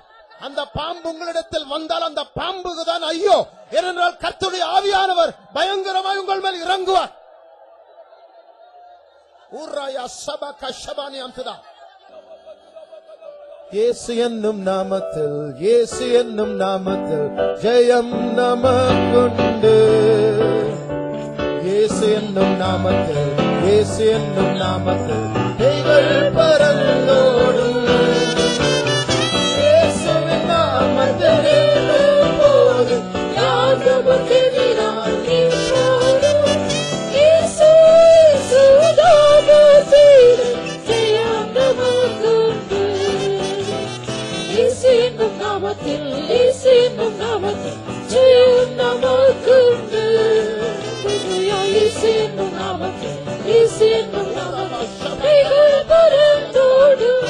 அந்த பாம்பு உங்களிடத்தில் வந்தால் அந்த பாம்புக்கு தான் ஐயோ, ஏனென்றால் கர்த்தருடைய ஆவியானவர் பயங்கரமாய் உங்கள் மேல் இறங்குவார். இயேசு என்னும் நாமத்தில், இயேசு என்னும் நாமத்தில் ஜெயம் நமக்குண்டு. இயேசு என்னும் நாமத்தில், இயேசு என்னும் நாமத்தில் பேய்கள் பறந்தோடும். இயேசுவின் நாமத்தில் இருக்கும்போது யார் நமக்கு எதிராக நிற்பாரும்? இயேசு இயேசு நாமத்தில் ஜெயம் நமக்குண்டு. இயேசு என்னும் நாமத்தில், இயேசு என்னும் நாமத்தில் ஜெயம் நமக்குண்டு. இயேசு என்னும் நாமத்தில், இயேசு என்னும் நாமத்தில் பேய்கள் பறந்தோடும்.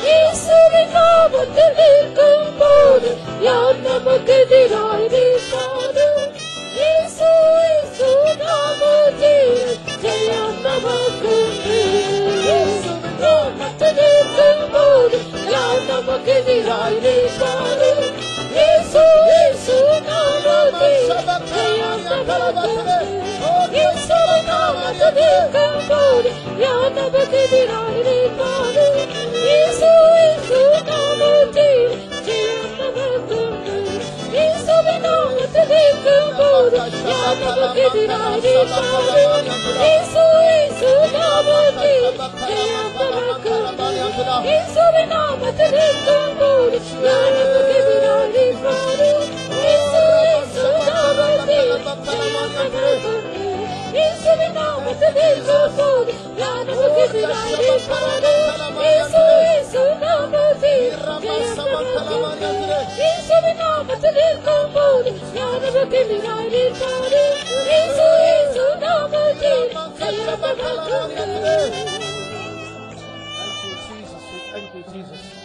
இயேசுவின் நாமத்தில் இருக்கும்போது யார் நமக்கு எதிராக நிற்பாரும்? இயேசு இயேசு நாமத்தில் ஜெயம் நமக்குண்டு. இயேசுவின் நாமத்தில் இருக்கும்போது யார் நமக்கு எதிராக நிற்பாரும்? இயேசு இயேசு நாமத்தில் ஜெயம் நமக்குண்டு. நிற்கும்போது யார் நமக்கு எதிராய் நிற்பாரு? இயேசு இயேசு நாமத்தில் ஜெயம் நமக்குண்டு. இயேசுவின் நாமத்தில் நிற்கும்போது யார் நமக்கு எதிராய் நிற்பாரு? இயேசு இயேசு நாமத்தில் ஜெயம் நமக்குண்டு. இயேசுவின் நாமத்தில் நிற்கும்போது யார் நமக்கு எதிராய் நிற்பாரு? இயேசு இயேசு நாமத்தில் ஜெயம் நமக்குண்டு. இயேசுவின் நாமத்தில் நிற்கும்போது யார் நமக்கு எதிராய் நிற்பாரு? இயேசு இயேசு நாமத்தில் ஜெயம் நமக்குண்டு. இயேசுவின் நாமத்தில் நிற்கும்போது யார் நமக்கு எதிராய் நிற்பாரு? இயேசு இயேசு நாமத்தில் ஜெயம் நமக்குண்டு. Thank you, Jesus.